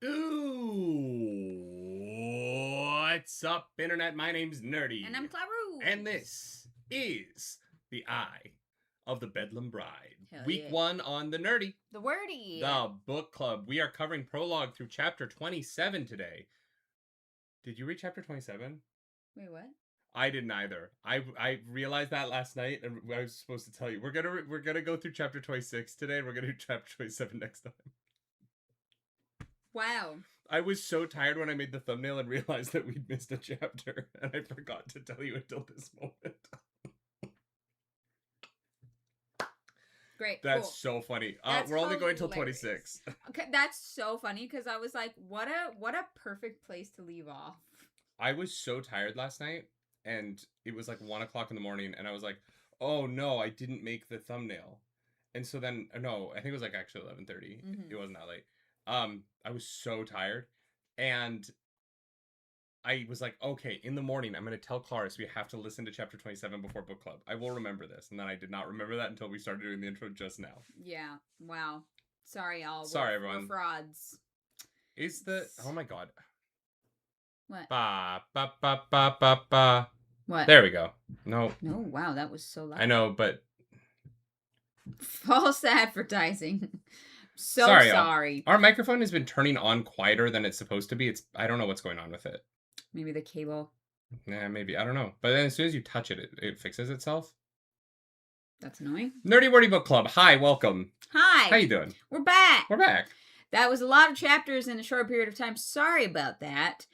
Ooh, what's up, Internet? My name's Nerdy. And I'm Claru. And this is the Eye of the Bedlam Bride. Hell Week yeah. 1 on the Nerdy. The Wordy. The book club. We are covering Prologue through chapter 27 today. Did you read chapter 27? Wait, what? I didn't either. I realized that last night, and I was supposed to tell you. We're gonna go through chapter 26 today. We're gonna do chapter 27 next time. Wow. I was so tired when I made the thumbnail and realized that we'd missed a chapter, and I forgot to tell you until this moment. Great. That's cool. so funny. That's we're only going till hilarious. 26. Okay, that's so funny because I was like, what a perfect place to leave off. I was so tired last night, and it was like 1 o'clock in the morning, and I was like, oh no, I didn't make the thumbnail. And so then, no, I think it was like actually 11:30. Mhm. It wasn't that late. I was so tired, and I was like, okay, in the morning, I'm going to tell Claris we have to listen to chapter 27 before book club. I will remember this. And then I did not remember that until we started doing the intro just now. Yeah. Wow. Sorry, y'all. Sorry, we're everyone. frauds. Is the... Oh, my God. What? Ba, ba, ba, ba, ba, ba. What? There we go. No. No, wow, that was so loud. I know, but... False advertising. So sorry. Our microphone has been turning on quieter than it's supposed to be. I don't know what's going on with it. Maybe the cable. Nah, maybe. I don't know. But then as soon as you touch it, it fixes itself. That's annoying. Nerdy Wordy Book Club. Hi, welcome. Hi. How you doing? We're back. We're back. That was a lot of chapters in a short period of time. Sorry about that.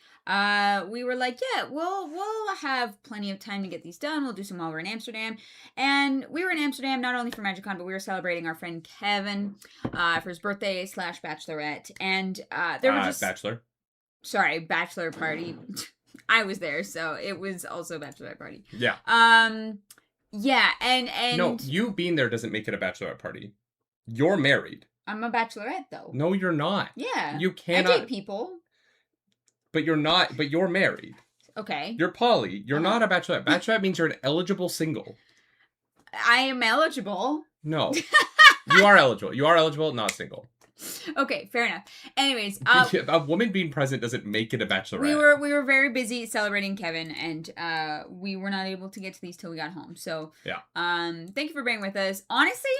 We were like, yeah, we'll have plenty of time to get these done. We'll do some while we're in Amsterdam. And we were in Amsterdam not only for MagicCon, but we were celebrating our friend Kevin for his birthday / bachelorette. And there were just... Bachelor. Sorry, bachelor party. I was there, so it was also a bachelorette party. Yeah. Yeah, and... No, you being there doesn't make it a bachelorette party. You're married. I'm a bachelorette, though. No, you're not. Yeah. You cannot... I date people. But you're not... But you're married. Okay. You're poly. You're not a bachelorette. Bachelorette means you're an eligible single. I am eligible. No. You are eligible. You are eligible, not single. Okay, fair enough. Anyways, a woman being present doesn't make it a bachelorette. We were very busy celebrating Kevin, and we were not able to get to these till we got home. So yeah. Thank you for being with us. Honestly,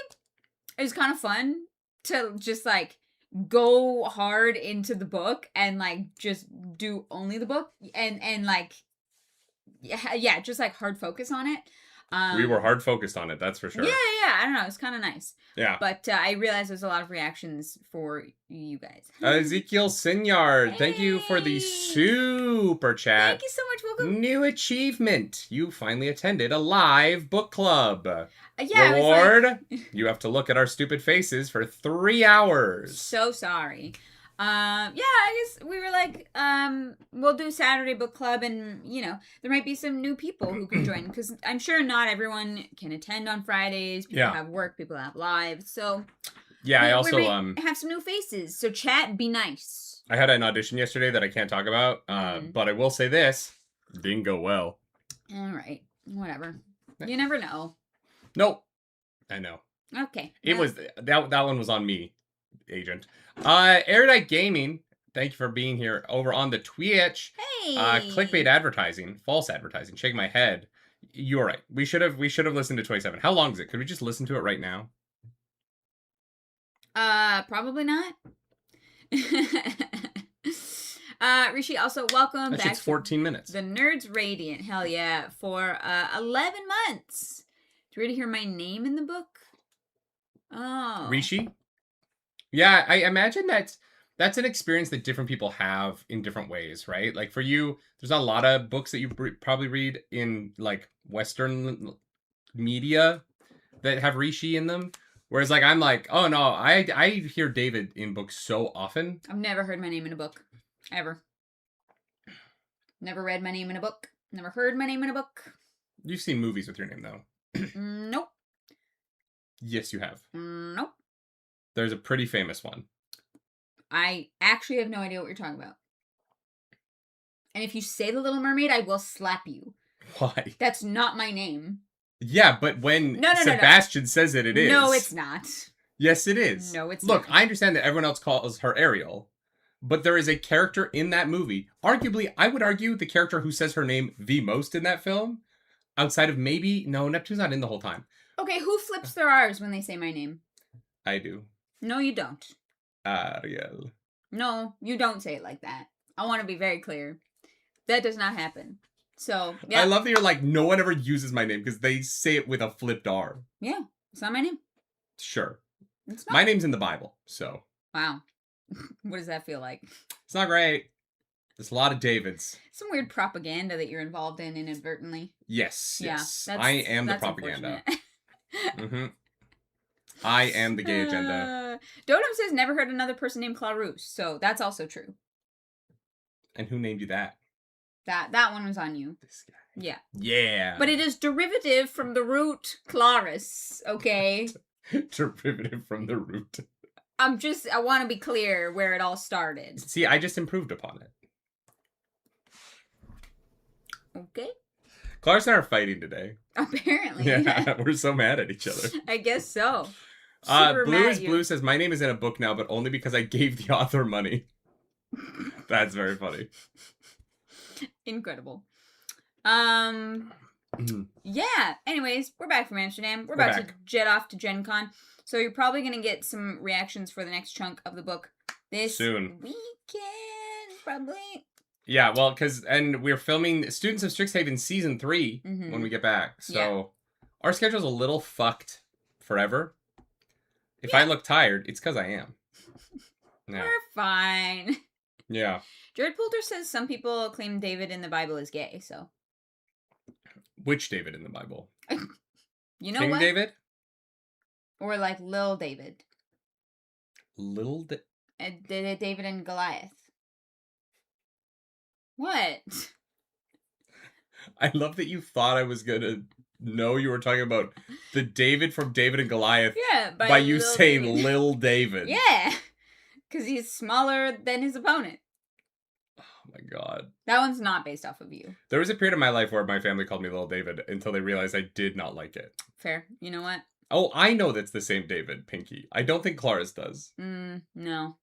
it was kind of fun to just like go hard into the book and like just do only the book and like yeah, just like hard focus on it. We were hard focused on it, that's for sure. Yeah. I don't know. It's kind of nice. Yeah. But I realized there's a lot of reactions for you guys. Ezekiel Sinyard, hey. Thank you for the super chat. Thank you so much. Welcome. New achievement. You finally attended a live book club. Yeah. Reward. You have to look at our stupid faces for 3 hours. So sorry. Yeah, I guess we were like, we'll do Saturday book club, and you know, there might be some new people who can join because I'm sure not everyone can attend on Fridays. People have work, people have lives, so yeah. I also have some new faces. So chat, be nice. I had an audition yesterday that I can't talk about, but I will say this: didn't go well. All right, whatever. You never know. Nope, I know. Okay, it was that one was on me, agent. Erudite Gaming, thank you for being here over on the Twitch. Hey. Clickbait advertising, false advertising. Shake my head. You're right. We should have listened to 27. How long is it? Could we just listen to it right now? Probably not. Rishi, also welcome back. It's 14 minutes. The Nerds Radiant, hell yeah, for 11 months. Do you ready to hear my name in the book? Oh, Rishi. Yeah, I imagine that's an experience that different people have in different ways, right? Like for you, there's a lot of books that you probably read in like Western media that have Rishi in them. Whereas like, I'm like, oh no, I hear David in books so often. I've never heard my name in a book. Ever. Never read my name in a book. Never heard my name in a book. You've seen movies with your name though. Nope. Yes, you have. Nope. There's a pretty famous one. I actually have no idea what you're talking about. And if you say The Little Mermaid, I will slap you. Why? That's not my name. Yeah, but when Sebastian says it, it is. No, it's not. Yes, it is. No, it's not. Look, not. I understand that everyone else calls her Ariel, but there is a character in that movie. Arguably, I would argue the character who says her name the most in that film, outside of Neptune's not in the whole time. Okay, who flips their R's when they say my name? I do. No, you don't. Ariel. No, you don't say it like that. I want to be very clear. That does not happen. So, yeah. I love that you're like, no one ever uses my name because they say it with a flipped R. Yeah, it's not my name. Sure. It's not. My name's in the Bible, so. Wow. What does that feel like? It's not great. There's a lot of Davids. Some weird propaganda that you're involved in inadvertently. Yes, Yeah, yes. I am the propaganda. Mm-hmm. I am the gay agenda. Dotem says never heard another person named Clarus, so that's also true. And who named you that? That one was on you. This guy. Yeah. Yeah. But it is derivative from the root Clarus, okay? Derivative from the root. I want to be clear where it all started. See, I just improved upon it. Okay. Clarus and I are fighting today. Apparently. Yeah, we're so mad at each other. I guess so. Blue is Blue says, my name is in a book now, but only because I gave the author money. That's very funny. Incredible. Yeah. Anyways, we're back from Amsterdam. We're about to jet off to Gen Con. So you're probably going to get some reactions for the next chunk of the book this soon. Weekend, probably. Yeah, well, and we're filming Students of Strixhaven Season 3 when we get back. So our schedule's a little fucked forever. If I look tired, it's because I am. Yeah. We're fine. Yeah. Jared Poulter says some people claim David in the Bible is gay, so. Which David in the Bible? You know King what? David? Or like Lil David. David and Goliath. What? I love that you thought I was going to know you were talking about the David from David and Goliath. Yeah, by you saying David. Lil David. Yeah. Because he's smaller than his opponent. Oh my god. That one's not based off of you. There was a period of my life where my family called me Lil David until they realized I did not like it. Fair. You know what? Oh, I know that's the same David, Pinky. I don't think Claris does. No.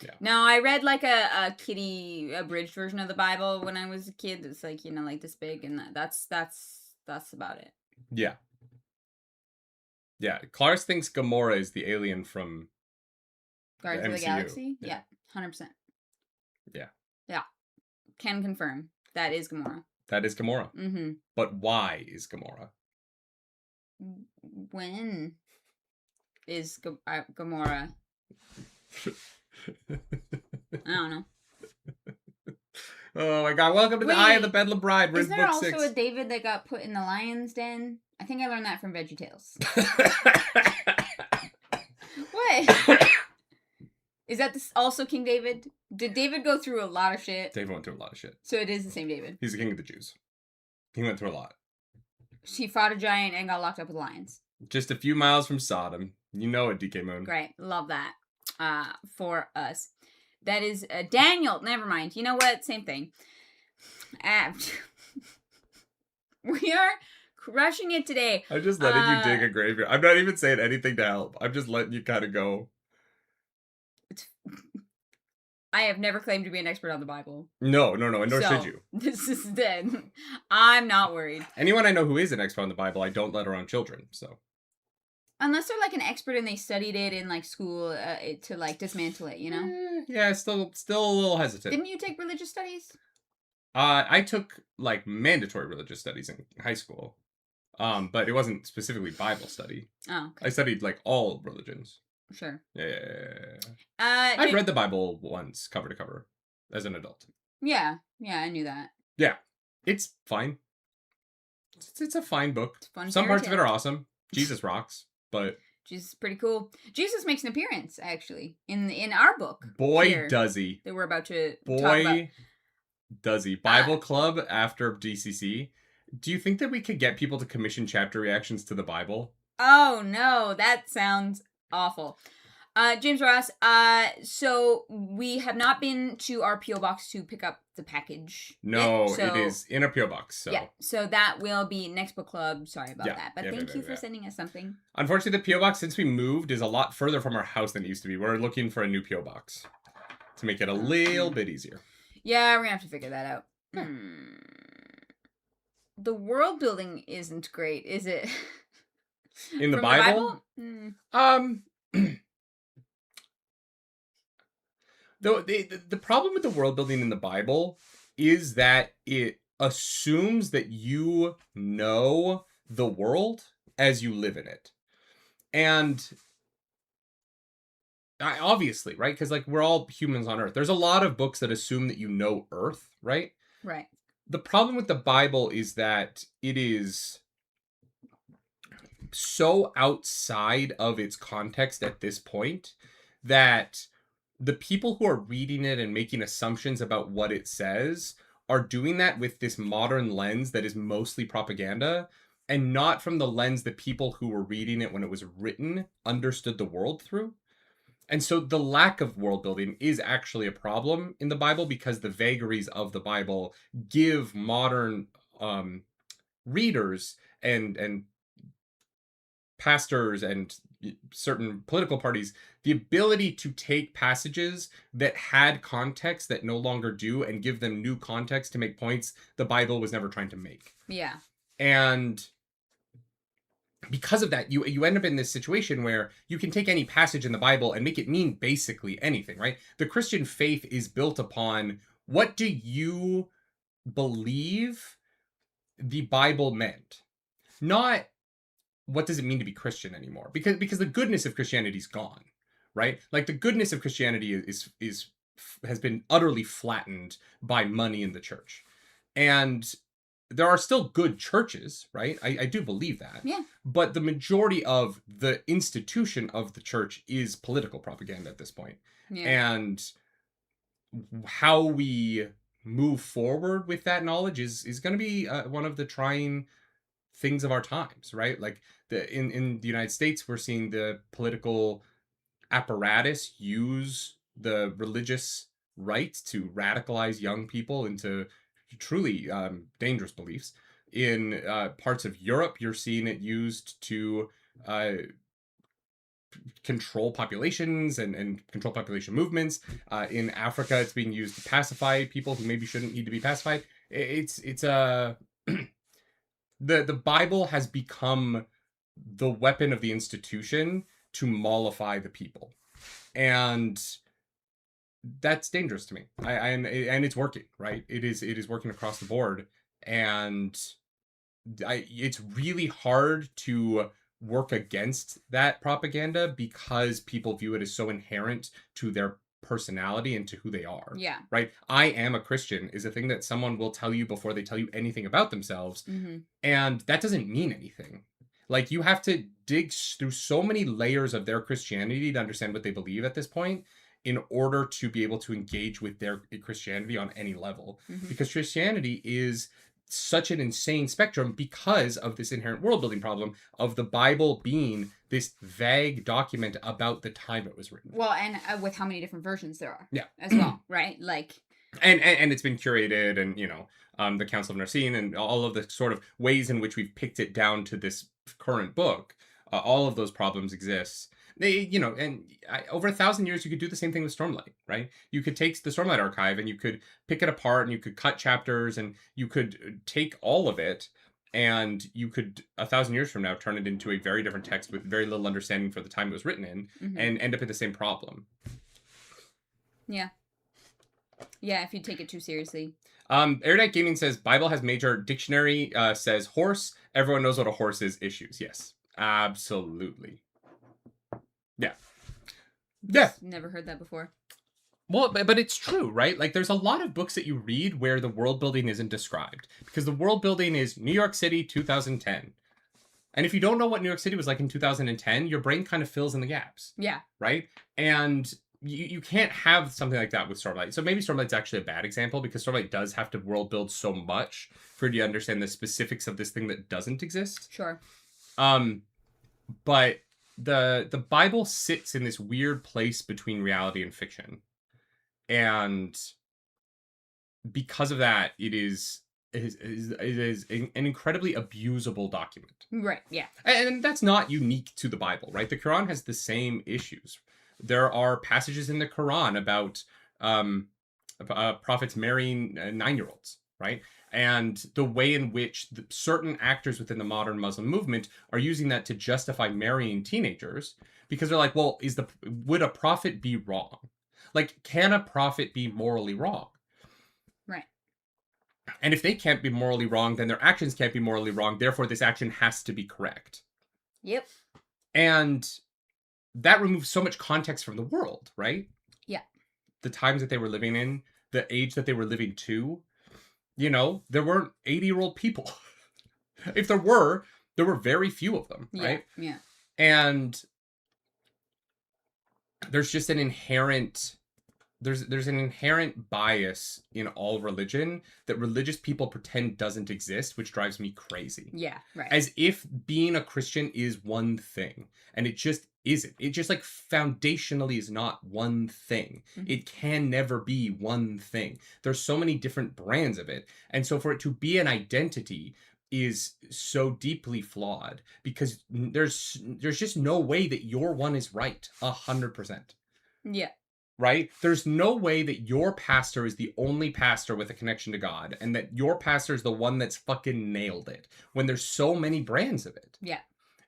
Yeah. No, I read like a kiddie abridged version of the Bible when I was a kid. It's like, like this big, and that's about it. Yeah. Yeah. Claris thinks Gamora is the alien from Guardians of the Galaxy? Yeah. 100%. Yeah. Yeah. Can confirm. That is Gamora. That is Gamora. Mm-hmm. But why is Gamora? When is Gamora? I don't know. Oh my god, welcome to the Eye of the Bedlam Bride. We're is there book also 6. a David that got put in the lion's den? I think I learned that from VeggieTales. What? Is that also King David? Did David go through a lot of shit? David went through a lot of shit. So it is the same David. He's the king of the Jews. He went through a lot. He fought a giant and got locked up with lions. Just a few miles from Sodom. You know it, DK Moon. Great. Love that. For us. That is Daniel. Never mind. You know what? Same thing. We are crushing it today. I'm just letting you dig a graveyard. I'm not even saying anything to help. I'm just letting you kind of go. I have never claimed to be an expert on the Bible. No, and nor should you. This is dead. I'm not worried. Anyone I know who is an expert on the Bible, I don't let around children, so. Unless they're like an expert and they studied it in like school to like dismantle it, Yeah, still a little hesitant. Didn't you take religious studies? I took like mandatory religious studies in high school. But it wasn't specifically Bible study. Oh, okay. I studied like all religions. Sure. Yeah. I've read the Bible once, cover to cover, as an adult. Yeah, I knew that. Yeah, it's fine. It's a fine book. It's fun. Some parts of it are awesome. Jesus rocks, but Jesus is pretty cool. Jesus makes an appearance actually in our book. Boy, does he! That we're about to talk about. Does he? Bible Club after DCC. Do you think that we could get people to commission chapter reactions to the Bible? Oh no, that sounds awful. James Ross, so we have not been to our P.O. box to pick up the package. No, it is in a P.O. box. So. Yeah, so that will be next book club. Sorry about that. But thank you for sending us something. Unfortunately, the P.O. box, since we moved, is a lot further from our house than it used to be. We're looking for a new P.O. box. to make it a little bit easier. Yeah, we're gonna have to figure that out. Yeah. The world building isn't great, is it? In the From Bible? The problem with the world building in the Bible is that it assumes that you know the world as you live in it. And obviously, right? Because like we're all humans on Earth. There's a lot of books that assume that you know Earth, right? Right. The problem with the Bible is that it is so outside of its context at this point that the people who are reading it and making assumptions about what it says are doing that with this modern lens that is mostly propaganda and not from the lens that people who were reading it when it was written understood the world through. And so the lack of world building is actually a problem in the Bible because the vagaries of the Bible give modern readers and pastors and certain political parties the ability to take passages that had context that no longer do and give them new context to make points the Bible was never trying to make. Yeah. And because of that, you end up in this situation where you can take any passage in the Bible and make it mean basically anything, right? The Christian faith is built upon what do you believe the Bible meant? Not what does it mean to be Christian anymore? Because the goodness of Christianity is gone, right? Like the goodness of Christianity has been utterly flattened by money in the church. And there are still good churches, right? I do believe that. Yeah. But the majority of the institution of the church is political propaganda at this point. Yeah. And how we move forward with that knowledge is going to be one of the trying things of our times, right? Like in the United States, we're seeing the political apparatus use the religious right to radicalize young people into truly dangerous beliefs. In parts of Europe, you're seeing it used to control populations and control population movements. In Africa, it's being used to pacify people who maybe shouldn't need to be pacified. It's a the Bible has become the weapon of the institution to mollify the people, and that's dangerous to me. And it's working, right? It is working across the board, and it's really hard to work against that propaganda because people view it as so inherent to their personality and to who they are. Yeah. Right? I am a Christian is a thing that someone will tell you before they tell you anything about themselves. Mm-hmm. And that doesn't mean anything. Like you have to dig through so many layers of their Christianity to understand what they believe at this point in order to be able to engage with their Christianity on any level. Mm-hmm. Because Christianity is such an insane spectrum because of this inherent world building problem of the Bible being this vague document about the time it was written. Well, and with how many different versions there are. Yeah. As well, right? Like. And it's been curated and, you know, the Council of Nicene and all of the sort of ways in which we've picked it down to this current book. All of those problems exist. They, you know, and over 1,000 years, you could do the same thing with Stormlight, right? You could take the Stormlight archive and you could pick it apart and you could cut chapters and you could take all of it and you could 1,000 years from now turn it into a very different text with very little understanding for the time it was written in and end up in the same problem. Yeah. Yeah, if you take it too seriously. Erudite Gaming says Bible has major dictionary says horse. Everyone knows what a horse is. Issues. Yes, absolutely. Yeah. Yeah. Never heard that before. Well, but it's true, right? Like there's a lot of books that you read where the world building isn't described because the world building is New York City 2010. And if you don't know what New York City was like in 2010, your brain kind of fills in the gaps. Yeah. Right? And you can't have something like that with Stormlight. So maybe Stormlight's actually a bad example because Stormlight does have to world build so much for you to understand the specifics of this thing that doesn't exist. Sure. But the Bible sits in this weird place between reality and fiction. And because of that, it is an incredibly abusable document. Right, yeah. And that's not unique to the Bible, right? The Quran has the same issues. There are passages in the Quran about prophets marrying 9-year-olds, right? And the way in which certain actors within the modern Muslim movement are using that to justify marrying teenagers, because they're like, well, would a prophet be wrong? Like, can a prophet be morally wrong? Right. And if they can't be morally wrong, then their actions can't be morally wrong. Therefore, this action has to be correct. Yep. And that removes so much context from the world, right? Yeah. The times that they were living in, the age that they were living to. You know, there weren't 80-year-old people. If there were very few of them, right? Yeah. And there's just an inherent there's an inherent bias in all religion that religious people pretend doesn't exist, which drives me crazy. Yeah, right. As if being a Christian is one thing, and it just isn't. It just like foundationally is not one thing. Mm-hmm. It can never be one thing. There's so many different brands of it. And so for it to be an identity is so deeply flawed, because there's just no way that your one is right 100%. Yeah. Right? There's no way that your pastor is the only pastor with a connection to God, and that your pastor is the one that's fucking nailed it, when there's so many brands of it. Yeah.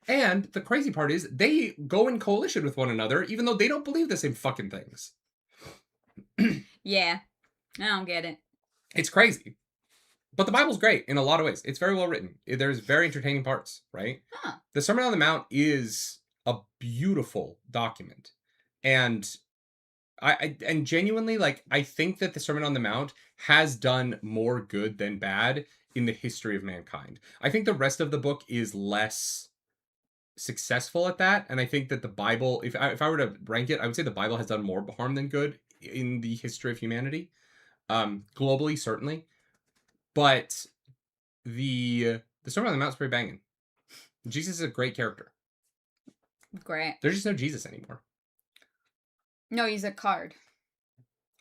And the crazy part is they go in coalition with one another, even though they don't believe the same fucking things. Yeah. I don't get it. It's crazy. But the Bible's great in a lot of ways. It's very well written. There's very entertaining parts, right? Huh. The Sermon on the Mount is a beautiful document. And I genuinely, like, I think that the Sermon on the Mount has done more good than bad in the history of mankind. I think the rest of the book is less successful at that, and I think that the Bible, if I were to rank it, I would say the Bible has done more harm than good in the history of humanity, globally certainly. But the Sermon on the Mount is pretty banging. Jesus is a great character. Great. There's just no Jesus anymore. No, he's a card.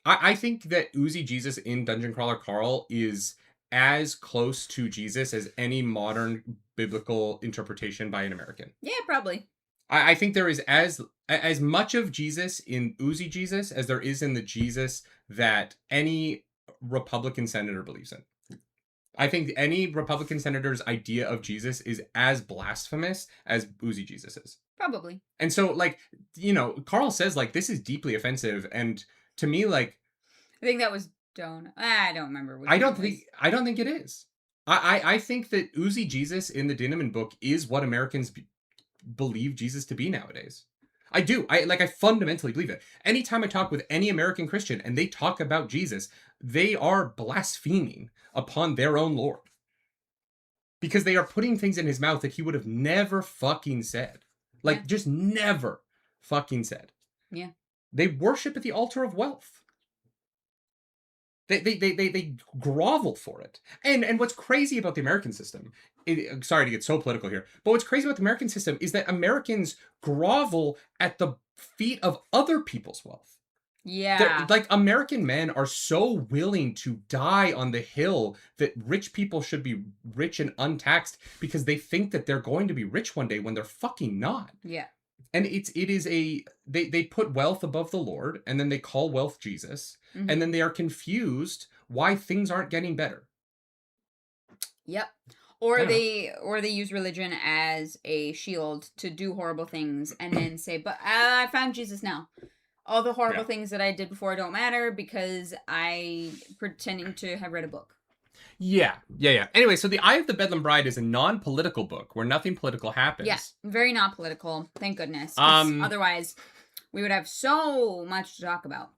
I think that Uzi Jesus in Dungeon Crawler Carl is as close to Jesus as any modern biblical interpretation by an American. Yeah, probably. I think there is as much of Jesus in Uzi Jesus as there is in the Jesus that any Republican senator believes in. I think any Republican senator's idea of Jesus is as blasphemous as Uzi Jesus is. Probably. And so, like, you know, Carl says, like, this is deeply offensive. And to me, like, I think that was I don't remember. I don't think it is. I think that Uzi Jesus in the Dinniman book is what Americans believe Jesus to be nowadays. I do. I fundamentally believe it. Anytime I talk with any American Christian and they talk about Jesus, they are blaspheming upon their own Lord. Because they are putting things in his mouth that he would have never fucking said. Like, just never fucking said. Yeah. They worship at the altar of wealth. They grovel for it. And what's crazy about the American system, sorry to get so political here, but what's crazy about the American system is that Americans grovel at the feet of other people's wealth. Yeah. Like, American men are so willing to die on the hill that rich people should be rich and untaxed because they think that they're going to be rich one day when they're fucking not. Yeah. And they put wealth above the Lord, and then they call wealth Jesus, Mm-hmm. and then they are confused why things aren't getting better. Yep. Or they use religion as a shield to do horrible things and then say, but I found Jesus now. All the horrible things that I did before don't matter because I pretending to have read a book. Yeah. Anyway, so The Eye of the Bedlam Bride is a non-political book where nothing political happens. Yeah, very not political. Thank goodness. Otherwise, we would have so much to talk about.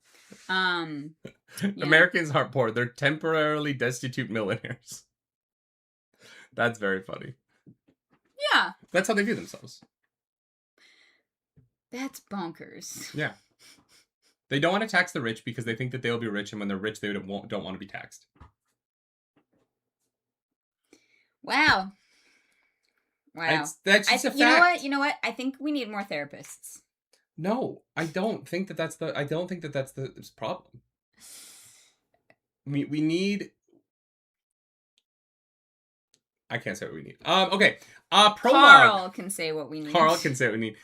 Americans aren't poor. They're temporarily destitute millionaires. That's very funny. Yeah. That's how they view themselves. That's bonkers. Yeah. They don't want to tax the rich because they think that they'll be rich, and when they're rich, they don't want to be taxed. Wow. That's just a fact. You know what? I think we need more therapists. No, I don't think that that's the problem. We need. I can't say what we need. Okay. Prologue. Carl can say what we need. Carl can say what we need.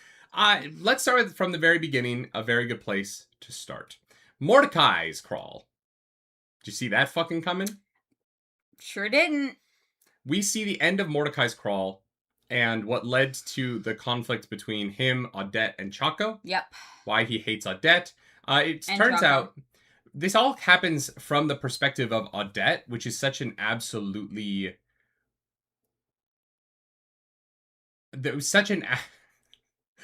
Let's start from the very beginning. A very good place to start. Mordecai's crawl. Did you see that fucking coming? Sure didn't. We see the end of Mordecai's crawl and what led to the conflict between him, Odette, and Chaco. Yep. Why he hates Odette. It turns Chaco. out this all happens from the perspective of Odette, which is such an absolutely... There was such an...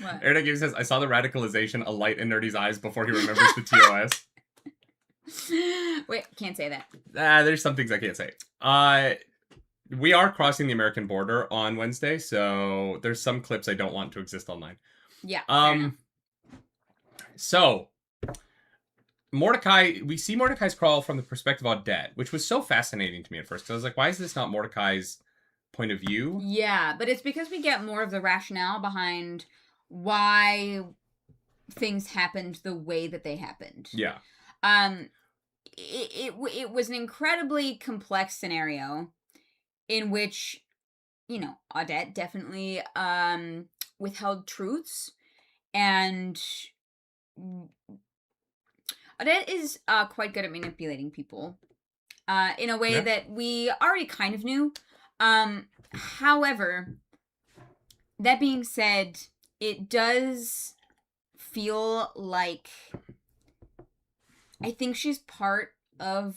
What? Erna Gabe says, I saw the radicalization alight in Nerdy's eyes before he remembers the TOS. Wait, can't say that. There's some things I can't say. We are crossing the American border on Wednesday, so there's some clips I don't want to exist online. Yeah. So Mordecai, we see Mordecai's crawl from the perspective of Odette, which was so fascinating to me at first. Because I was like, why is this not Mordecai's point of view? Yeah, but it's because we get more of the rationale behind why things happened the way that they happened. Yeah. It was an incredibly complex scenario in which, you know, Odette definitely withheld truths, and Odette is quite good at manipulating people in a way that we already kind of knew. However, that being said, it does feel like I think she's part of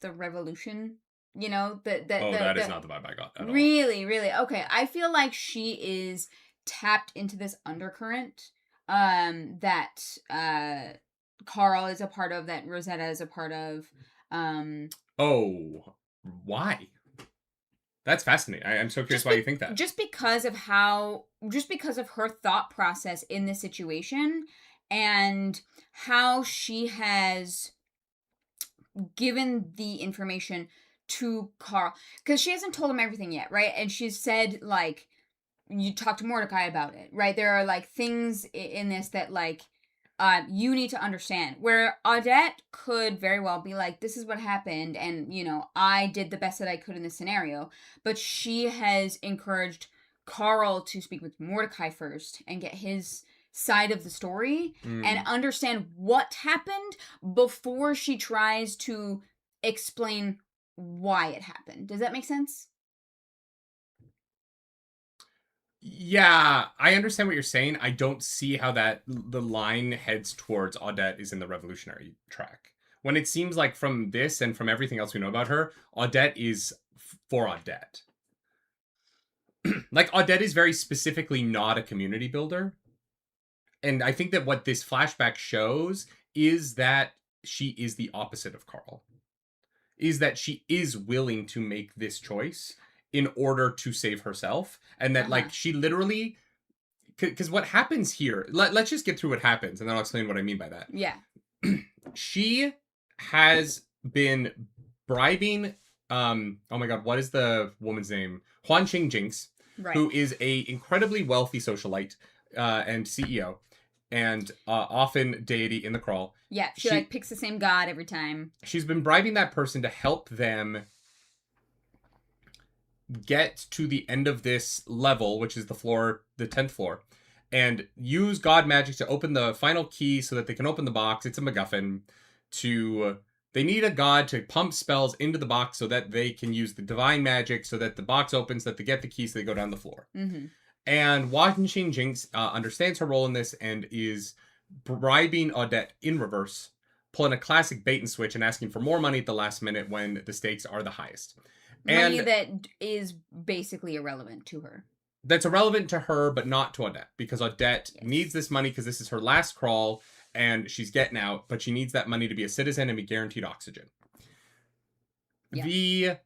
the revolution. You know, that is not the vibe I got at all. Really, really. Okay, I feel like she is tapped into this undercurrent that Carl is a part of, that Rosetta is a part of. Oh, why? That's fascinating. I'm so curious why you think that. Just because of her thought process in this situation, and how she has given the information to Carl, because she hasn't told him everything yet, right? And she's said, like, you talk to Mordecai about it, right? There are, like, things in this that, like, you need to understand. Where Odette could very well be like, this is what happened, and, you know, I did the best that I could in this scenario. But she has encouraged Carl to speak with Mordecai first and get his side of the story and understand what happened before she tries to explain why it happened. Does that make sense? Yeah, I understand what you're saying. I don't see how that the line heads towards Odette is in the revolutionary track. When it seems like from this and from everything else we know about her, Odette is for Odette. Like, Odette is very specifically not a community builder. And I think that what this flashback shows is that she is the opposite of Carl. Is that she is willing to make this choice in order to save herself. And that, like, she literally... Because what happens here... Let's just get through what happens, and then I'll explain what I mean by that. Yeah. She has been bribing... oh my god, what is the woman's name? Huan Qing Jinx, right, who is a incredibly wealthy socialite and CEO, and often deity in the crawl. Yeah, she like picks the same god every time. She's been bribing that person to help them get to the end of this level, which is the 10th floor, and use god magic to open the final key so that they can open the box. It's a MacGuffin. They need a god to pump spells into the box so that they can use the divine magic so that the box opens, so that they get the key, so they go down the floor. Mm-hmm. And Huan Qing Jinx understands her role in this and is bribing Odette in reverse, pulling a classic bait and switch and asking for more money at the last minute when the stakes are the highest. Money that is basically irrelevant to her. That's irrelevant to her, but not to Odette, because Odette needs this money because this is her last crawl and she's getting out, but she needs that money to be a citizen and be guaranteed oxygen. Yeah. The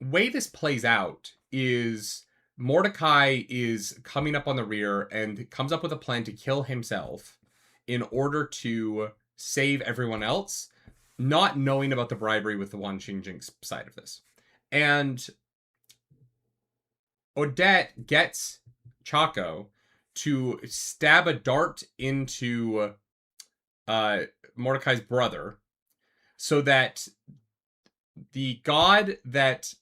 way this plays out is Mordecai is coming up on the rear and comes up with a plan to kill himself in order to save everyone else, not knowing about the bribery with the Huan Qing Jinx side of this. And Odette gets Chaco to stab a dart into Mordecai's brother so that the god that...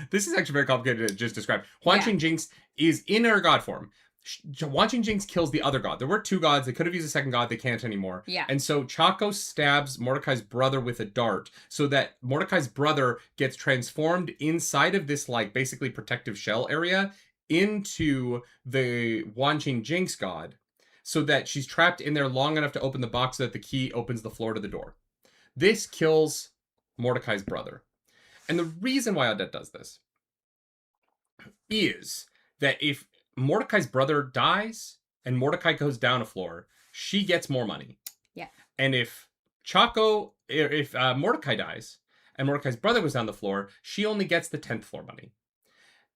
This is actually very complicated to just describe. Huan Qing Jinx is in her god form. Wanting Jinx kills the other god. There were 2 gods. They could have used a second god. They can't anymore. Yeah. And so Chaco stabs Mordecai's brother with a dart so that Mordecai's brother gets transformed inside of this, like, basically protective shell area into the Wanting Jinx god so that she's trapped in there long enough to open the box so that the key opens the floor to the door. This kills Mordecai's brother. And the reason why Odette does this is that if Mordecai's brother dies and Mordecai goes down a floor, she gets more money. Yeah. And if Mordecai dies and Mordecai's brother goes down the floor, she only gets the 10th floor money.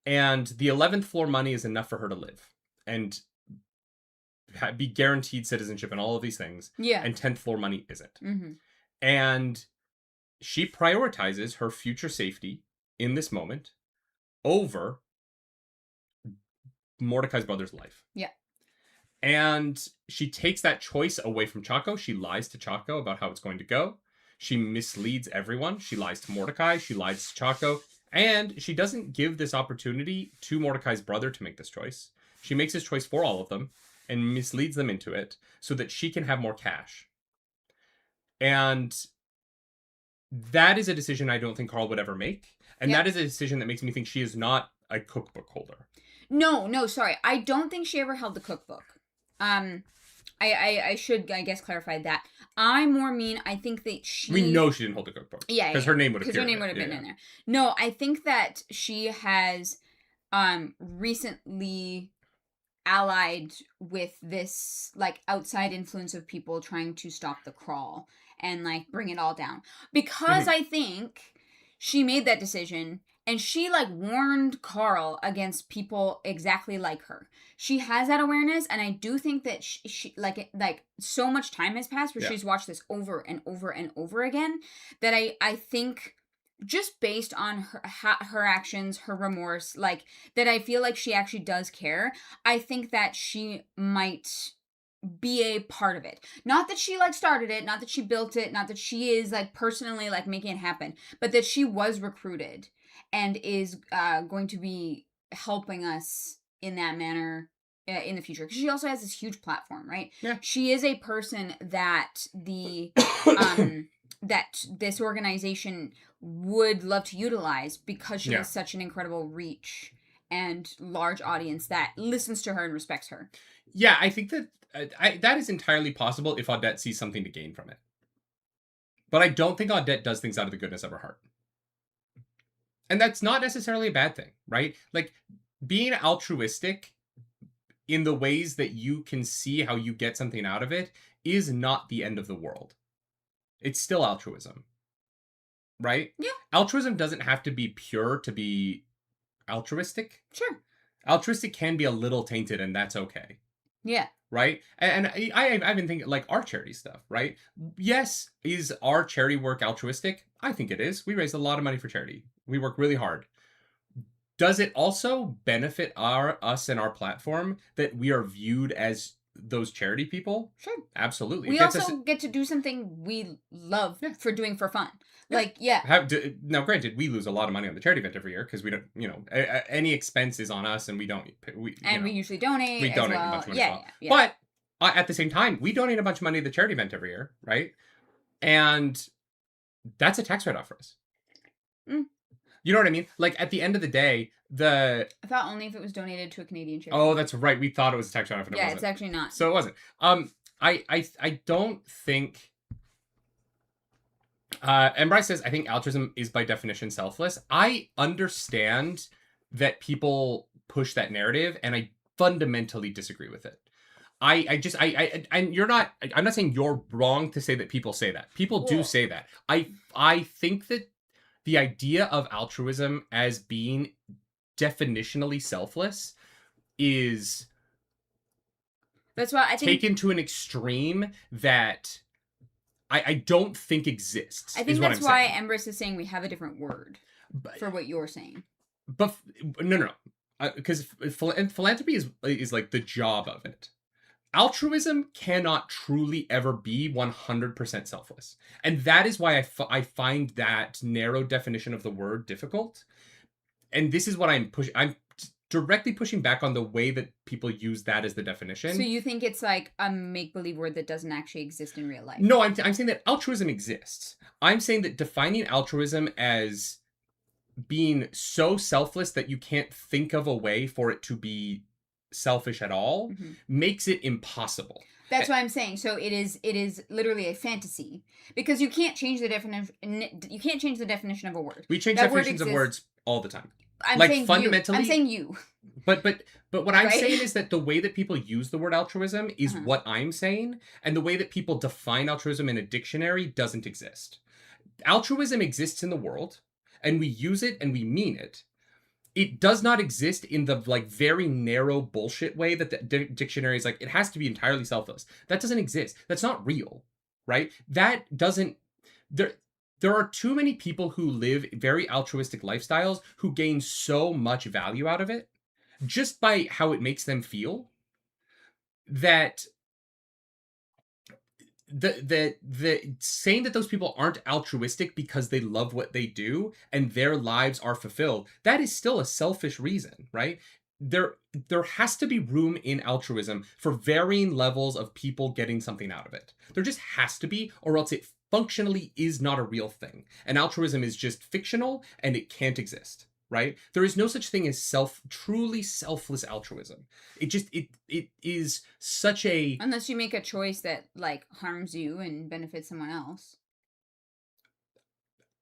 And the 11th floor money is enough for her to live and be guaranteed citizenship and all of these things. Yeah. And 10th floor money isn't. Mm-hmm. And she prioritizes her future safety in this moment over Mordecai's brother's life. Yeah. And she takes that choice away from Chaco. She lies to Chaco about how it's going to go. She misleads everyone. She lies to Mordecai. She lies to Chaco. And she doesn't give this opportunity to Mordecai's brother to make this choice. She makes his choice for all of them and misleads them into it so that she can have more cash. And that is a decision I don't think Carl would ever make. And that is a decision that makes me think she is not a cookbook holder. No, sorry. I don't think she ever held the cookbook. I should, I guess, clarify that. I think that she... We know she didn't hold the cookbook. Yeah. Because her name would have Because her name would have been in there. No, I think that she has recently allied with this, like, outside influence of people trying to stop the crawl and, like, bring it all down. Because I think she made that decision... And she, like, warned Carl against people exactly like her. She has that awareness, and I do think that she like so much time has passed where she's watched this over and over and over again that I think just based on her actions, her remorse, like, that I feel like she actually does care. I think that she might be a part of it. Not that she, like, started it, not that she built it, not that she is, like, personally, like, making it happen, but that she was recruited and is going to be helping us in that manner in the future. Because she also has this huge platform, right? Yeah. She is a person that that this organization would love to utilize because she has such an incredible reach and large audience that listens to her and respects her. Yeah, I think that that is entirely possible if Odette sees something to gain from it. But I don't think Odette does things out of the goodness of her heart. And that's not necessarily a bad thing, right? Like, being altruistic in the ways that you can see how you get something out of it is not the end of the world. It's still altruism, right? Yeah. Altruism doesn't have to be pure to be altruistic. Sure. Altruistic can be a little tainted, and that's okay. Yeah. Right? And I've been thinking, like, our charity stuff, right? Yes, is our charity work altruistic? I think it is. We raise a lot of money for charity. We work really hard. Does it also benefit us and our platform that we are viewed as those charity people? Sure. Absolutely. We also get to do something we love for doing for fun. Yeah. Like, now, granted, we lose a lot of money on the charity event every year because we don't, any expense is on us, and we don't. We usually donate. We donate as well. a bunch of money. Yeah. But at the same time, we donate a bunch of money to the charity event every year, right? And that's a tax write-off for us. Mm. You know what I mean? Like, at the end of the day, I thought only if it was donated to a Canadian charity. Oh, that's right. We thought it was a tax write-off, and it wasn't. It's actually not. So it wasn't. I don't think. Embry says, I think altruism is by definition selfless. I understand that people push that narrative, and I fundamentally disagree with it. And you're not, I'm not saying you're wrong to say that people say that. People do say that. I think that the idea of altruism as being definitionally selfless is that's why I think taken to an extreme that I don't think exists. I think that's why Embrys is saying we have a different word for what you're saying. But no. Because philanthropy is like the job of it. Altruism cannot truly ever be 100% selfless. And that is why I find that narrow definition of the word difficult. And this is what I'm directly pushing back on the way that people use that as the definition. So you think it's like a make-believe word that doesn't actually exist in real life? No, I'm saying that altruism exists. I'm saying that defining altruism as being so selfless that you can't think of a way for it to be selfish at all makes it impossible. That's what I'm saying. So it is literally a fantasy because you can't change the definition. You can't change the definition of a word. We change definitions of words all the time. I'm like saying fundamentally. I'm saying you. But what I'm Right? saying is that the way that people use the word altruism is what I'm saying, and the way that people define altruism in a dictionary doesn't exist. Altruism exists in the world, and we use it and we mean it. It does not exist in the like very narrow bullshit way that the dictionary is like, it has to be entirely selfless. That doesn't exist. That's not real, right? That doesn't, there are too many people who live very altruistic lifestyles who gain so much value out of it just by how it makes them feel that the saying that those people aren't altruistic because they love what they do and their lives are fulfilled, that is still a selfish reason, right? There has to be room in altruism for varying levels of people getting something out of it. There just has to be, or else it functionally is not a real thing. And altruism is just fictional and it can't exist, right? There is no such thing as truly selfless altruism. It is such a... Unless you make a choice that like harms you and benefits someone else.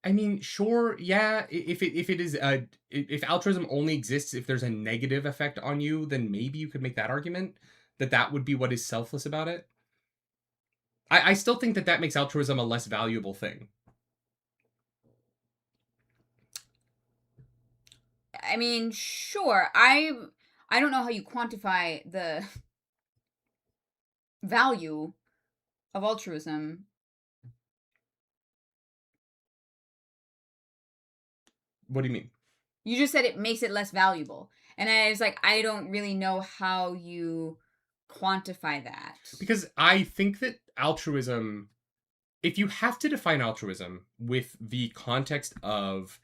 I mean, sure, yeah. If altruism only exists if there's a negative effect on you, then maybe you could make that argument that would be what is selfless about it. I still think that makes altruism a less valuable thing. I mean, sure. I don't know how you quantify the value of altruism. What do you mean? You just said it makes it less valuable. And I was like, I don't really know how you quantify that. Because I think that altruism, if you have to define altruism with the context of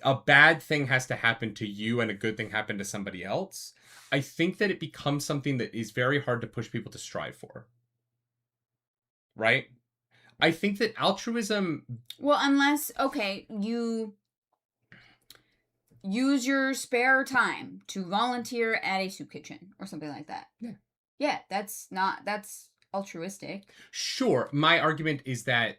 a bad thing has to happen to you and a good thing happen to somebody else, I think that it becomes something that is very hard to push people to strive for. Right? I think that altruism... Well, unless, okay, you use your spare time to volunteer at a soup kitchen or something like that. Yeah. Yeah, that's altruistic. Sure. My argument is that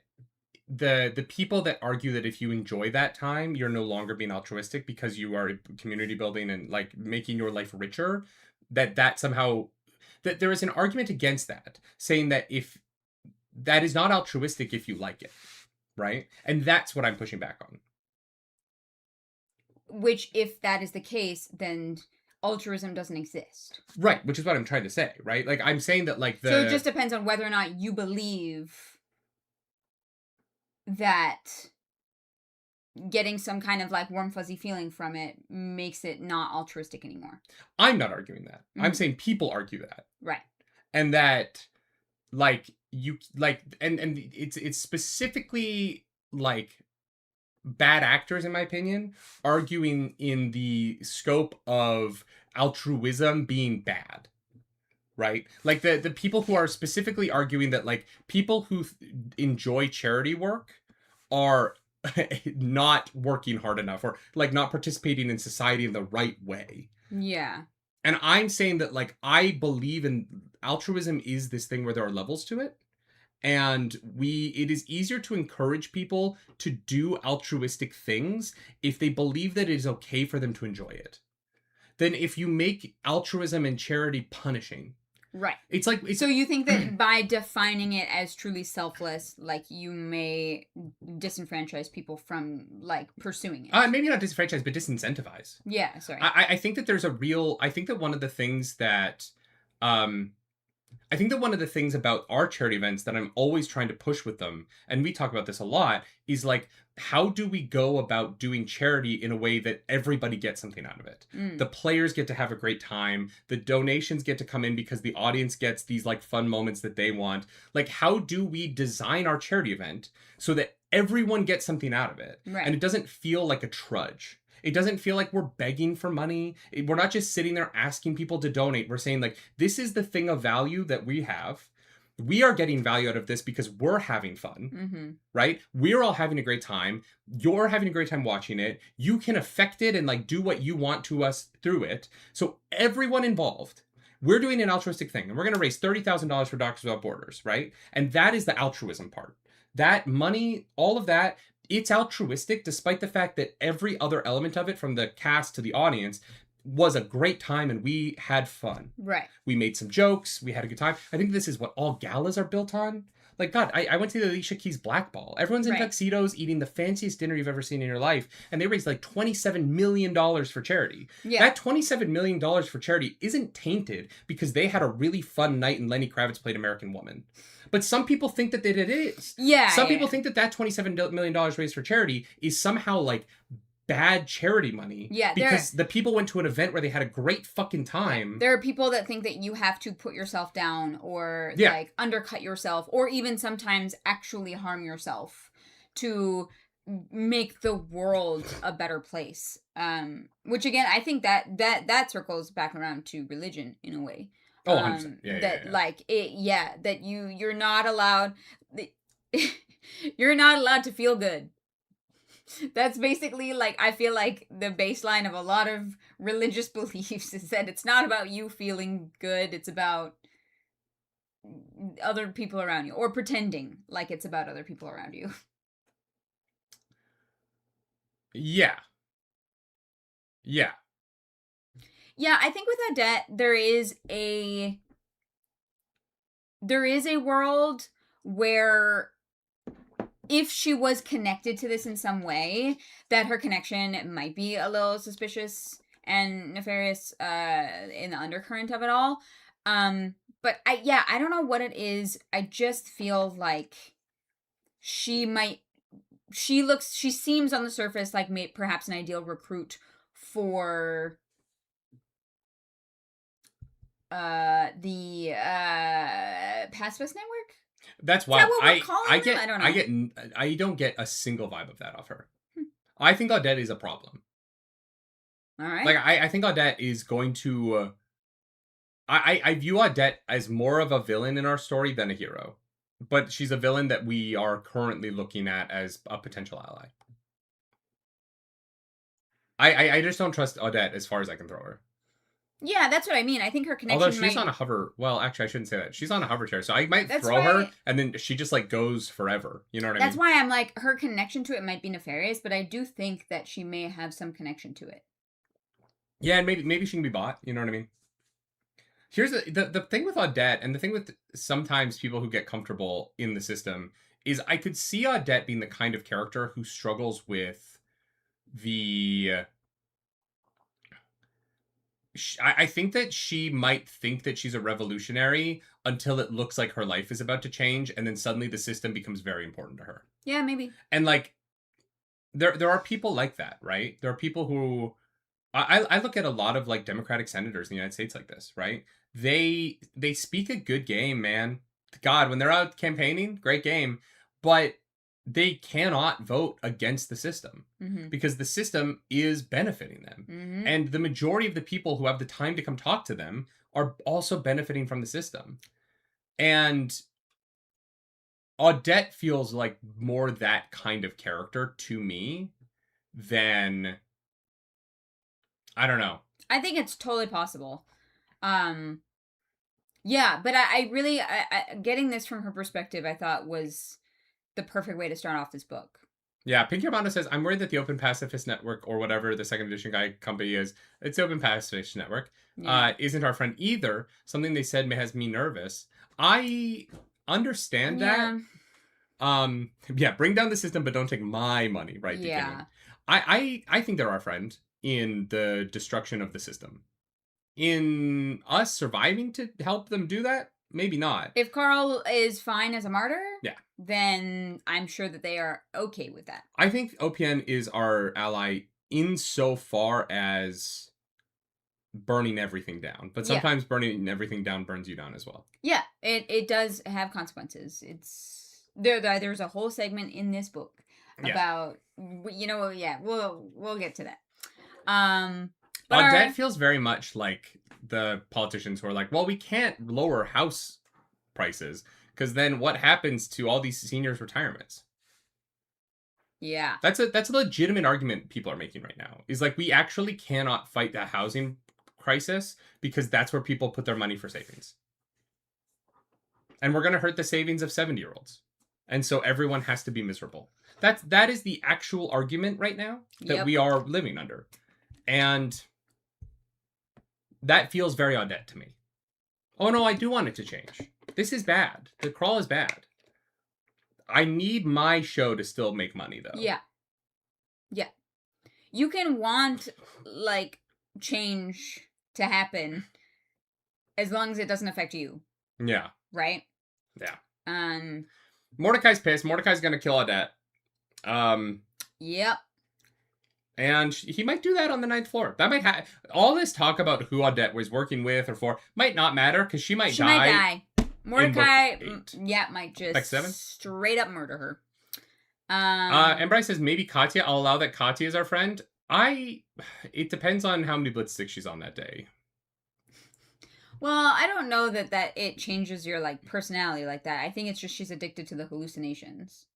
the people that argue that if you enjoy that time, you're no longer being altruistic because you are community building and like making your life richer, that somehow, that there is an argument against that, saying that if that is not altruistic if you like it, right? And that's what I'm pushing back on. Which, if that is the case, then altruism doesn't exist. Right, which is what I'm trying to say, right? Like, I'm saying that, like, So it just depends on whether or not you believe that getting some kind of, like, warm, fuzzy feeling from it makes it not altruistic anymore. I'm not arguing that. Mm-hmm. I'm saying people argue that. Right. And that, like, you, like, and it's specifically, like, bad actors, in my opinion, arguing in the scope of altruism being bad, right? Like the people who are specifically arguing that like people who enjoy charity work are not working hard enough or like not participating in society in the right way. Yeah. And I'm saying that like I believe in altruism is this thing where there are levels to it. And it is easier to encourage people to do altruistic things if they believe that it is okay for them to enjoy it. Then if you make altruism and charity punishing. Right. It's like... So you think that by defining it as truly selfless, like you may disenfranchise people from like pursuing it? Maybe not disenfranchise, but disincentivize. Yeah, sorry. I think that there's a real... I think that one of the things that... I think that one of the things about our charity events that I'm always trying to push with them, and we talk about this a lot, is like, how do we go about doing charity in a way that everybody gets something out of it? The players get to have a great time. The donations get to come in because the audience gets these like fun moments that they want. Like, how do we design our charity event so that everyone gets something out of it? Right. And it doesn't feel like a trudge. It doesn't feel like we're begging for money. We're not just sitting there asking people to donate. We're saying, like, this is the thing of value that we have. We are getting value out of this because we're having fun, right? We're all having a great time. You're having a great time watching it. You can affect it and like do what you want to us through it. So everyone involved, we're doing an altruistic thing, and we're going to raise $30,000 for Doctors Without Borders, right? And that is the altruism part. That money, all of that, it's altruistic, despite the fact that every other element of it, from the cast to the audience, was a great time, and we had fun. Right. We made some jokes. We had a good time. I think this is what all galas are built on. Like, God, I went to the Alicia Keys Black Ball. Everyone's in tuxedos eating the fanciest dinner you've ever seen in your life. And they raised like $27 million for charity. Yeah. That $27 million for charity isn't tainted because they had a really fun night and Lenny Kravitz played American Woman. But some people think that it is. Yeah. Some people think that $27 million raised for charity is somehow like bad charity money. Yeah, because the people went to an event where they had a great fucking time. There are people that think that you have to put yourself down or like undercut yourself or even sometimes actually harm yourself to make the world a better place. Which again, I think that circles back around to religion in a way. Oh, 100%. Like that you're not allowed you're not allowed to feel good. That's basically, like, I feel like the baseline of a lot of religious beliefs is that it's not about you feeling good, it's about other people around you, or pretending like it's about other people around you. Yeah. Yeah. Yeah, I think with Odette, there is a world where if she was connected to this in some way, that her connection might be a little suspicious and nefarious in the undercurrent of it all. But I don't know what it is. I just feel like she seems on the surface like perhaps an ideal recruit for the Pacifist Network. That's why I don't get a single vibe of that off her. I think Odette is a problem. All right. Like I think Odette is going to. I view Odette as more of a villain in our story than a hero, but she's a villain that we are currently looking at as a potential ally. I just don't trust Odette as far as I can throw her. Yeah, that's what I mean. I think her connection. Although she's on a hover. Well, actually, I shouldn't say that. She's on a hover chair, so I might throw her, and then she just like goes forever. You know what I mean? That's why I'm like, her connection to it might be nefarious, but I do think that she may have some connection to it. Yeah, and maybe she can be bought. You know what I mean? Here's the thing with Odette, and the thing with sometimes people who get comfortable in the system is I could see Odette being the kind of character who struggles with the. I think that she might think that she's a revolutionary until it looks like her life is about to change, and then suddenly the system becomes very important to her. Yeah, maybe. And like, there are people like that, right? There are people who I look at a lot of like Democratic senators in the United States like this, right? They speak a good game, man. God, when they're out campaigning, great game, but they cannot vote against the system because the system is benefiting them. And the majority of the people who have the time to come talk to them are also benefiting from the system. And Odette feels like more that kind of character to me than, I don't know. I think it's totally possible. Yeah, but I really, getting this from her perspective, I thought was the perfect way to start off this book. Yeah, Pinky Armando says, I'm worried that the Open Pacifist Network, or whatever the second edition guy company is, it's the Open Pacifist Network, isn't our friend either. Something they said has me nervous. I understand that. Bring down the system, but don't take my money, right? Yeah. I think they're our friend in the destruction of the system. In us surviving to help them do that, maybe not. If Carl is fine as a martyr, then I'm sure that they are okay with that. I think OPN is our ally insofar as burning everything down. But sometimes burning everything down burns you down as well. Yeah, it does have consequences. It's there's a whole segment in this book about we'll get to that. But Odette feels very much like the politicians who are like, well, we can't lower house prices because then what happens to all these seniors' retirements? Yeah. That's a legitimate argument people are making right now. Is like we actually cannot fight the housing crisis because that's where people put their money for savings. And we're going to hurt the savings of 70-year-olds. And so everyone has to be miserable. That is the actual argument right now that we are living under. And that feels very Odette to me. Oh no, I do want it to change. This is bad. The crawl is bad. I need my show to still make money, though. Yeah. Yeah. You can want, like, change to happen as long as it doesn't affect you. Yeah. Right? Yeah. Mordecai's pissed. Mordecai's gonna kill Odette. Yep. And he might do that on the 9th floor. That might have... All this talk about who Odette was working with or for might not matter, because she might die. Mordecai, might just like 7? Straight up murder her. And Bryce says, maybe Katya. I'll allow that Katya is our friend. It depends on how many Blitz sticks she's on that day. Well, I don't know that it changes your, like, personality like that. I think it's just she's addicted to the hallucinations.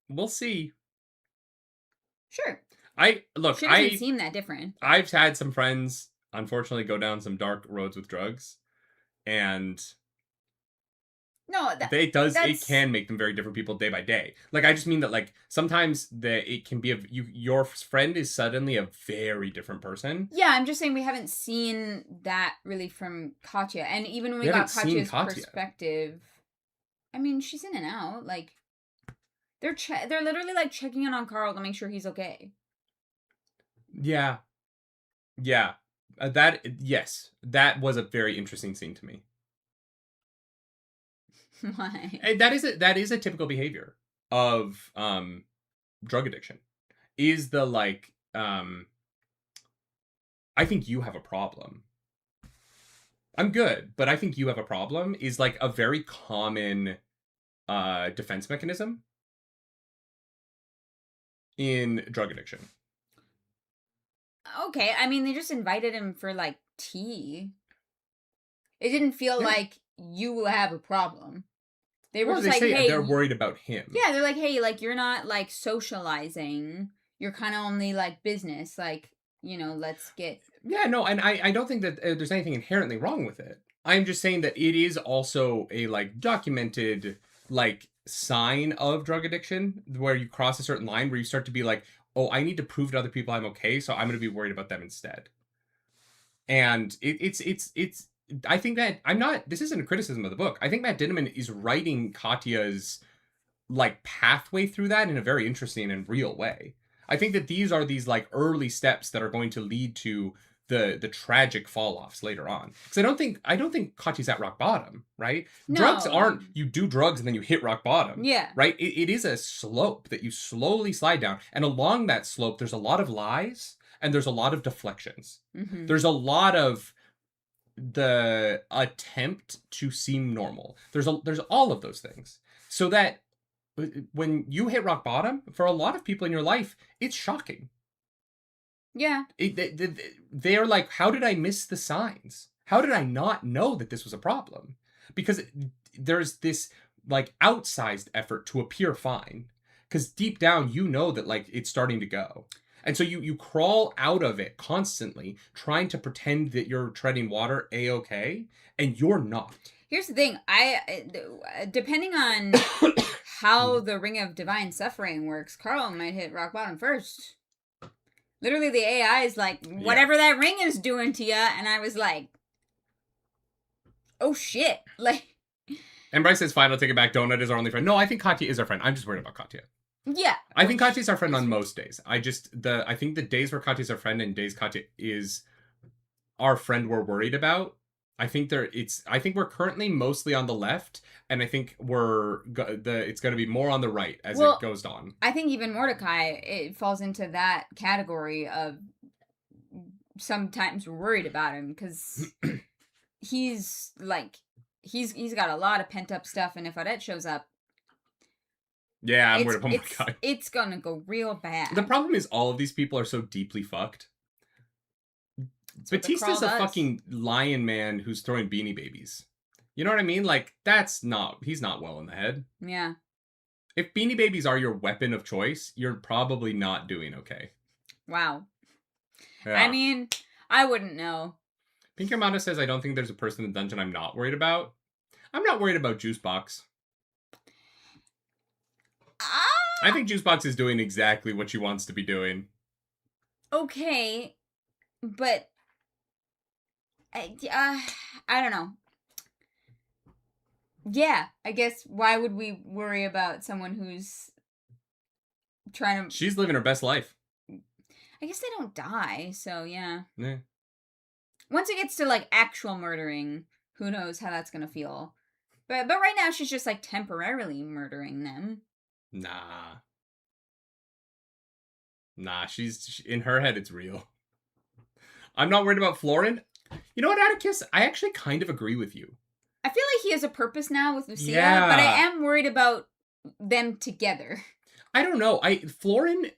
We'll see. Sure. She doesn't seem that different. I've had some friends, unfortunately, go down some dark roads with drugs. And... No, it can make them very different people day by day. Like, I just mean that, like, sometimes it can be your friend is suddenly a very different person. Yeah, I'm just saying we haven't seen that really from Katya. And even when we got Katya's perspective, I mean, she's in and out. Like, they're literally, like, checking in on Carl to make sure he's okay. Yeah. Yeah. That was a very interesting scene to me. Why? And that is a typical behavior of drug addiction. Is the like I think you have a problem. I'm good, but I think you have a problem is like a very common defense mechanism in drug addiction. Okay, I mean, they just invited him for, like, tea. It didn't feel like you will have a problem. They were just like, hey... They're worried about him. Yeah, they're like, hey, like, you're not, like, socializing. You're kind of only, like, business. Like, you know, let's get... Yeah, no, and I don't think that there's anything inherently wrong with it. I'm just saying that it is also a, like, documented, like, sign of drug addiction where you cross a certain line where you start to be like, oh, I need to prove to other people I'm okay, so I'm going to be worried about them instead. And it's I think that this isn't a criticism of the book. I think Matt Dinniman is writing Katya's, like, pathway through that in a very interesting and real way. I think that these are these, like, early steps that are going to lead to the tragic fall-offs later on. Because I don't think Katya's at rock bottom, right? No. Drugs aren't, you do drugs and then you hit rock bottom. Yeah. Right? It is a slope that you slowly slide down. And along that slope, there's a lot of lies and there's a lot of deflections. Mm-hmm. There's a lot of the attempt to seem normal. There's all of those things. So that when you hit rock bottom, for a lot of people in your life, it's shocking. Yeah. They're like, how did I miss the signs? How did I not know that this was a problem? Because there's this, like, outsized effort to appear fine. Because deep down, you know that, like, it's starting to go. And so you crawl out of it constantly, trying to pretend that you're treading water A-okay, and you're not. Here's the thing. Depending on how the Ring of Divine Suffering works, Carl might hit rock bottom first. Literally, the AI is like, whatever that ring is doing to you. And I was like, oh, shit. Like... And Bryce says, fine, I'll take it back. Donut is our only friend. No, I think Katya is our friend. I'm just worried about Katya. Yeah. I think Katya's our friend on most days. I think the days where Katya's our friend and days Katya is our friend we're worried about, I think we're currently mostly on the left, and I think it's going to be more on the right as it goes on. I think even Mordecai, it falls into that category of sometimes we're worried about him because he's got a lot of pent up stuff, and if Odette shows up, yeah, I'm worried about Mordecai. It's gonna go real bad. The problem is all of these people are so deeply fucked That's what the Batista's crawl a does. fucking lion man who's throwing Beanie Babies. You know what I mean? Like, he's not well in the head. Yeah. If Beanie Babies are your weapon of choice, you're probably not doing okay. Wow. Yeah. I mean, I wouldn't know. Pink Armada says, I don't think there's a person in the dungeon I'm not worried about. I'm not worried about Juicebox. I think Juicebox is doing exactly what she wants to be doing. Okay, but I don't know. Yeah, I guess why would we worry about someone who's trying to... She's living her best life. I guess they don't die, so yeah. Yeah. Once it gets to, like, actual murdering, who knows how that's gonna feel. But right now, she's just, like, temporarily murdering them. Nah, in her head, it's real. I'm not worried about Florin. You know what, Atticus? I actually kind of agree with you. I feel like he has a purpose now with Lucia, Yeah. but I am worried about them together. I don't know. Florin,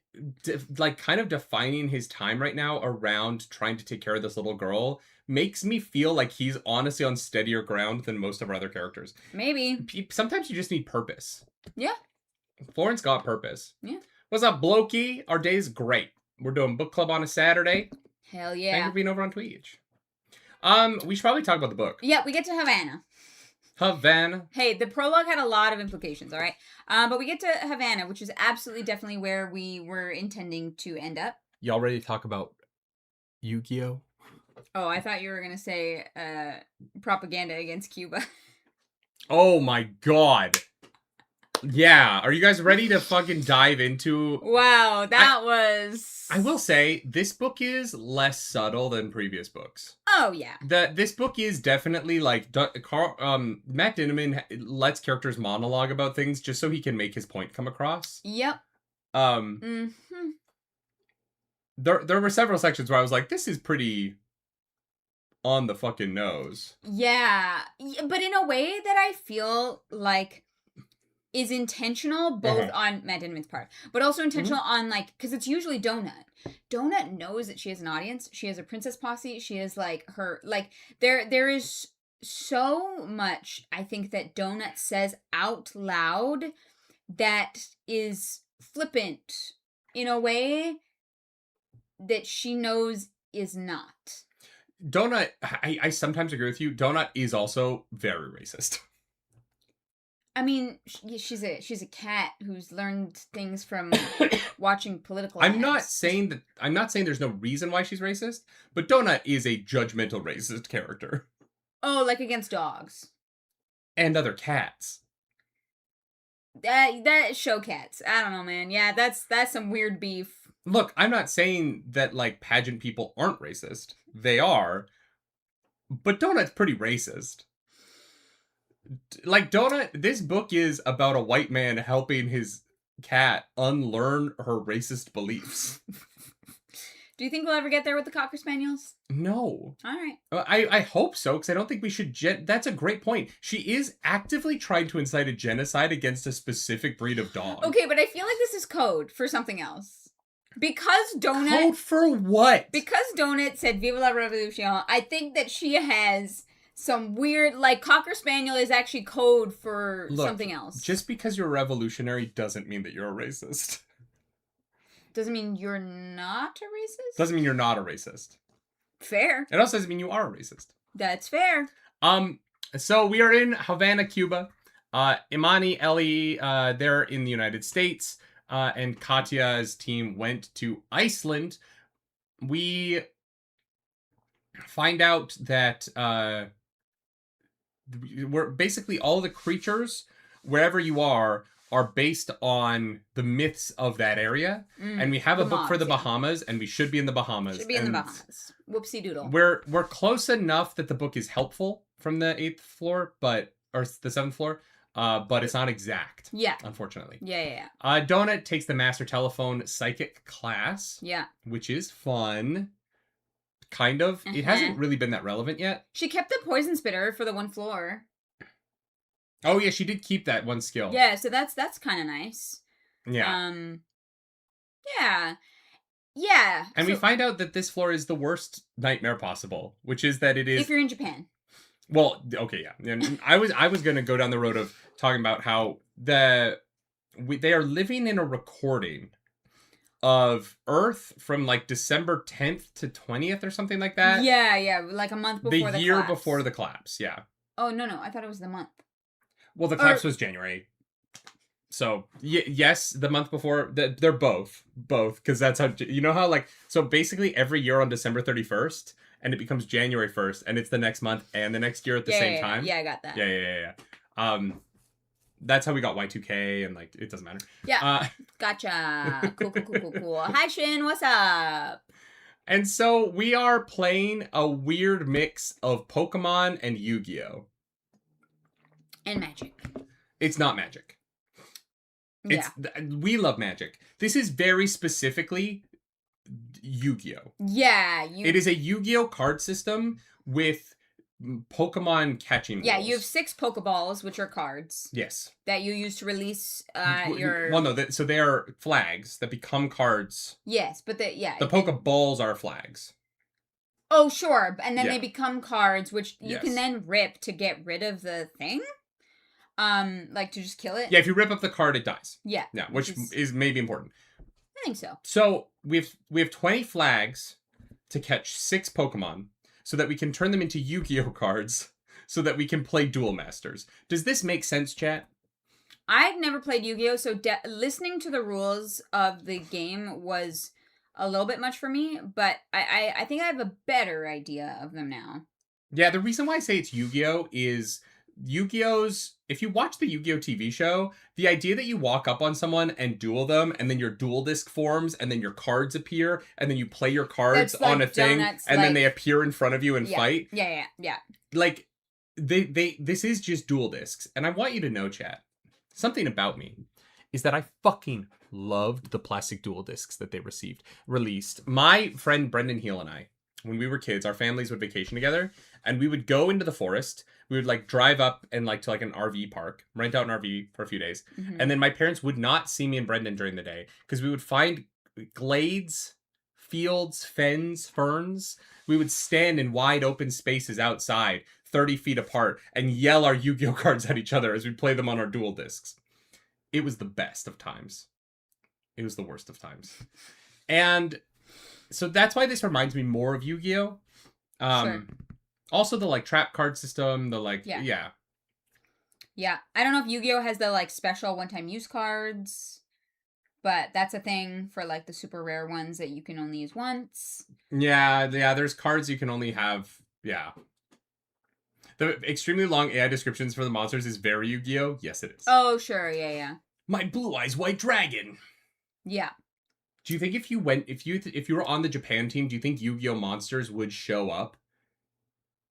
kind of defining his time right now around trying to take care of this little girl makes me feel like he's honestly on steadier ground than most of our other characters. Maybe. Sometimes you just need purpose. Yeah. Florin's got purpose. Yeah. What's up, Blokey? Our day's great. We're doing book club on a Saturday. Hell yeah. Thank you for being over on Twitch. We should probably talk about the book. Yeah, we get to Havana. Havana. Hey, the prologue had a lot of implications, all right? But we get to Havana, which is absolutely definitely where we were intending to end up. Y'all ready to talk about YUGIOH? Oh, I thought you were going to say propaganda against Cuba. Oh my god. Yeah, are you guys ready to fucking dive into... Wow, that was... I will say, this book is less subtle than previous books. Oh, yeah. This book is definitely, like, Matt Dinniman lets characters monologue about things just so he can make his point come across. Yep. There were several sections where I was like, this is pretty on the fucking nose. Yeah, but in a way that I feel like is intentional, both on Matt Dinniman's part, but also intentional on, like, because it's usually Donut. Donut knows that she has an audience. She has a princess posse. She has, like, her, like, there is so much, I think, that Donut says out loud that is flippant in a way that she knows is not. Donut, I sometimes agree with you. Donut is also very racist. I mean, she's a cat who's learned things from watching political I'm ads. not saying there's no reason why she's racist, but Donut is a judgmental racist character. Oh, like against dogs. And other cats. That show cats. I don't know, man. Yeah, that's some weird beef. Look, I'm not saying that, like, pageant people aren't racist. They are. But Donut's pretty racist. Like, this book is about a white man helping his cat unlearn her racist beliefs. Do you think we'll ever get there with the Cocker Spaniels? No. All right. I hope so, because I don't think we should... That's a great point. She is actively trying to incite a genocide against a specific breed of dog. Okay, but I feel like this is code for something else. Because Donut... Code for what? Because Donut said Viva la Revolution, I think that she has some weird... Like, Cocker Spaniel is actually code for something else. Just because you're revolutionary doesn't mean that you're a racist. Doesn't mean you're not a racist? Doesn't mean you're not a racist. Fair. It also doesn't mean you are a racist. That's fair. So we are in Havana, Cuba. Imani, Ellie, they're in the United States. And Katya's team went to Iceland. We find out that we're basically all the creatures, wherever you are based on the myths of that area. And we have a book for the Bahamas, and we should be in the Bahamas. Should be in the Bahamas. Whoopsie doodle. We're close enough that the book is helpful from the 8th floor, or the 7th floor, but it's not exact. Yeah. Unfortunately. Yeah. Donut takes the Master Telephone Psychic class. Yeah. Which is fun. Kind of. It hasn't really been that relevant yet. She kept the poison spitter for the 1 floor. Oh yeah, she did keep that one skill. Yeah, so that's kind of nice. Yeah. Yeah. Yeah. And we find out that this floor is the worst nightmare possible, which is that it is... If you're in Japan. Well, okay, yeah. And I was going to go down the road of talking about how they are living in a recording of Earth from like December 10th to 20th or something like that. Yeah, like a month before the year collapse. before the collapse, yeah. Oh, no, I thought it was the month. Well, the collapse was January. So, yes, the month before, they're both, because that's how, you know how, like, so basically every year on December 31st, and it becomes January 1st, and it's the next month and the next year at the same time. Yeah, I got that. Yeah. That's how we got Y2K, and, like, it doesn't matter. Yeah, gotcha. Cool. Hi, Shin, what's up? And so, we are playing a weird mix of Pokemon and Yu-Gi-Oh! And Magic. It's not Magic. We love Magic. This is very specifically Yu-Gi-Oh! Yeah. It is a Yu-Gi-Oh! Card system with Pokemon catching rules. Yeah, you have 6 Pokeballs, which are cards. Yes. That you use to release your... Well, no, so they are flags that become cards. Yes, but the Pokeballs are flags. Oh, sure. And then they become cards, which you can then rip to get rid of the thing. Like to just kill it? Yeah, if you rip up the card, it dies. Yeah. Yeah, which is maybe important. I think so. So we have 20 flags to catch 6 Pokemon so that we can turn them into Yu-Gi-Oh! Cards so that we can play Duel Masters. Does this make sense, chat? I've never played Yu-Gi-Oh! So listening to the rules of the game was a little bit much for me, but I think I have a better idea of them now. Yeah, the reason why I say it's Yu-Gi-Oh! Is Yu-Gi-Oh's, if you watch the Yu-Gi-Oh! TV show, the idea that you walk up on someone and duel them, and then your duel disc forms, and then your cards appear, and then you play your cards on a thing, and then they appear in front of you and fight. Yeah. Like, this is just duel discs. And I want you to know, chat, something about me is that I fucking loved the plastic duel discs that they released. My friend Brendan Heel and I, when we were kids, our families would vacation together, and we would go into the forest. We would like drive up and like to like an RV park, rent out an RV for a few days. Mm-hmm. And then my parents would not see me and Brendan during the day because we would find glades, fields, fens, ferns. We would stand in wide open spaces outside, 30 feet apart, and yell our Yu-Gi-Oh! Cards at each other as we play them on our duel discs. It was the best of times. It was the worst of times. And so that's why this reminds me more of Yu-Gi-Oh! Sure. Also the like trap card system, the like Yeah. I don't know if Yu-Gi-Oh! Has the like special one-time use cards, but that's a thing for like the super rare ones that you can only use once. Yeah, there's cards you can only have. Yeah. The extremely long AI descriptions for the monsters is very Yu-Gi-Oh! Yes, it is. Oh, sure, yeah. My blue eyes white dragon. Yeah. Do you think if you were on the Japan team, do you think Yu-Gi-Oh! Monsters would show up?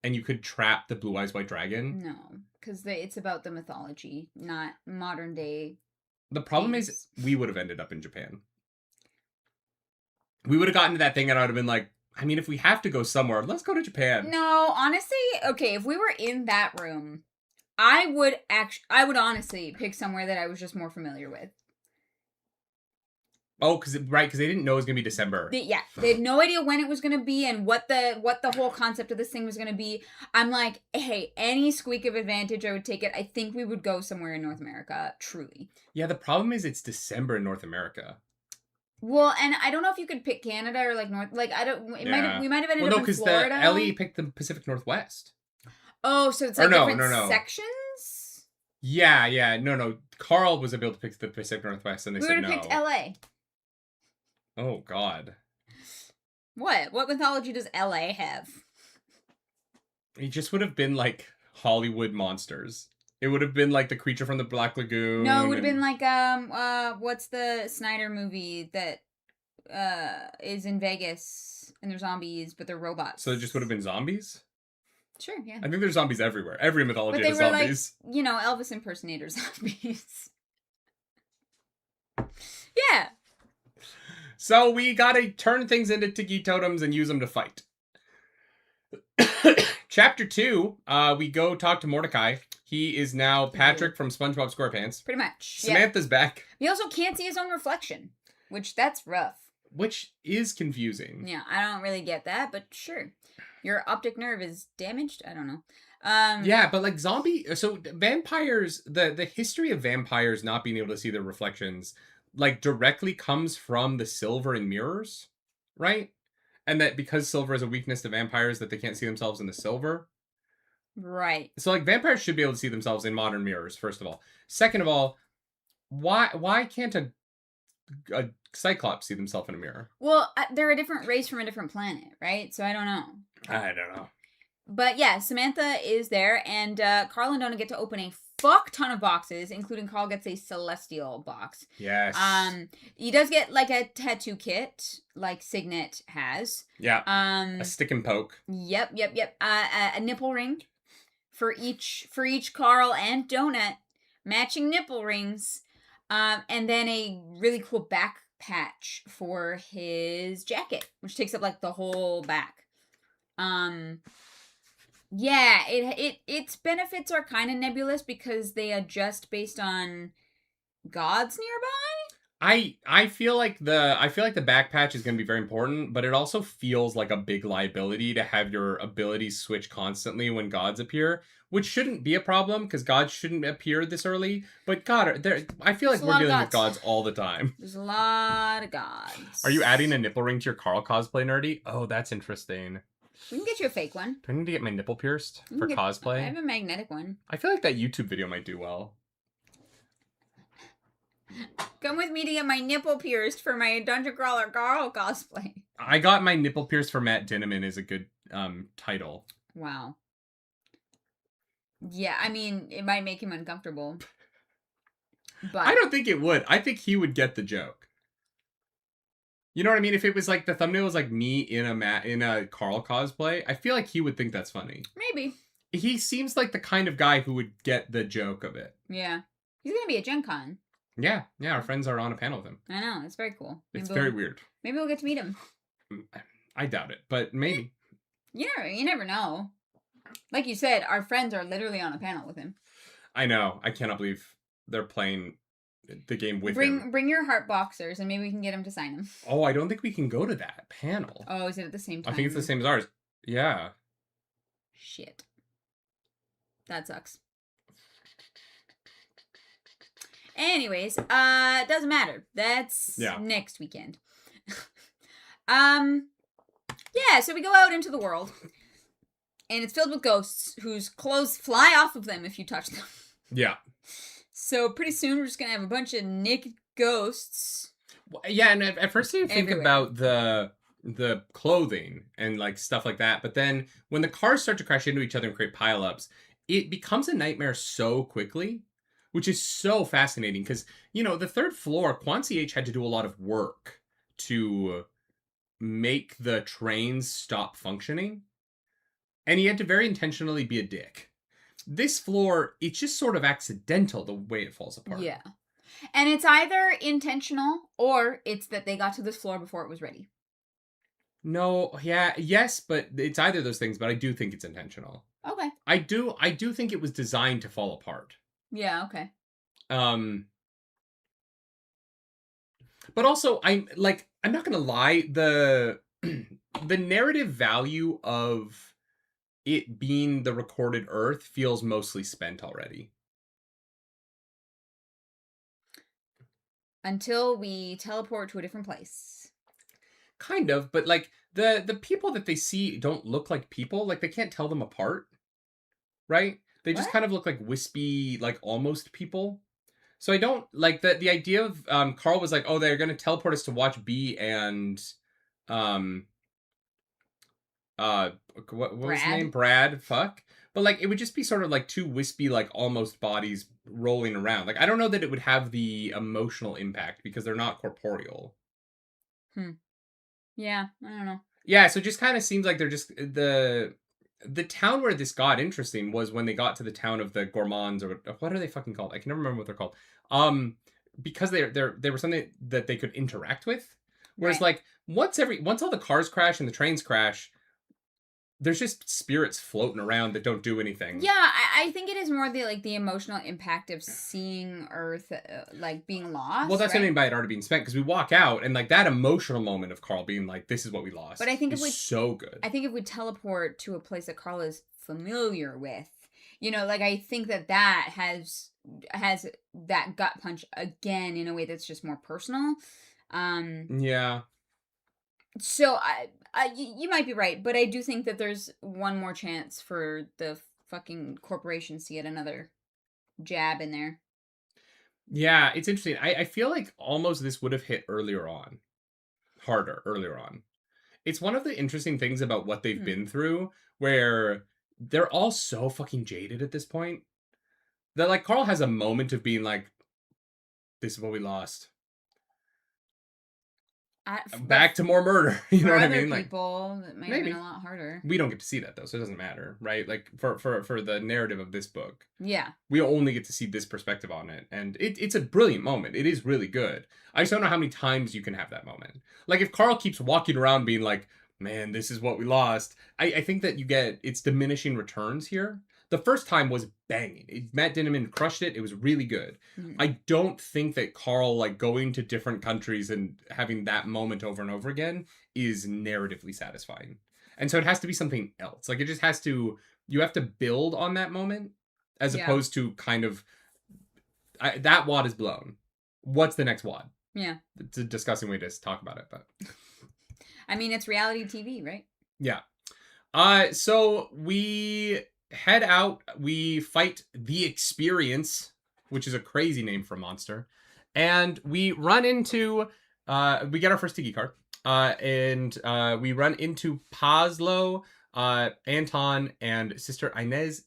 And you could trap the Blue Eyes White Dragon? No, because it's about the mythology, not modern day. The problem is, we would have ended up in Japan. We would have gotten to that thing and I would have been like, I mean, if we have to go somewhere, let's go to Japan. No, honestly, okay, if we were in that room, I would honestly pick somewhere that I was just more familiar with. Oh, because they didn't know it was going to be December. They had no idea when it was going to be and what the whole concept of this thing was going to be. I'm like, hey, any squeak of advantage, I would take it. I think we would go somewhere in North America, truly. Yeah, the problem is it's December in North America. Well, and I don't know if you could pick Canada or like North, like I don't. We might have ended up in Florida. No, because Ellie picked the Pacific Northwest. Oh, so it's like different sections. Yeah, no. Carl was able to pick the Pacific Northwest, and they said no. We would have picked LA. Oh, God. What? What mythology does LA have? It just would have been, like, Hollywood monsters. It would have been, like, the creature from the Black Lagoon. No, it would have been, like, what's the Snyder movie that, is in Vegas, and they're zombies, but they're robots. So it just would have been zombies? Sure, yeah. I think there's zombies everywhere. Every mythology has zombies. Like, Elvis impersonator zombies. Yeah. So we gotta turn things into tiki totems and use them to fight. Chapter 2, we go talk to Mordecai. He is now Patrick from SpongeBob SquarePants. Pretty much. Samantha's back. He also can't see his own reflection, which that's rough. which is confusing. Yeah, I don't really get that, but sure. Your optic nerve is damaged? I don't know. Yeah, but like so vampires, the history of vampires not being able to see their reflections like directly comes from the silver in mirrors, right? And that because silver is a weakness to vampires, that they can't see themselves in the silver. Right. So like vampires should be able to see themselves in modern mirrors, first of all. Second of all, why can't a cyclops see themselves in a mirror? Well, they're a different race from a different planet, right? So I don't know. I don't know. But yeah, Samantha is there, and Carl and Donna get to open a fuck ton of boxes, including Carl gets a celestial box. Yes. He does get like a tattoo kit, like Signet has. Yeah. A stick and poke. Yep. A nipple ring for each Carl and Donut, matching nipple rings, and then a really cool back patch for his jacket, which takes up like the whole back. Yeah, its benefits are kind of nebulous because they adjust based on gods nearby. I feel like the back patch is going to be very important, but it also feels like a big liability to have your abilities switch constantly when gods appear, which shouldn't be a problem because gods shouldn't appear this early. But God, I feel like we're dealing with gods all the time. There's a lot of gods. Are you adding a nipple ring to your Carl cosplay, Nerdy? Oh, that's interesting. We can get you a fake one. Do I need to get my nipple pierced for cosplay? I have a magnetic one. I feel like that YouTube video might do well. Come with me to get my nipple pierced for my Dungeon Crawler Carl cosplay. I got my nipple pierced for Matt Dinniman is a good title. Wow. Yeah, I mean, it might make him uncomfortable. But I don't think it would. I think he would get the joke. You know what I mean? If it was like the thumbnail was like me in a Carl cosplay, I feel like he would think that's funny. Maybe. He seems like the kind of guy who would get the joke of it. Yeah. He's going to be at Gen Con. Yeah, our friends are on a panel with him. I know, it's very cool. It's very weird. Maybe we'll get to meet him. I doubt it, but maybe. You never know. Like you said, our friends are literally on a panel with him. I know. I cannot believe they're playing the game with him. Bring your heart boxers, and maybe we can get him to sign them. Oh, I don't think we can go to that panel. Oh, is it at the same time? I think it's the same as ours. Yeah. Shit. That sucks. Anyways, doesn't matter. That's next weekend. Yeah, so we go out into the world, and it's filled with ghosts whose clothes fly off of them if you touch them. Yeah. So pretty soon we're just gonna have a bunch of naked ghosts. Yeah, and at first you think about the clothing and like stuff like that, but then when the cars start to crash into each other and create pileups, it becomes a nightmare so quickly, which is so fascinating because the third floor, Quancy H had to do a lot of work to make the trains stop functioning, and he had to very intentionally be a dick. This floor, it's just sort of accidental the way it falls apart. Yeah. And it's either intentional or it's that they got to this floor before it was ready. No, yeah, yes, but it's either of those things, but I do think it's intentional. Okay. I do think it was designed to fall apart. Yeah, okay. But also I'm not going to lie, the narrative value of it being the recorded Earth feels mostly spent already. Until we teleport to a different place. Kind of, but like the people that they see don't look like people. Like they can't tell them apart, right? They just kind of look like wispy, like almost people. So I don't like the idea of Carl was like, oh, they're gonna teleport us to watch B and what was his name? Brad. Fuck. But like it would just be sort of like two wispy, like almost bodies rolling around. Like I don't know that it would have the emotional impact because they're not corporeal. Yeah, I don't know. Yeah, so it just kind of seems like they're just the town where this got interesting was when they got to the town of the Gourmands, or what are they fucking called? I can never remember what they're called. Because they were something that they could interact with. Whereas like once all the cars crash and the trains crash, there's just spirits floating around that don't do anything. Yeah, I think it is more the emotional impact of seeing Earth like being lost. Well, that's right? what I mean by it already being spent, because we walk out and like that emotional moment of Carl being like, "This is what we lost." But I think is so good. I think if we teleport to a place that Carl is familiar with, like I think that has that gut punch again in a way that's just more personal. Yeah. So you might be right, but I do think that there's one more chance for the fucking corporations to get another jab in there. Yeah, it's interesting. I feel like almost this would have hit earlier on. Harder earlier on. It's one of the interesting things about what they've been through, where they're all so fucking jaded at this point. That like Carl has a moment of being like, "This is what we lost. Back to more murder." You know what I mean? Like People, that might have been a lot harder. We don't get to see that though, so it doesn't matter, right? Like for the narrative of this book, yeah, we only get to see this perspective on it, and it's a brilliant moment. It is really good. I just don't know how many times you can have that moment. Like if Carl keeps walking around being like, "Man, this is what we lost," I think that it's diminishing returns here. The first time was banging. Matt Dinniman crushed it. It was really good. Mm-hmm. I don't think that Carl like going to different countries and having that moment over and over again is narratively satisfying. And so it has to be something else. Like it just has to, you have to build on that moment as opposed to kind of, that wad is blown. What's the next wad? Yeah. It's a disgusting way to talk about it, but. I mean, it's reality TV, right? Yeah. So we head out, we fight the Experience, which is a crazy name for a monster. And we run into, we get our first tiki card. And we run into Pazlo, Anton, and Sister Inez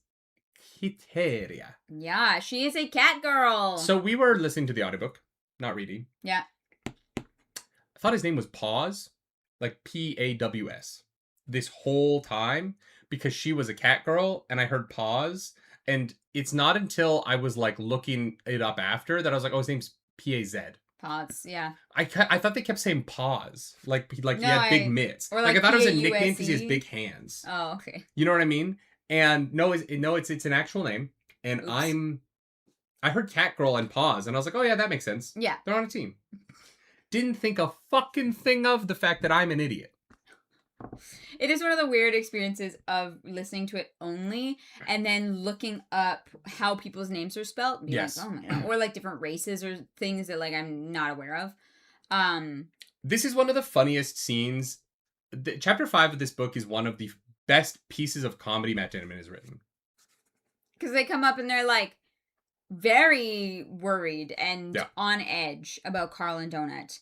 Quiteria. Yeah, she is a cat girl. So we were listening to the audiobook, not reading. Yeah. I thought his name was Paws, like Paws, this whole time, because she was a cat girl, and I heard Paws. And it's not until I was like looking it up after that I was like, oh, his name's Paz. Paws, yeah. I thought they kept saying paws, like he had big mitts. Or like I thought it was a nickname because he has big hands. Oh, okay. You know what I mean? And no, it's an actual name. And Oops. I heard cat girl and paws, and I was like, oh yeah, that makes sense. Yeah, they're on a team. Didn't think a fucking thing of the fact that I'm an idiot. It is one of the weird experiences of listening to it only and then looking up how people's names are spelled. Yes. Like, oh my God. Or like different races or things that like I'm not aware of. This is one of the funniest scenes. Chapter 5 of this book is one of the best pieces of comedy Matt Dinniman has written. Because they come up and they're like very worried and on edge about Carl and Donut.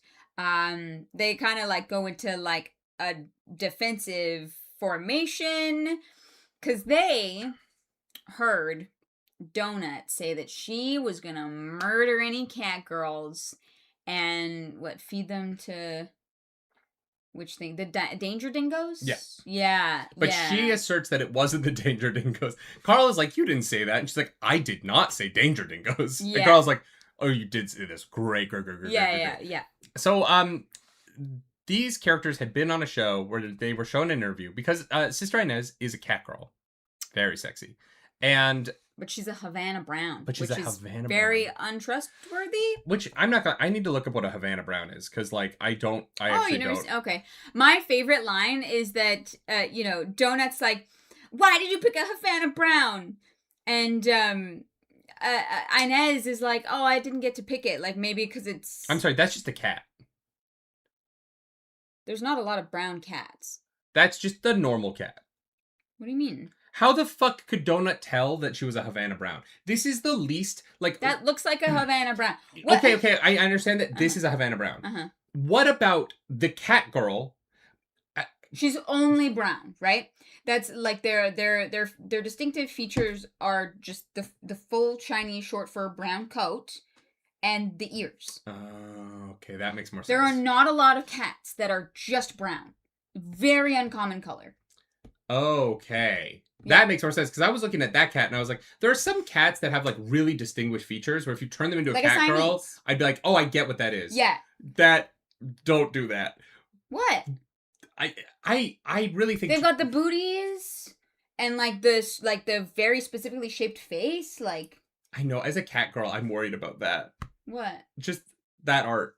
They kind of like go into like a defensive formation because they heard Donut say that she was gonna murder any cat girls and feed them to which thing, the danger dingoes. Yeah, but she asserts that it wasn't the danger dingoes. Carl is like, you didn't say that, and she's like, I did not say danger dingoes. And Carl's like, oh, you did say this. Great. Yeah. So these characters had been on a show where they were shown an interview because Sister Inez is a cat girl. Very sexy. But she's a Havana Brown. Which is very untrustworthy. Which I'm not gonna... I need to look up what a Havana Brown is because, like, I don't... Okay. My favorite line is that, Donut's like, why did you pick a Havana Brown? And Inez is like, oh, I didn't get to pick it. Like, maybe because it's... I'm sorry, that's just a cat. There's not a lot of brown cats. That's just the normal cat. What do you mean? How the fuck could Donut tell that she was a Havana Brown? This is the least, like... That looks like a Havana Brown. What? Okay, I understand that this is a Havana Brown. What about the cat girl? She's only brown, right? That's like their distinctive features are just the full shiny short fur brown coat and the ears. Oh, okay, that makes more sense. There are not a lot of cats that are just brown. Very uncommon color. Okay. That makes more sense because I was looking at that cat and I was like, there are some cats that have like really distinguished features where if you turn them into a cat girl, I'd be like, oh, I get what that is. Yeah. Don't do that. What? I really think They've got the booties and like this, like the very specifically shaped face. Like, I know, as a cat girl, I'm worried about that. what? Just that art.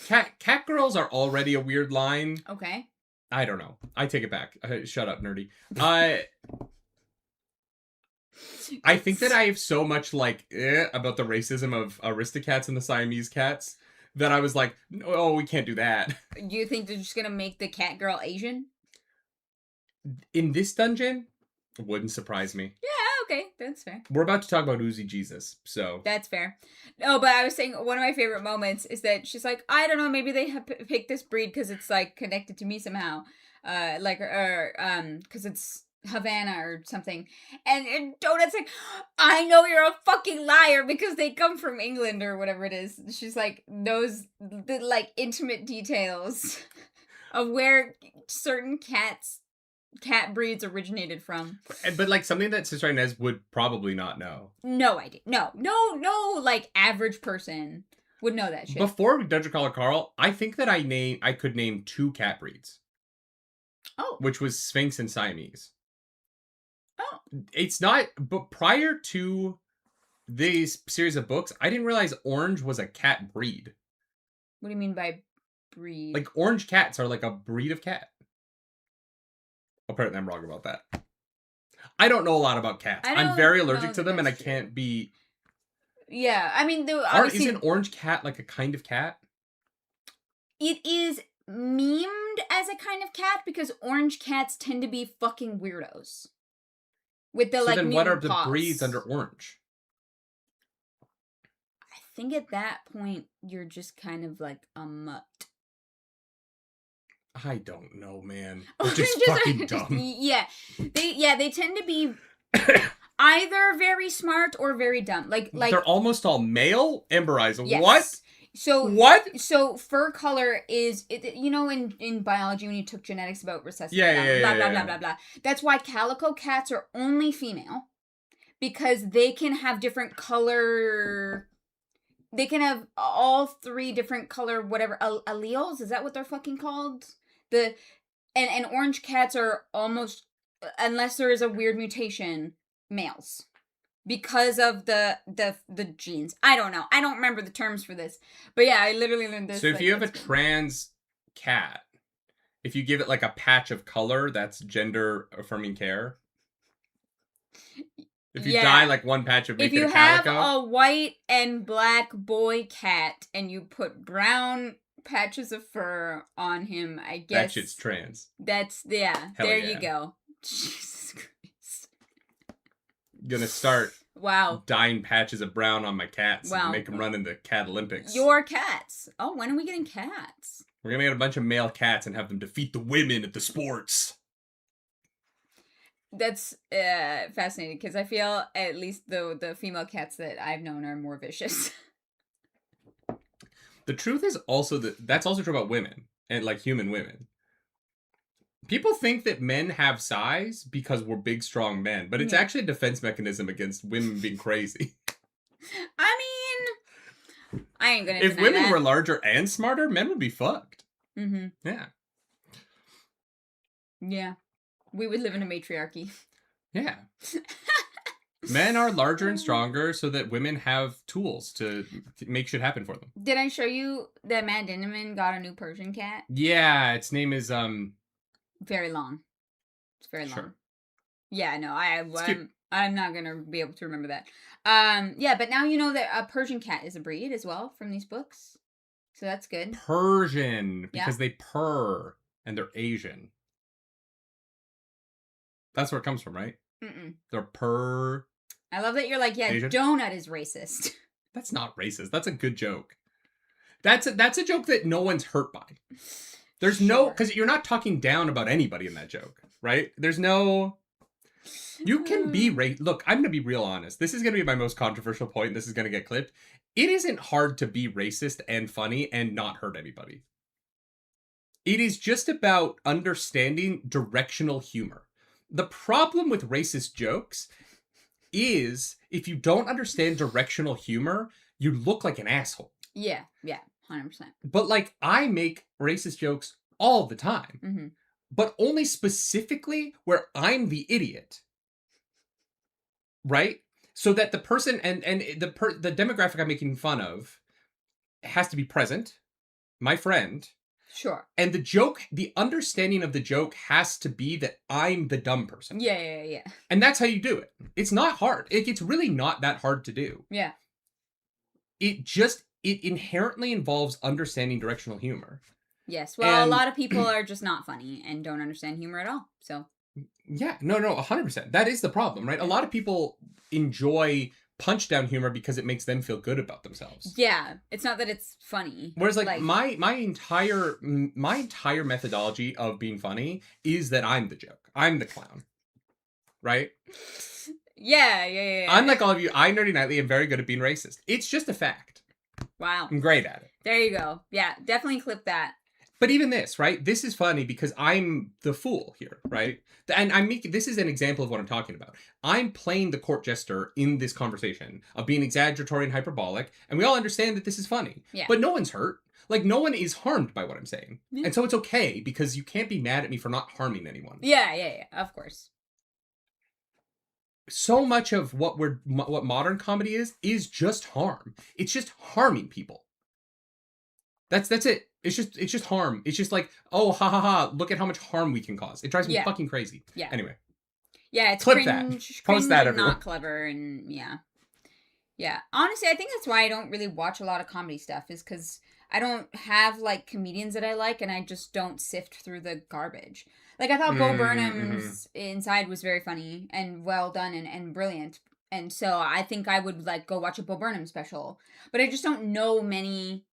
Cat girls are already a weird line. Okay. I don't know. I take it back. Shut up, nerdy. I think that I have so much like about the racism of Aristocats and the Siamese cats that I was like, oh, we can't do that. Do you think they're just gonna make the cat girl Asian? In this dungeon, wouldn't surprise me. Yeah, okay, that's fair. We're about to talk about Uzi Jesus, so That's fair. No, but I was saying one of my favorite moments is that she's like, I don't know, maybe they have picked this breed because it's like connected to me somehow, because it's Havana or something. And Donut's like, I know you're a fucking liar because they come from England or whatever it is. She's like, knows the like intimate details of where certain cat breeds originated from. But like something that Sister Inez would probably not know. No idea. No, like average person would know that shit. Before Dungeon Crawler Carl, I think that I could name 2 cat breeds. Oh. Which was Sphinx and Siamese. Oh. It's not, but prior to these series of books, I didn't realize orange was a cat breed. What do you mean by breed? Like orange cats are like a breed of cat. Apparently I'm wrong about that. I don't know a lot about cats. I'm very allergic to them and I can't be... Yeah, I mean... Obviously... Is an orange cat like a kind of cat? It is memed as a kind of cat because orange cats tend to be fucking weirdos. With the so like then what are paws. the breeds under orange? I think at that point you're just kind of like a mutt. I don't know, man. They're just fucking dumb. Yeah. They tend to be either very smart or very dumb. Like they're almost all male. Ember eyes. Yes. What? So what? So fur color is in biology when you took genetics about recessive blah blah. That's why calico cats are only female because they can have different color. They can have all 3 different color whatever alleles. Is that what they're fucking called? And orange cats are almost, unless there is a weird mutation, males. Because of the genes. I don't know. I don't remember the terms for this. But yeah, I literally learned this. So if you have a trans cat, if you give it like a patch of color, that's gender affirming care. If you dye like one patch of if you have a white and black boy cat and you put brown patches of fur on him, I guess that shit's trans. That's there you go. Jesus Christ. Gonna start wow dyeing patches of brown on my cats and make them run in the cat Olympics. Your cats. Oh, when are we getting cats? We're gonna get a bunch of male cats and have them defeat the women at the sports. That's fascinating because I feel at least the female cats that I've known are more vicious. The truth is also that's also true about women and like human women. People think that men have size because we're big, strong men, but it's actually a defense mechanism against women being crazy. I mean, I ain't gonna. If women were larger and smarter, men would be fucked. Mm-hmm. Yeah. Yeah. We would live in a matriarchy. Yeah. Men are larger and stronger so that women have tools to make shit happen for them. Did I show you that Matt Dinniman got a new Persian cat? Yeah, its name is very long. It's very long. Sure. Yeah, no, I'm not gonna be able to remember that. Yeah, but now you know that a Persian cat is a breed as well from these books. So that's good. Persian, because they purr and they're Asian. That's where it comes from, right? Mm-mm. They're purr. I love that you're like, Asian? Donut is racist. That's not racist. That's a good joke. That's a joke that no one's hurt by. There's because you're not talking down about anybody in that joke, right? There's no... You can be Look, I'm going to be real honest. This is going to be my most controversial point. This is going to get clipped. It isn't hard to be racist and funny and not hurt anybody. It is just about understanding directional humor. The problem with racist jokes is if you don't understand directional humor, you look like an asshole. Yeah, 100%. But like, I make racist jokes all the time. Mm-hmm. But only specifically where I'm the idiot. Right? So that the person and the demographic I'm making fun of has to be present, my friend. Sure. And the joke, the understanding of the joke has to be that I'm the dumb person. Yeah. And that's how you do it. It's not hard. It's really not that hard to do. Yeah. It inherently involves understanding directional humor. Yes. Well, a lot of people are just not funny and don't understand humor at all. So. Yeah. No, 100%. That is the problem, right? A lot of people enjoy punch down humor because it makes them feel good about themselves. Yeah. It's not that it's funny. Whereas like my entire methodology of being funny is that I'm the joke. I'm the clown. Right? Yeah. Unlike all of you, I Nerdy Nightly am very good at being racist. It's just a fact. Wow. I'm great at it. There you go. Yeah, definitely clip that. But even this, right? This is funny because I'm the fool here, right? And this is an example of what I'm talking about. I'm playing the court jester in this conversation of being exaggeratory and hyperbolic, and we all understand that this is funny. Yeah. But no one's hurt. Like, no one is harmed by what I'm saying. Yeah. And so it's okay because you can't be mad at me for not harming anyone. Yeah, of course. So much of what modern comedy is just harm. It's just harming people. That's it. It's just harm. It's just like, oh, ha ha ha, look at how much harm we can cause. It drives me fucking crazy. Yeah. Anyway. Yeah, it's clip cringe, that. Post that, and everyone. not clever, and yeah. Yeah. Honestly, I think that's why I don't really watch a lot of comedy stuff, is because I don't have, like, comedians that I like, and I just don't sift through the garbage. Like, I thought Bo Burnham's Inside was very funny and well done and brilliant. And so I think I would, like, go watch a Bo Burnham special. But I just don't know many...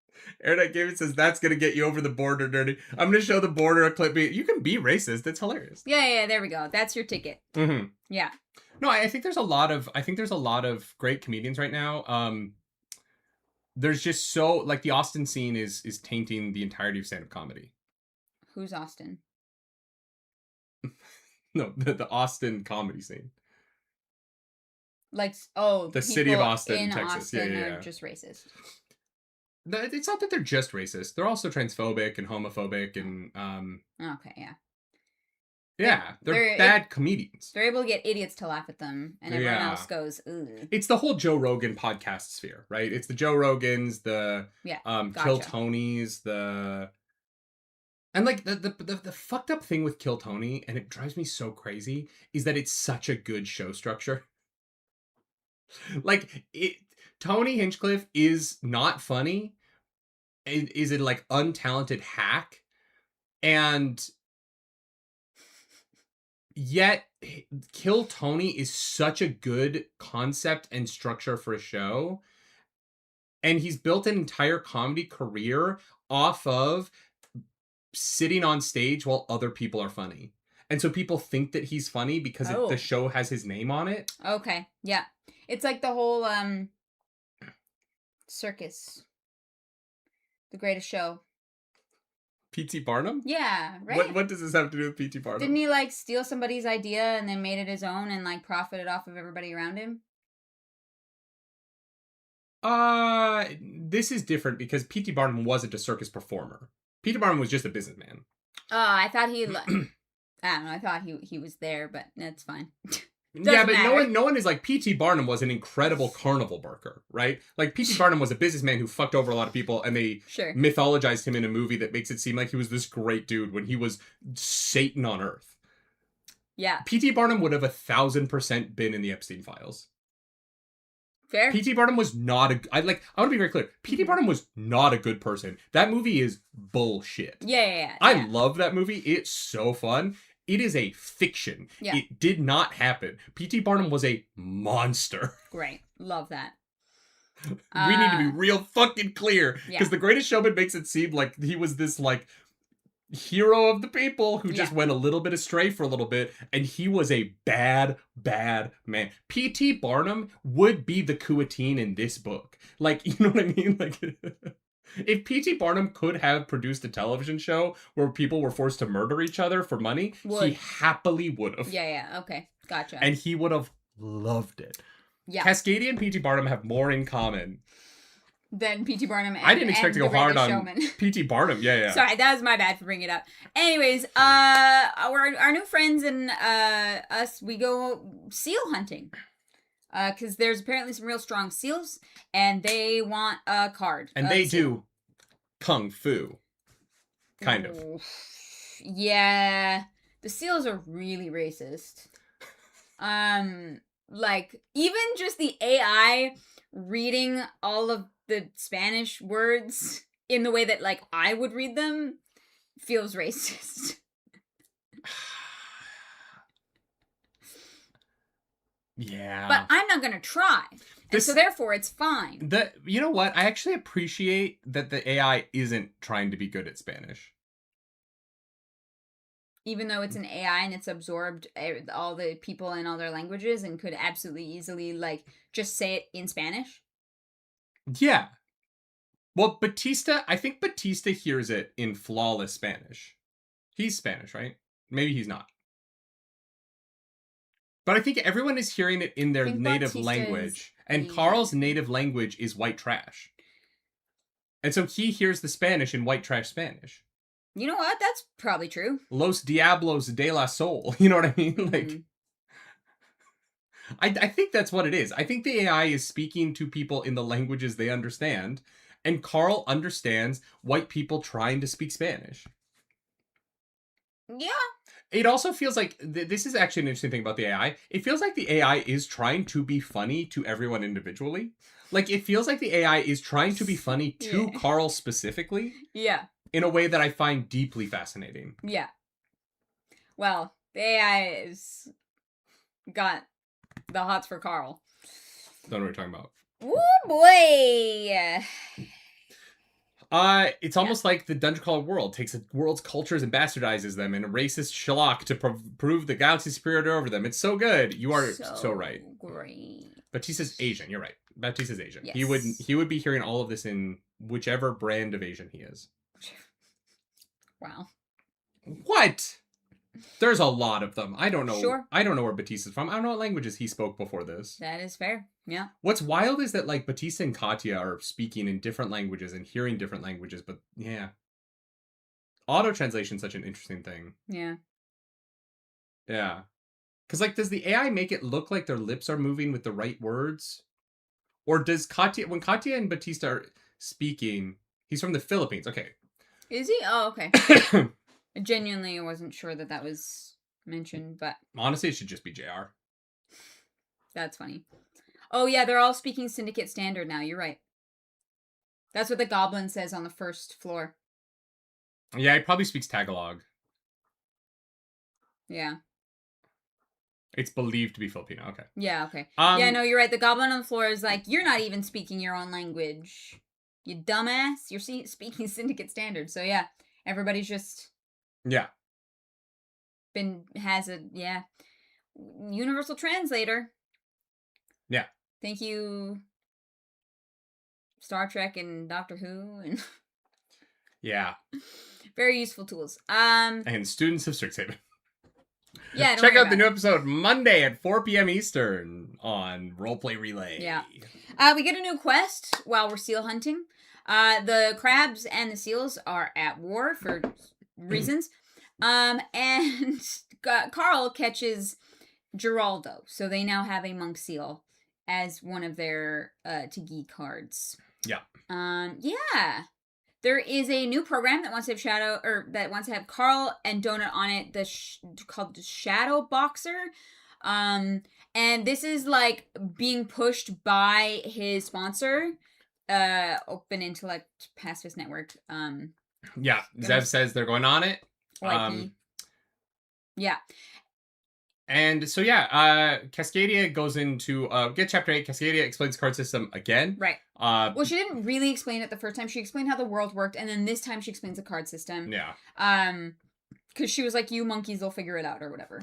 Eric Gavin says, that's going to get you over the border, Dirty. I'm going to show the border a clip. You can be racist. It's hilarious. Yeah, there we go. That's your ticket. Mm-hmm. Yeah. No, I think there's a lot of great comedians right now. There's just so, like, the Austin scene is tainting the entirety of stand-up comedy. Who's Austin? No, the Austin comedy scene. Like, the city of Austin, in Texas. Austin Yeah. are just racist. It's not that they're just racist. They're also transphobic and homophobic and Okay, yeah. yeah, they're bad comedians. They're able to get idiots to laugh at them, and everyone else goes, ugh. It's the whole Joe Rogan podcast sphere, right? It's the Joe Rogans, the Kill Tonys, and like the fucked up thing with Kill Tony, and it drives me so crazy, is that it's such a good show structure. Like Tony Hinchcliffe is not funny. Is it like untalented hack, and yet Kill Tony is such a good concept and structure for a show, and he's built an entire comedy career off of sitting on stage while other people are funny, and so people think that he's funny because the show has his name on it. Okay, yeah, it's like the whole circus. The Greatest Show. P.T. Barnum? Yeah, right? What does this have to do with P.T. Barnum? Didn't he, like, steal somebody's idea and then made it his own and, like, profited off of everybody around him? This is different because P.T. Barnum wasn't a circus performer. P.T. Barnum was just a businessman. Oh, I thought I don't know, I thought he was there, but that's fine. Yeah, but no one is like, P.T. Barnum was an incredible carnival barker, right? Like, P.T. Barnum was a businessman who fucked over a lot of people, and they mythologized him in a movie that makes it seem like he was this great dude when he was Satan on Earth. Yeah. P.T. Barnum would have 1,000% been in the Epstein files. Fair. P.T. Barnum was not I want to be very clear. P.T. Barnum was not a good person. That movie is bullshit. Yeah. I love that movie. It's so fun. It is a fiction. Yeah. It did not happen. P.T. Barnum was a monster. Great. Love that. We need to be real fucking clear. Because The Greatest Showman makes it seem like he was this, like, hero of the people who just went a little bit astray for a little bit. And he was a bad, bad man. P.T. Barnum would be the Kuatin in this book. Like, you know what I mean? Like... If P.T. Barnum could have produced a television show where people were forced to murder each other for money, he happily would have. Yeah, okay. Gotcha. And he would have loved it. Yeah. Cascadia and P.T. Barnum have more in common than P.T. Barnum and I didn't expect to and go The hard Greatest on Showman. P.T. Barnum. Yeah. Sorry, that was my bad for bringing it up. Anyways, our new friends and us, we go seal hunting. Because there's apparently some real strong seals, and they want a card. And they do kung fu. Kind of. Yeah. The seals are really racist. Like, even just the AI reading all of the Spanish words in the way that, like, I would read them feels racist. Yeah. But I'm not gonna try. And so therefore it's fine. You know what? I actually appreciate that the AI isn't trying to be good at Spanish. Even though it's an AI and it's absorbed all the people in all their languages and could absolutely easily, like, just say it in Spanish. Yeah. Well, I think Batista hears it in flawless Spanish. He's Spanish, right? Maybe he's not. But I think everyone is hearing it in their native language. And Carl's native language is white trash. And so he hears the Spanish in white trash Spanish. You know what? That's probably true. Los Diablos de la Sol. You know what I mean? Like, I think that's what it is. I think the AI is speaking to people in the languages they understand. And Carl understands white people trying to speak Spanish. Yeah. It also feels like, this is actually an interesting thing about the AI. It feels like the AI is trying to be funny to everyone individually. Like, it feels like the AI is trying to be funny to Carl specifically. Yeah. In a way that I find deeply fascinating. Yeah. Well, the AI has got the hots for Carl. Don't know what you're talking about. Ooh, boy! It's almost like the Dungeon Crawler world takes the world's cultures and bastardizes them in a racist schlock to prove the galaxy's superiority over them. It's so good. You are so right. Great. Batista's Asian. You're right. Batista's Asian. Yes. He would be hearing all of this in whichever brand of Asian he is. Wow. What? There's a lot of them. I don't know. Sure. I don't know where Batista's from. I don't know what languages he spoke before this. That is fair. Yeah. What's wild is that, like, Batista and Katya are speaking in different languages and hearing different languages, but yeah. Auto-translation is such an interesting thing. Yeah. Yeah. Because, like, does the AI make it look like their lips are moving with the right words? Or does Katya, when Katya and Batista are speaking, he's from the Philippines. Okay. Is he? Oh, okay. I genuinely wasn't sure that was mentioned, but... Honestly, it should just be JR. That's funny. Oh, yeah, they're all speaking Syndicate Standard now. You're right. That's what the goblin says on the first floor. Yeah, he probably speaks Tagalog. Yeah. It's believed to be Filipino. Okay. Yeah, okay. Yeah, no, you're right. The goblin on the floor is like, you're not even speaking your own language. You dumbass. You're speaking Syndicate Standard. So, yeah, everybody's just... Yeah. Has a, universal translator. Yeah. Thank you, Star Trek and Doctor Who. And yeah. Very useful tools. And students of Strixhaven. Yeah. Check out the new episode Monday at 4 p.m. Eastern on Roleplay Relay. Yeah. We get a new quest while we're seal hunting. The crabs and the seals are at war for reasons. And Carl catches Geraldo. So they now have a monk seal as one of their Tigi cards. Yeah. Yeah. There is a new program that wants to have Carl and Donut on it, called the Shadow Boxer. And this is like being pushed by his sponsor, Open Intellect Pacifist Network. Yeah, Zev says they're going on it. Yeah. And so, yeah, Cascadia goes into, get chapter 8, Cascadia explains the card system again. Right. Well, she didn't really explain it the first time. She explained how the world worked, and then this time she explains the card system. Yeah. Because she was like, you monkeys will figure it out, or whatever.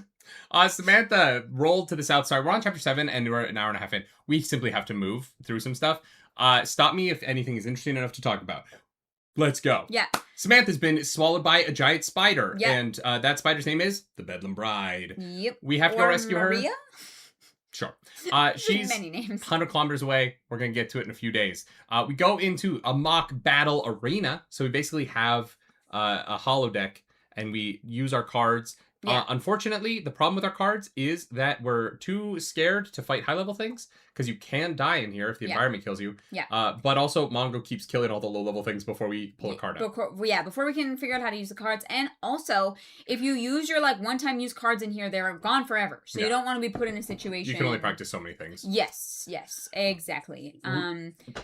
Samantha rolled to the south side. We're on chapter 7, and we're an hour and a half in. We simply have to move through some stuff. Stop me if anything is interesting enough to talk about. Let's go. Yeah. Samantha's been swallowed by a giant spider. Yep. And that spider's name is the Bedlam Bride. Yep. We have to go rescue Maria? Sure. She's many names. 100 kilometers away. We're going to get to it in a few days. We go into a mock battle arena. So we basically have a holodeck and we use our cards. Yeah. Unfortunately, the problem with our cards is that we're too scared to fight high-level things because you can die in here if the environment kills you. Yeah. But also, Mongo keeps killing all the low-level things before we pull a card out. Before we can figure out how to use the cards. And also, if you use your, like, one-time use cards in here, they're gone forever. So you don't want to be put in a situation... You can only practice so many things. Yes, exactly.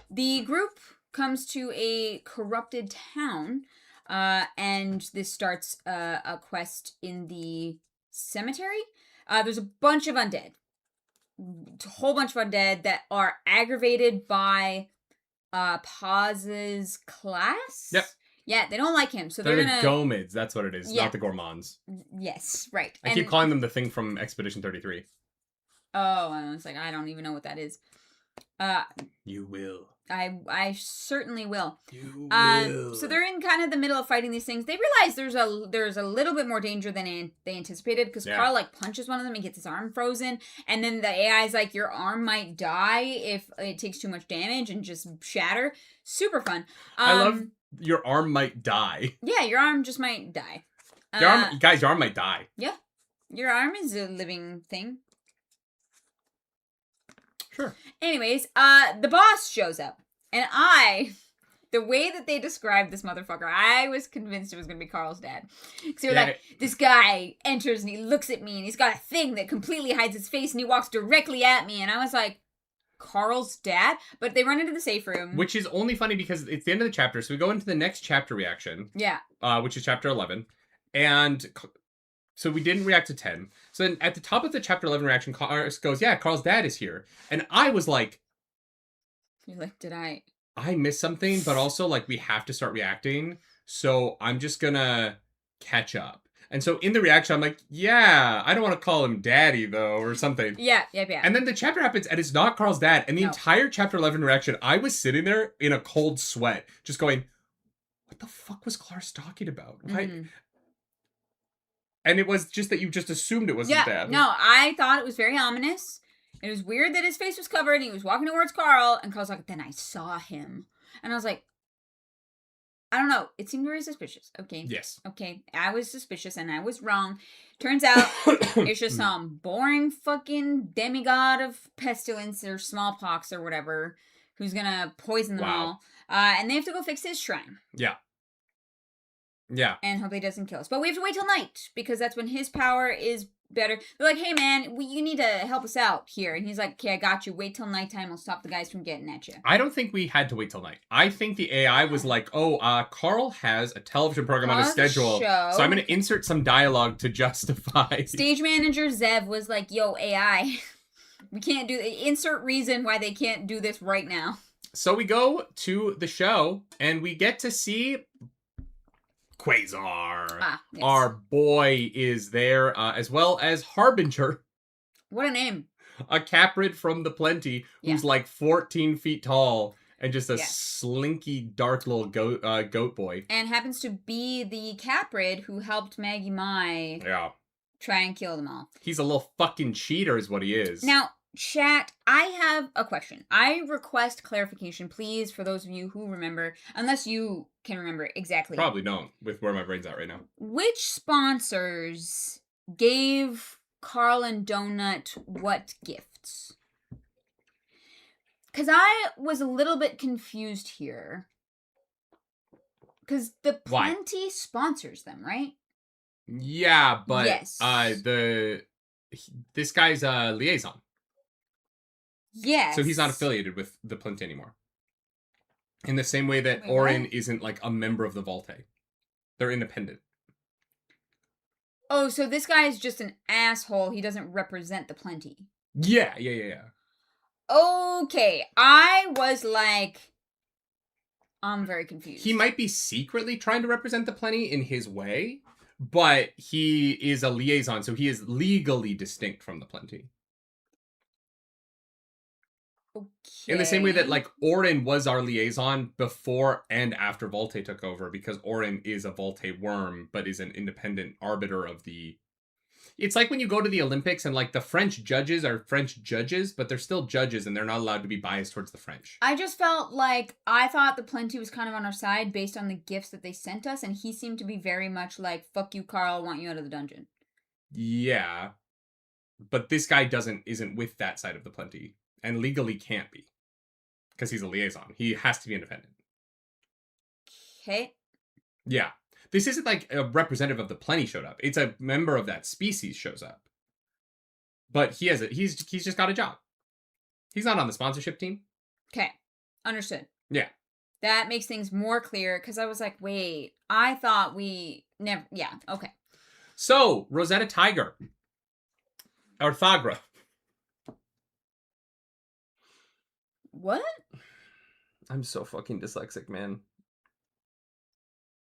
The group comes to a corrupted town... and this starts a quest in the cemetery. There's a bunch of undead. A whole bunch of undead that are aggravated by Paz's class. Yep. Yeah, they don't like him, so they're gonna... the Gomids, that's what it is, not the Gourmands. Yes, right. I keep calling them the thing from Expedition 33. Oh, I was like, I don't even know what that is. You will. I certainly will. You will. So they're in kind of the middle of fighting these things. They realize there's a little bit more danger than they anticipated because Carl like punches one of them and gets his arm frozen, and then the AI is like, your arm might die if it takes too much damage and just shatter. Super fun. I love your arm might die. Yeah, your arm just might die. Your arm might die. Yeah, your arm is a living thing. Sure. Anyways, the boss shows up. And the way that they described this motherfucker, I was convinced it was going to be Carl's dad. Because they were like, this guy enters and he looks at me and he's got a thing that completely hides his face and he walks directly at me. And I was like, Carl's dad? But they run into the safe room. Which is only funny because it's the end of the chapter. So we go into the next chapter reaction. Yeah. Which is chapter 11. And... So we didn't react to 10. So then at the top of the chapter 11 reaction, Carl goes, yeah, Carl's dad is here. And I was like... You're like, did I missed something, but also, like, we have to start reacting. So I'm just gonna catch up. And so in the reaction, I'm like, yeah, I don't want to call him daddy, though, or something. Yeah. And then the chapter happens, and it's not Carl's dad. And the entire chapter 11 reaction, I was sitting there in a cold sweat, just going, what the fuck was Clark talking about? Why... Mm-hmm. And it was just that you just assumed it was his dad. No, I thought it was very ominous. It was weird that his face was covered and he was walking towards Carl, and Carl's like, then I saw him. And I was like, I don't know. It seemed very suspicious. Okay. Yes. Okay. I was suspicious and I was wrong. Turns out it's just some boring fucking demigod of pestilence or smallpox or whatever who's gonna poison them all. And they have to go fix his shrine. Yeah. And hope he doesn't kill us. But we have to wait till night, because that's when his power is better. They're like, hey man, you need to help us out here. And he's like, okay, I got you. Wait till nighttime. We'll stop the guys from getting at you. I don't think we had to wait till night. I think the AI was like, Carl has a television program on his schedule. So I'm going to insert some dialogue to justify. Stage manager Zev was like, yo, AI, we can't do... Insert reason why they can't do this right now. So we go to the show and we get to see... Quasar. Yes. Our boy is there, as well as Harbinger. What a name. A Caprid from the Plenty, who's like 14 feet tall and just a slinky, dark little goat boy. And happens to be the Caprid who helped Maggie Mai try and kill them all. He's a little fucking cheater is what he is. Now, chat, I have a question. I request clarification, please, for those of you who remember, unless you can remember exactly. Probably don't, with where my brain's at right now. Which sponsors gave Carl and Donut what gifts? Because I was a little bit confused here. Because the Plenty sponsors them, right? Yeah, but yes. This guy's a liaison. Yes. So he's not affiliated with the Plenty anymore. In the same way that Orin isn't like a member of the Volte. They're independent. Oh, so this guy is just an asshole. He doesn't represent the Plenty. Yeah. Okay. I was like, I'm very confused. He might be secretly trying to represent the Plenty in his way, but he is a liaison, so he is legally distinct from the Plenty. Okay. In the same way that, like, Orin was our liaison before and after Volte took over, because Orin is a Volte worm, but is an independent arbiter of the... It's like when you go to the Olympics and like the French judges are French judges, but they're still judges and they're not allowed to be biased towards the French. I just felt like I thought the Plenty was kind of on our side based on the gifts that they sent us, and he seemed to be very much like, fuck you, Carl, want you out of the dungeon. Yeah. But this guy isn't with that side of the Plenty. And legally can't be. Because he's a liaison. He has to be independent. Okay. Yeah. This isn't like a representative of the Plenty showed up. It's a member of that species shows up. But he's just got a job. He's not on the sponsorship team. Okay. Understood. Yeah. That makes things more clear, because I was like, wait, I thought we never... Yeah, okay. So, Rosetta Tiger. Or Thagra. What? I'm so fucking dyslexic, man.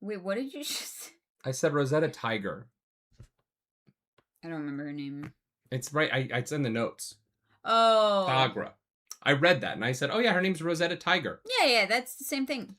Wait, what did you just say? I said Rosetta Tiger. I don't remember her name. It's right. It's in the notes. Oh. Thagra. I read that and I said, oh yeah, her name's Rosetta Tiger. Yeah, that's the same thing.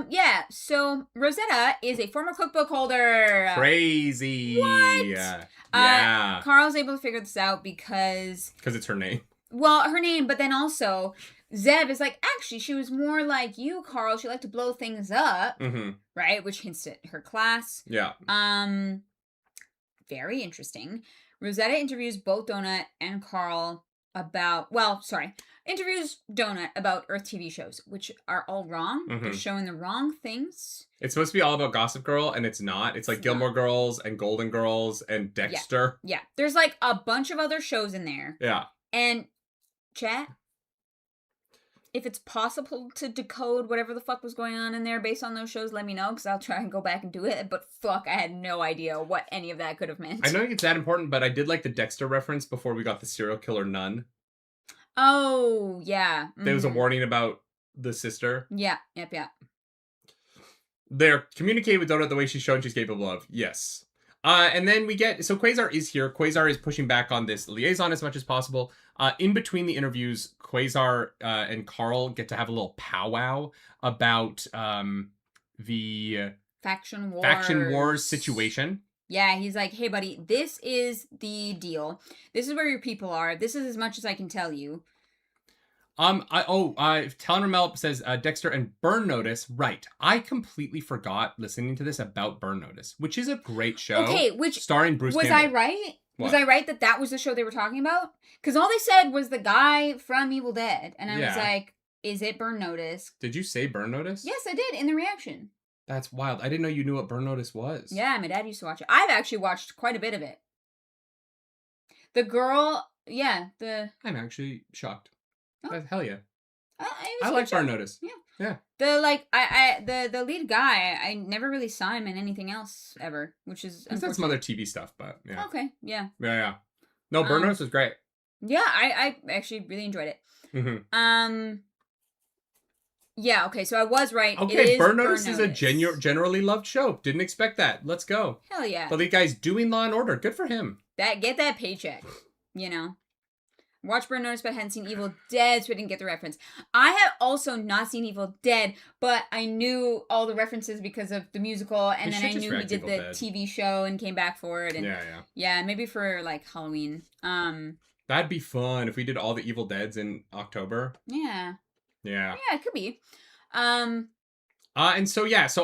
Yeah, so Rosetta is a former cookbook holder. Crazy. What? Yeah. Carl's able to figure this out because it's her name. Well, her name, but then also Zev is like, actually, she was more like you, Carl. She liked to blow things up, right? Which hints at her class. Yeah. Very interesting. Rosetta interviews both Donut and Carl interviews Donut about Earth TV shows, which are all wrong. They're showing the wrong things. It's supposed to be all about Gossip Girl, and it's not. It's like Gilmore Girls and Golden Girls and Dexter. Yeah. There's like a bunch of other shows in there. Yeah. And chat, if it's possible to decode whatever the fuck was going on in there based on those shows, let me know, because I'll try and go back and do it. But fuck, I had no idea what any of that could have meant. I don't think it's that important, but I did like the Dexter reference before we got the serial killer nun. Oh, yeah. There was a warning about the sister. Yeah, yep. They're communicating with Donut the way she's shown she's capable of. Yes. And then we get... So Quasar is here. Quasar is pushing back on this liaison as much as possible. In between the interviews, Quasar and Carl get to have a little powwow about the... Faction Wars situation. Yeah, he's like, hey, buddy, this is the deal. This is where your people are. This is as much as I can tell you. Talon Ramel says Dexter and Burn Notice. Right. I completely forgot listening to this about Burn Notice, which is a great show. Okay, starring Bruce was Campbell. I right? What? Was I right that was the show they were talking about? Because all they said was the guy from Evil Dead. And I was like, is it Burn Notice? Did you say Burn Notice? Yes, I did, in the reaction. That's wild. I didn't know you knew what Burn Notice was. Yeah, my dad used to watch it. I've actually watched quite a bit of it. The girl, I'm actually shocked. Oh. Hell yeah. I like Burn Notice. Yeah. The lead guy, I never really saw him in anything else ever, which is He's done some other TV stuff, but yeah. Okay, yeah. Yeah. No, Burn Notice was great. Yeah, I actually really enjoyed it. Yeah, okay, so I was right. Okay, Burn Notice is a generally loved show. Didn't expect that. Let's go. Hell yeah. But the guy's doing Law and Order. Good for him. Get that paycheck, you know. Watch Burn Notice, but hadn't seen Evil Dead, so I didn't get the reference. I have also not seen Evil Dead, but I knew all the references because of the musical, and then I knew he did the TV show and came back for it. And yeah, maybe for like Halloween. That'd be fun if we did all the Evil Deads in October. Yeah. Yeah, it could be. So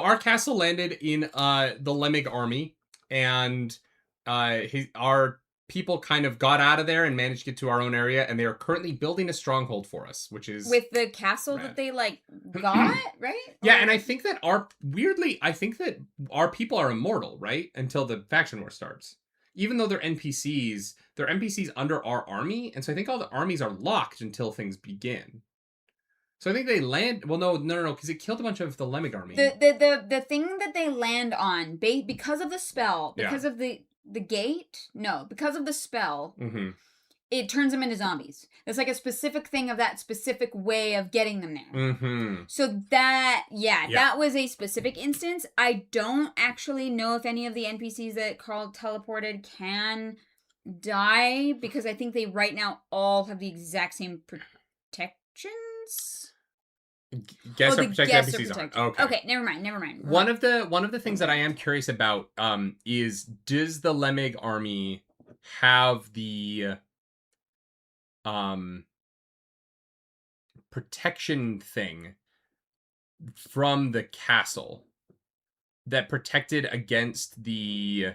our castle landed in the Lemig army, and our people kind of got out of there and managed to get to our own area, and they are currently building a stronghold for us, which is with the castle that they got, right? Yeah, and I think that our people are immortal, right? Until the faction war starts. Even though they're NPCs under our army, and so I think all the armies are locked until things begin. So I think they land... Well, no, because it killed a bunch of the Lemig army. The thing that they land on, because of the spell, because of the gate, because of the spell, it turns them into zombies. It's like a specific thing of that specific way of getting them there. So that was a specific instance. I don't actually know if any of the NPCs that Carl teleported can die, because I think they right now all have the exact same protections. Guests Oh, are the protected, guests are NPCs aren't. protected. Okay. Okay, never mind. One of the things that I am curious about is, does the Lemig army have the protection thing from the castle that protected against the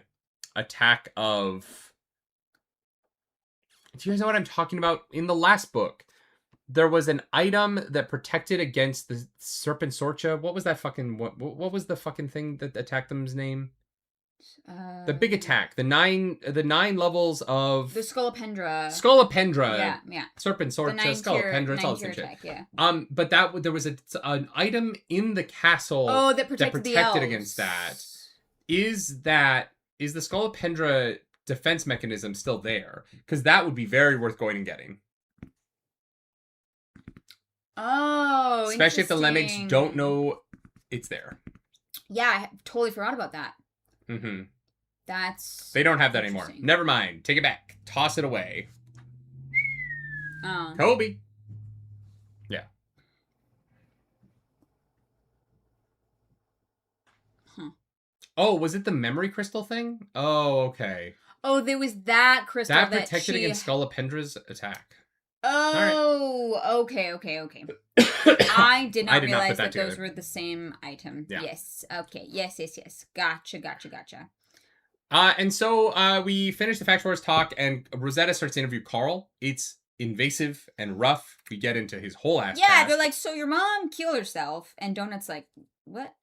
attack of... Do you guys know what I'm talking about? In the last book, there was an item that protected against the Serpent Sorcha. What was that fucking... What was the fucking thing that attacked them's name? The big attack. The nine levels of... The Scolopendra. Scolopendra. Yeah. Serpent Sorcha, Scolopendra. It's all the same shit. Attack, yeah. But there was an item in the castle that protected the elves against that. Is the Scolopendra defense mechanism still there? Because that would be very worth going and getting. Oh, especially if the Lemmings don't know it's there. Yeah, I totally forgot about that. Mm-hmm. That's... They don't have that anymore. Never mind. Take it back. Toss it away. Oh. Kobe. Yeah. Huh. Oh, was it the memory crystal thing? Oh, okay. Oh, there was that crystal that protected against Scolopendra's attack. Oh, right. Okay. I did not realize that those were the same item. Yeah. Yes. Okay. Yes. Gotcha. And so we finish the Fact Wars talk, and Rosetta starts to interview Carl. It's invasive and rough. We get into his whole ass. Yeah, past. They're like, so your mom killed herself, and Donut's like, what?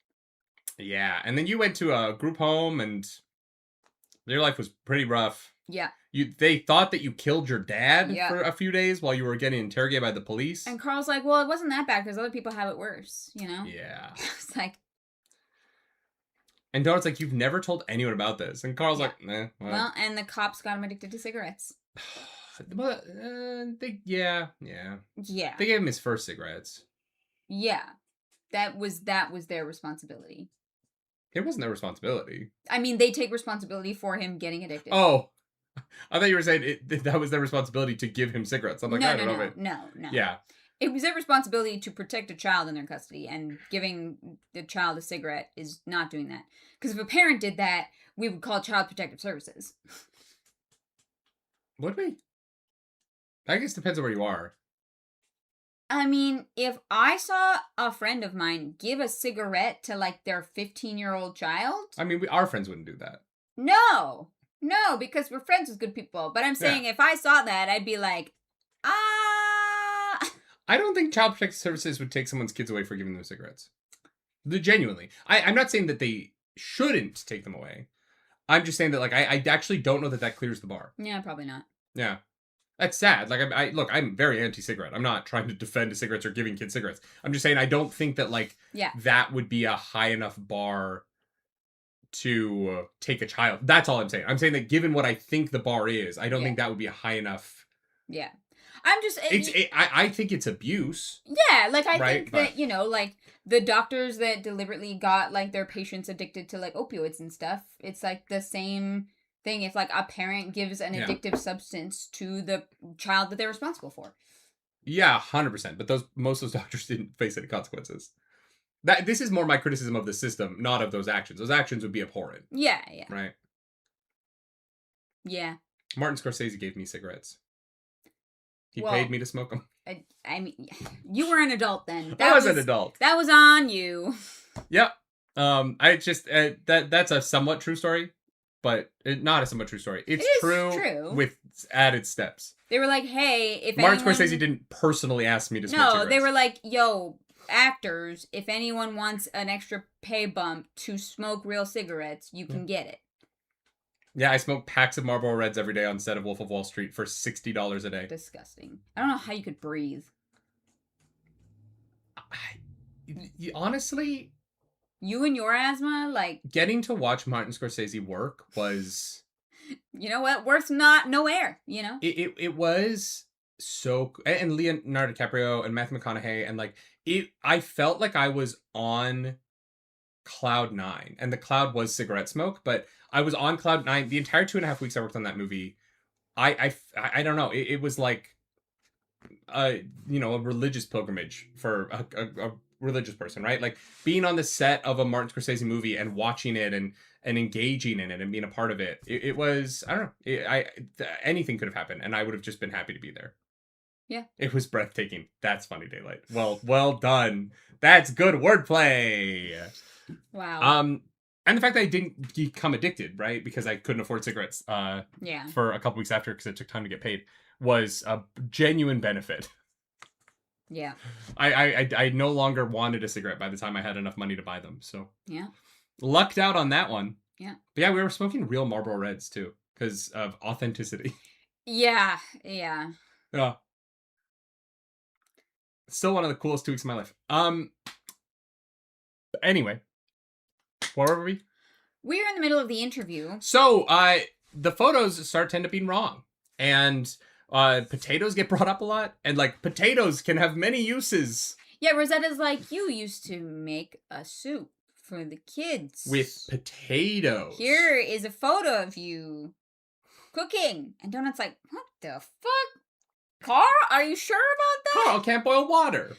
Yeah, and then you went to a group home, and your life was pretty rough. Yeah. They thought that you killed your dad for a few days while you were getting interrogated by the police. And Carl's like, well, it wasn't that bad because other people have it worse, you know? Yeah. It's like... And Donut's like, you've never told anyone about this. And Carl's like, nah. Well, and the cops got him addicted to cigarettes. But, yeah. They gave him his first cigarettes. Yeah. That was their responsibility. It wasn't their responsibility. I mean, they take responsibility for him getting addicted. Oh. I thought you were saying that was their responsibility to give him cigarettes. I'm like, I don't know. No. Yeah. It was their responsibility to protect a child in their custody, and giving the child a cigarette is not doing that. Because if a parent did that, we would call Child Protective Services. Would we? I guess it depends on where you are. I mean, if I saw a friend of mine give a cigarette to, like, their 15-year-old child... I mean, our friends wouldn't do that. No, because we're friends with good people. But I'm saying if I saw that, I'd be like, I don't think Child Protective Services would take someone's kids away for giving them cigarettes. Genuinely. I'm not saying that they shouldn't take them away. I'm just saying that, like, I actually don't know that clears the bar. Yeah, probably not. Yeah. That's sad. Like, I'm very anti-cigarette. I'm not trying to defend cigarettes or giving kids cigarettes. I'm just saying I don't think that, like, that would be a high enough bar to take a child. That's all I'm saying. I'm saying that given what I think the bar is, I don't think that would be a high enough. Yeah. I'm just... I think it's abuse. Yeah, like, I think that, you know, like, the doctors that deliberately got, like, their patients addicted to, like, opioids and stuff, it's, like, the same thing if, like, a parent gives an addictive substance to the child that they're responsible for. Yeah, 100%. But most of those doctors didn't face any consequences. This is more my criticism of the system, not of those actions. Those actions would be abhorrent. Yeah. Right? Yeah. Martin Scorsese gave me cigarettes. He paid me to smoke them. I mean, you were an adult then. I was an adult. That was on you. Yep. I just that's a somewhat true story, but not a somewhat true story. It's true with added steps. They were like, "Hey, if Martin Scorsese didn't personally ask me to smoke cigarettes." No, they were like, "Yo, actors, if anyone wants an extra pay bump to smoke real cigarettes, you can get it." Yeah, I smoke packs of Marlboro Reds every day on the set of Wolf of Wall Street for $60 a day. Disgusting. I don't know how you could breathe. Honestly... You and your asthma, like... Getting to watch Martin Scorsese work was... You know what? Worth no air, you know? It was so... And Leonardo DiCaprio and Matthew McConaughey, and, like, I felt like I was on cloud 9. And the cloud was cigarette smoke, but... I was on cloud 9 the entire 2.5 weeks I worked on that movie. I don't know. It was like a religious pilgrimage for a religious person, right? Like being on the set of a Martin Scorsese movie and watching it and engaging in it and being a part of it. It was, I don't know, anything could have happened, and I would have just been happy to be there. Yeah. It was breathtaking. That's funny, Daylight. Well done. That's good wordplay. Wow. And the fact that I didn't become addicted, right? Because I couldn't afford cigarettes Yeah. for a couple weeks after because it took time to get paid, was a genuine benefit. Yeah. I no longer wanted a cigarette by the time I had enough money to buy them. So Yeah. lucked out on that one. Yeah. But yeah, we were smoking real Marlboro Reds too because of authenticity. Yeah. Yeah. Yeah. Still one of the coolest 2 weeks of my life. Anyway, where were we? We're in the middle of the interview. So, the photos start to end up being wrong. And potatoes get brought up a lot. And, like, potatoes can have many uses. Yeah, Rosetta's like, you used to make a soup for the kids. With potatoes. Here is a photo of you cooking. And Donut's like, what the fuck? Carl, are you sure about that? Carl can't boil water.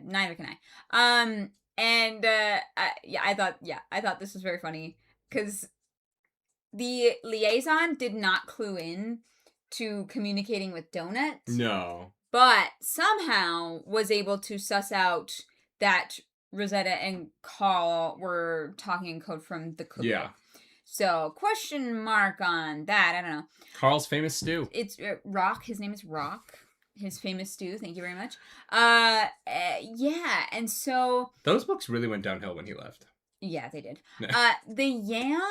Neither can I. I thought this was very funny because the liaison did not clue in to communicating with Donut. No. But somehow was able to suss out that Rosetta and Carl were talking in code from the cookbook. Yeah. So, question mark on that. I don't know. Carl's famous stew. It's Rock. His name is Rock. His famous stew. Thank you very much. Yeah. And so... Those books really went downhill when he left. Yeah, they did. The yam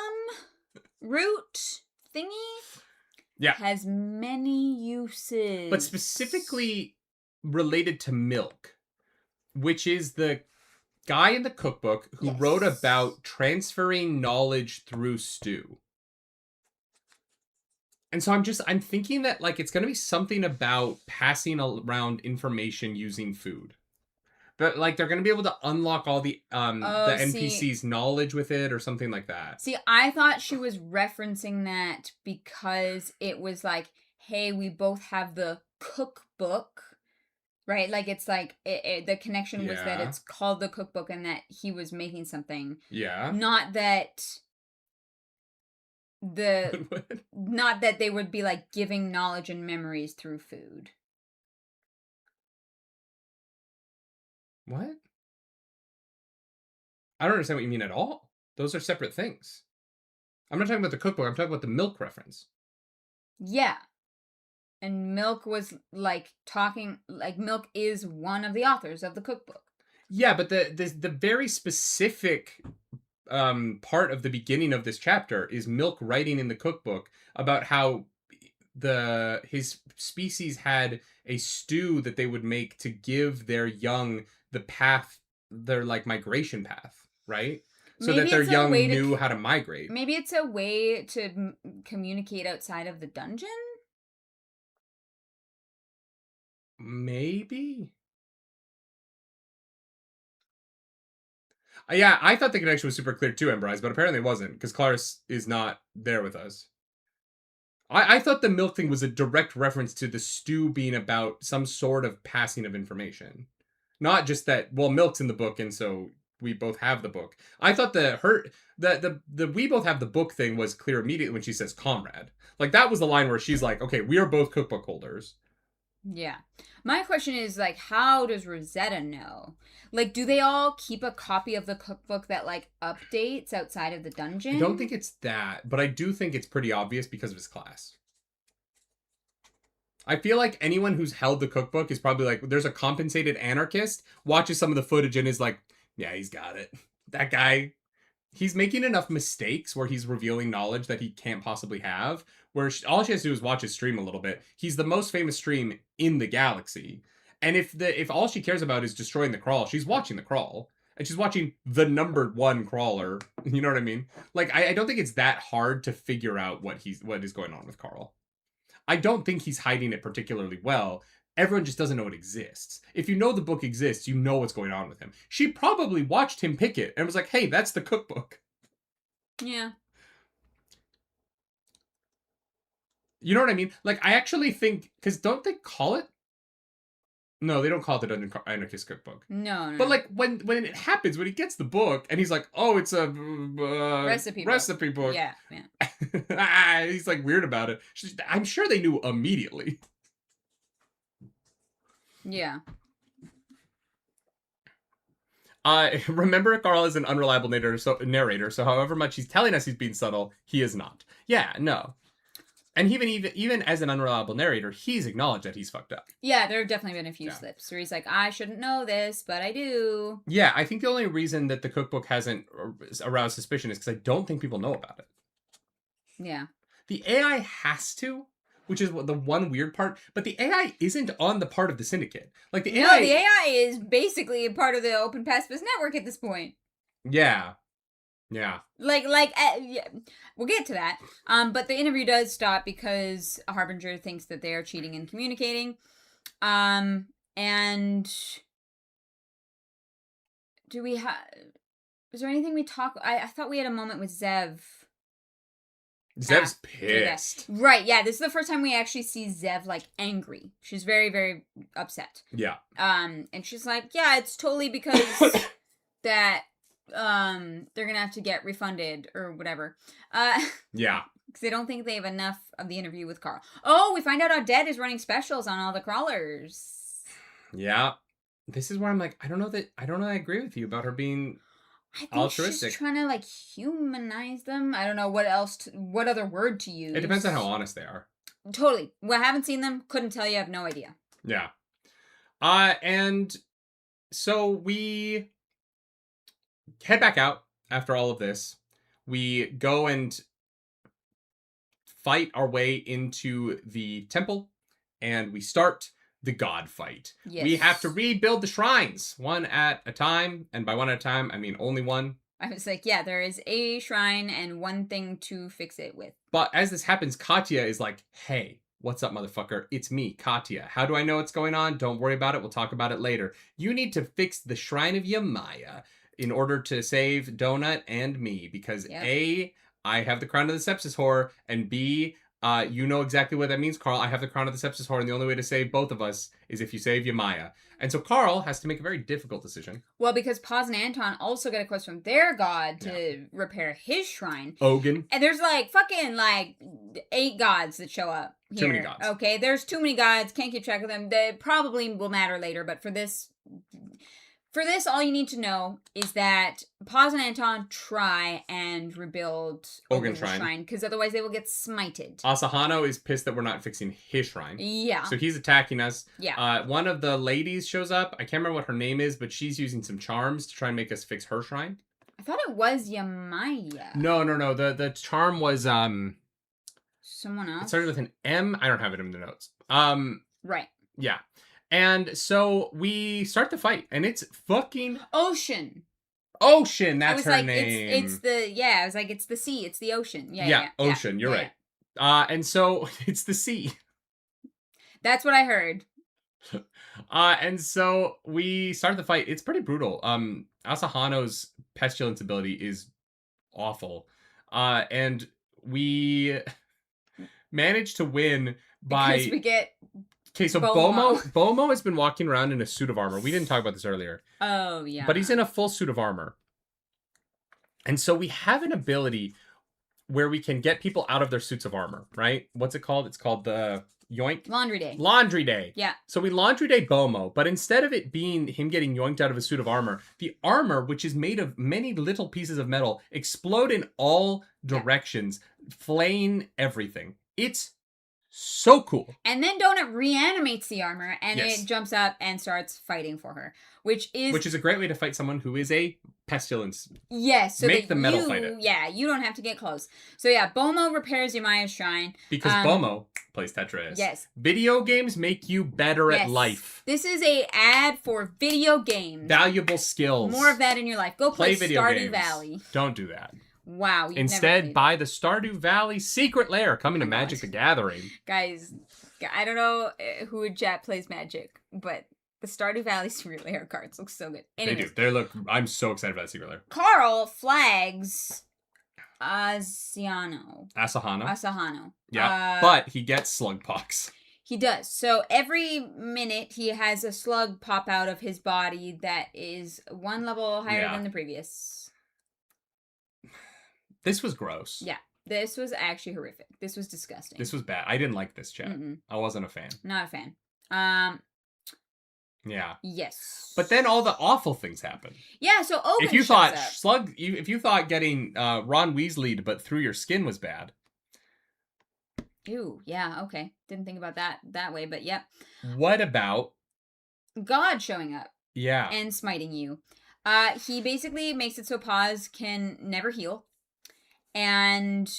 root thingy... Yeah. Has many uses. But specifically related to milk, which is the guy in the cookbook who wrote about transferring knowledge through stew. And so I'm thinking that like it's going to be something about passing around information using food. But like they're going to be able to unlock all the NPC's knowledge with it or something like that. See, I thought she was referencing that because it was like, hey, we both have the cookbook, right? Like it's like the connection was that it's called the cookbook and that he was making something. Yeah. Not that not that they would be like giving knowledge and memories through food. What? I don't understand what you mean at all. Those are separate things. I'm not talking about the cookbook. I'm talking about the milk reference. Yeah. And Milk was like talking, like Milk is one of the authors of the cookbook. Yeah, but the very specific part of the beginning of this chapter is Milk writing in the cookbook about how his species had a stew that they would make to give their young the path, their like migration path, right? So maybe that their young knew how to migrate. Maybe it's a way to communicate outside of the dungeon? Maybe. Yeah, I thought the connection was super clear too, Embrise, but apparently it wasn't, because Clarice is not there with us. I thought the milk thing was a direct reference to the stew being about some sort of passing of information. Not just that, well, Milk's in the book, and so we both have the book. I thought the we both have the book thing was clear immediately when she says comrade. Like, that was the line where she's like, okay, we are both cookbook holders. Yeah. My question is, like, how does Rosetta know? Like, do they all keep a copy of the cookbook that, like, updates outside of the dungeon? I don't think it's that, but I do think it's pretty obvious because of his class. I feel like anyone who's held the cookbook is probably like, there's a compensated anarchist, watches some of the footage and is like, yeah, he's got it. That guy, he's making enough mistakes where he's revealing knowledge that he can't possibly have, where all she has to do is watch his stream a little bit. He's the most famous stream in the galaxy. And if all she cares about is destroying the crawl, she's watching the crawl. And she's watching the #1 crawler. You know what I mean? Like, I don't think it's that hard to figure out what is going on with Carl. I don't think he's hiding it particularly well. Everyone just doesn't know it exists. If you know the book exists, you know what's going on with him. She probably watched him pick it and was like, hey, that's the cookbook. Yeah. You know what I mean? Like, I actually think, because don't they call it No, they don't call it the Dungeon Anarchist Cookbook. No. But like when it happens, when he gets the book and he's like, "Oh, it's a recipe book." Yeah. He's like weird about it. I'm sure they knew immediately. Yeah. Remember, Carl is an unreliable narrator, so however much he's telling us he's being subtle, he is not. Yeah, no. And even as an unreliable narrator, he's acknowledged that he's fucked up. Yeah, there have definitely been a few slips where he's like, I shouldn't know this, but I do. Yeah, I think the only reason that the cookbook hasn't aroused suspicion is because I don't think people know about it. Yeah. The AI has to, which is the one weird part, but the AI isn't on the part of the syndicate. Like the AI... No, the AI is basically a part of the Open Pacifist Network at this point. Yeah. Yeah. Yeah. We'll get to that. But the interview does stop because a Harbinger thinks that they are cheating and communicating. And do we have... Is there anything we talk... I thought we had a moment with Zev. Zev's pissed. Right, yeah. This is the first time we actually see Zev, like, angry. She's very, very upset. Yeah. And she's like, yeah, it's totally because that... they're gonna have to get refunded or whatever. Yeah. Because they don't think they have enough of the interview with Carl. Oh, we find out Odette is running specials on all the crawlers. Yeah. This is where I'm like, I don't know that I agree with you about her being I think altruistic. She's trying to like humanize them. I don't know what other word to use. It depends on how honest they are. Totally. Well, I haven't seen them. Couldn't tell you. I have no idea. Yeah. And so we head back out after all of this. We go and fight our way into the temple, and we start the god fight. Yes. We have to rebuild the shrines one at a time, and by one at a time, I mean only one. I was like, yeah, there is a shrine and one thing to fix it with. But as this happens, Katya is like, hey, what's up, motherfucker? It's me, Katya. How do I know what's going on? Don't worry about it. We'll talk about it later. You need to fix the Shrine of Yamaya in order to save Donut and me, because A, I have the crown of the sepsis whore, and B, you know exactly what that means, Carl. I have the crown of the sepsis whore, and the only way to save both of us is if you save Yamaya. And so Carl has to make a very difficult decision. Well, because Paz and Anton also get a quest from their god to repair his shrine. Ogun. And there's like fucking like 8 gods that show up here. Too many gods. Okay, there's too many gods. Can't keep track of them. They probably will matter later, but for this, all you need to know is that Paz and Anton try and rebuild Ogun Shrine, because otherwise they will get smited. Asahano is pissed that we're not fixing his shrine. Yeah. So he's attacking us. Yeah. One of the ladies shows up. I can't remember what her name is, but she's using some charms to try and make us fix her shrine. I thought it was Yamaya. No. The charm was someone else. It started with an M. I don't have it in the notes. Right. Yeah. And so we start the fight, and it's fucking Ocean. That's her name. It's the I was like, it's the sea. It's the ocean. Yeah. Ocean. You're right. And so it's the sea. That's what I heard. And so we start the fight. It's pretty brutal. Asahano's pestilence ability is awful. And we manage to win by... Because we get... Okay, so Bomo has been walking around in a suit of armor. We didn't talk about this earlier. Oh, yeah. But he's in a full suit of armor. And so we have an ability where we can get people out of their suits of armor, right? What's it called? It's called the yoink? Laundry day. Laundry day. Yeah. So we laundry day Bomo, but instead of it being him getting yoinked out of his suit of armor, the armor, which is made of many little pieces of metal, explode in all directions, flaying everything. It's so cool. And then Donut reanimates the armor, and it jumps up and starts fighting for her, which is a great way to fight someone who is a pestilence. Yes, so make the metal fight it. Yeah, you don't have to get close. So yeah, Bomo repairs Yamaya's shrine because Bomo plays Tetris. Yes, video games make you better at life. This is a ad for video games. Valuable skills. More of that in your life. Go play video Stardew games. Valley. Don't do that. Wow. Instead, buy the Stardew Valley Secret Lair coming to Magic the Gathering. Guys, I don't know who in chat plays Magic, but the Stardew Valley Secret Lair cards look so good. Anyways, they do. I'm so excited about that Secret Lair. Carl flags Asahano. Yeah, but he gets Slugpox. He does. So every minute he has a slug pop out of his body that is one level higher than the previous. This was gross. Yeah. This was actually horrific. This was disgusting. This was bad. I didn't like this chat. I wasn't a fan. Not a fan. Yeah. Yes. But then all the awful things happen. Yeah, so Owen if you shows thought up. if you thought getting Ron Weasley'd but through your skin was bad. Ew, yeah, okay. Didn't think about that way, but yep. What about God showing up? Yeah. And smiting you. He basically makes it so Paz can never heal. And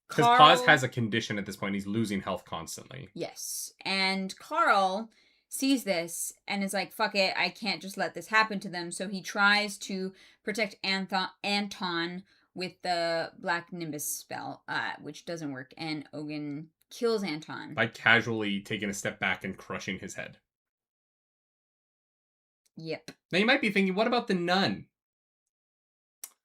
because Paz has a condition at this point. He's losing health constantly. Yes. And Carl sees this and is like, fuck it, I can't just let this happen to them. So he tries to protect Anton with the Black Nimbus spell, which doesn't work. And Ogun kills Anton. By casually taking a step back and crushing his head. Yep. Now you might be thinking, what about the nun?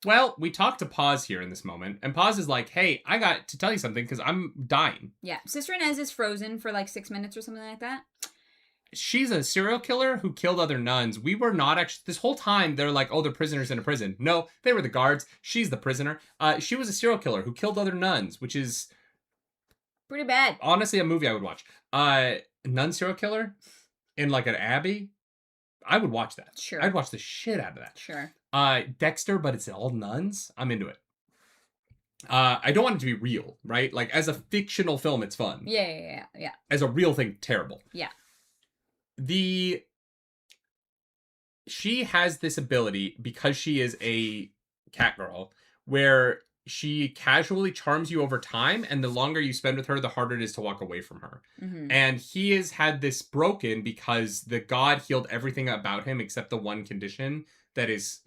Well, we talked to Paz here in this moment, and Paz is like, hey, I got to tell you something because I'm dying. Yeah. Sister Inez is frozen for like 6 minutes or something like that. She's a serial killer who killed other nuns. We were not actually... This whole time, they're like, oh, they're prisoners in a prison. No, they were the guards. She's the prisoner. She was a serial killer who killed other nuns, which is... pretty bad. Honestly, a movie I would watch. Nun serial killer in like an abbey? I would watch that. Sure. I'd watch the shit out of that. Sure. Dexter, but it's all nuns? I'm into it. I don't want it to be real, right? Like, as a fictional film, it's fun. Yeah. As a real thing, terrible. Yeah. She has this ability, because she is a cat girl, where she casually charms you over time, and the longer you spend with her, the harder it is to walk away from her. Mm-hmm. And he has had this broken because the god healed everything about him except the one condition that is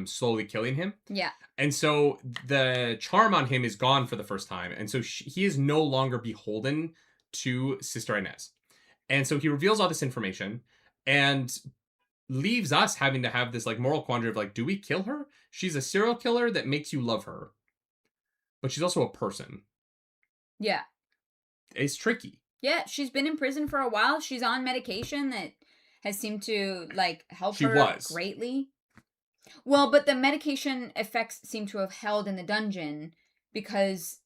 slowly killing him. Yeah. And so the charm on him is gone for the first time. And so he is no longer beholden to Sister Inez. And so he reveals all this information and leaves us having to have this like moral quandary of like, do we kill her? She's a serial killer that makes you love her. But she's also a person. Yeah. It's tricky. Yeah, she's been in prison for a while. She's on medication that has seemed to like help her greatly. Well, but the medication effects seem to have held in the dungeon because...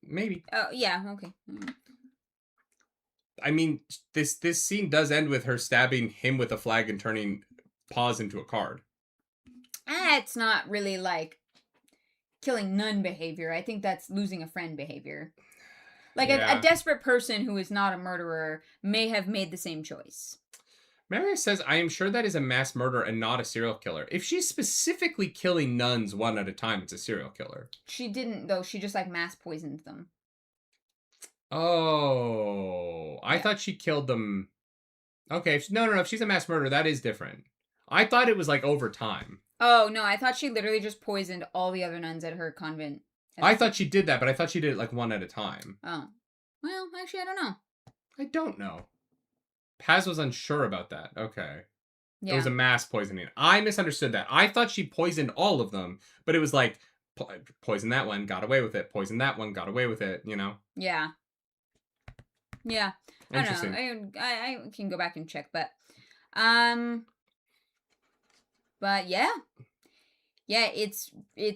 Maybe. Oh, yeah, okay. I mean, this scene does end with her stabbing him with a flag and turning Paz into a card. It's not really like killing nun behavior. I think that's losing a friend behavior. Like a desperate person who is not a murderer may have made the same choice. Marius says, I am sure that is a mass murder and not a serial killer. If she's specifically killing nuns one at a time, it's a serial killer. She didn't, though. She just, like, mass poisoned them. Oh. I thought she killed them. Okay. No. If she's a mass murderer, that is different. I thought it was, like, over time. Oh, no. I thought she literally just poisoned all the other nuns at her convent. I thought she did that, but I thought she did it, like, one at a time. Oh. Well, actually, I don't know. I don't know. Paz was unsure about that. Okay. Yeah. It was a mass poisoning. I misunderstood that. I thought she poisoned all of them, but it was like, poison that one, got away with it. Poison that one, got away with it, you know? Yeah. Yeah. I don't know. I can go back and check, but yeah. Yeah, it's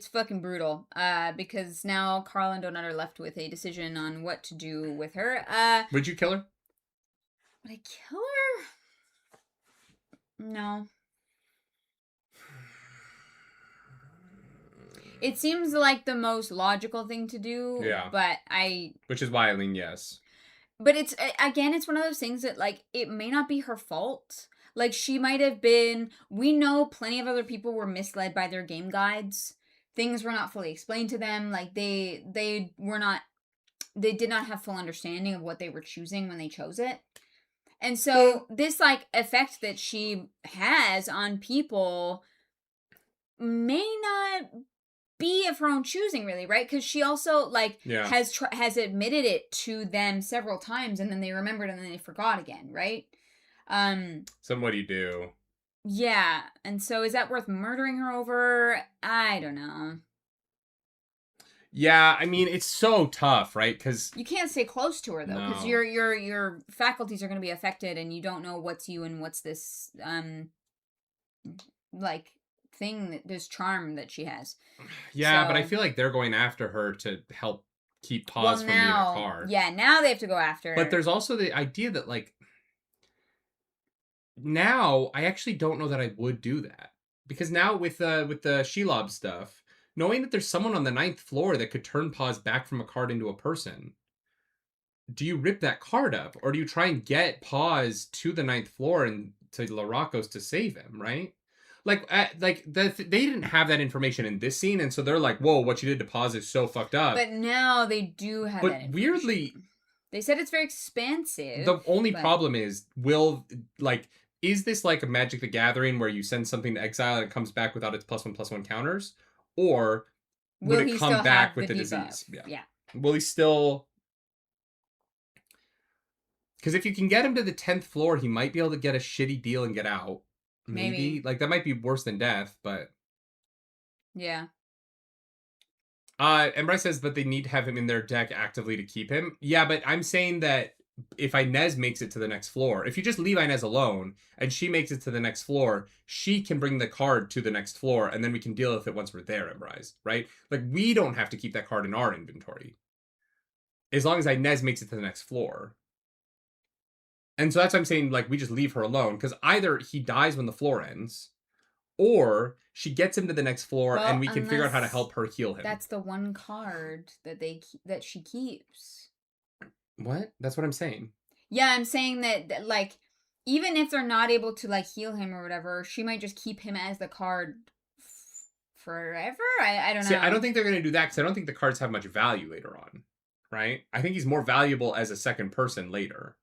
fucking brutal. Because now Carl and Donut are left with a decision on what to do with her. Would you kill her? Would I kill her? No. It seems like the most logical thing to do. Yeah. But which is why I lean yes. But it's one of those things that, like, it may not be her fault. Like, she might have been... We know plenty of other people were misled by their game guides. Things were not fully explained to them. Like, they were not... They did not have full understanding of what they were choosing when they chose it. And so this, like, effect that she has on people may not be of her own choosing, really, right? Because she also, like, has admitted it to them several times, and then they remembered, and then they forgot again, right? So what do you do? Yeah, and so is that worth murdering her over? I don't know. Yeah, I mean, it's so tough, right? Because You can't stay close to her though, because no. your faculties are going to be affected, and you don't know what's you and what's this like this charm that she has. Yeah, but I So, feel like they're going after her to help keep well, Paz from being a now, card. yeah, now they have to go after But her. there's also the idea that, like, now I actually don't know that I would do that. Because now with the Shelob stuff, knowing that there's someone on the ninth floor that could turn Paz back from a card into a person, do you rip that card up? Or do you try and get Paz to the ninth floor and to Laracos to save him, right? They didn't have that information in this scene, and so they're like, "Whoa, what you did to Paz is so fucked up." But now they do have that But information. weirdly, they said it's very expansive. the only problem is, is this like a Magic the Gathering where you send something to exile and it comes back without its +1/+1 counters, or would Will it he come still back have with the debuff? disease? Yeah. Will he still? Because if you can get him to the 10th floor, he might be able to get a shitty deal and get out. Maybe. Like, that might be worse than death, but... Yeah. Embry says that they need to have him in their deck actively to keep him. Yeah, but I'm saying that if Inez makes it to the next floor, if you just leave Inez alone, and she makes it to the next floor, she can bring the card to the next floor, and then we can deal with it once we're there, Embry, right? Like, we don't have to keep that card in our inventory. As long as Inez makes it to the next floor. And so that's why I'm saying, like, we just leave her alone, because either he dies when the floor ends, or she gets him to the next floor, and we can figure out how to help her heal him. That's the one card that she keeps. What? That's what I'm saying. Yeah, I'm saying that like, even if they're not able to, like, heal him or whatever, she might just keep him as the card forever? I don't know. See, I don't think they're going to do that, because I don't think the cards have much value later on, right? I think he's more valuable as a second person later.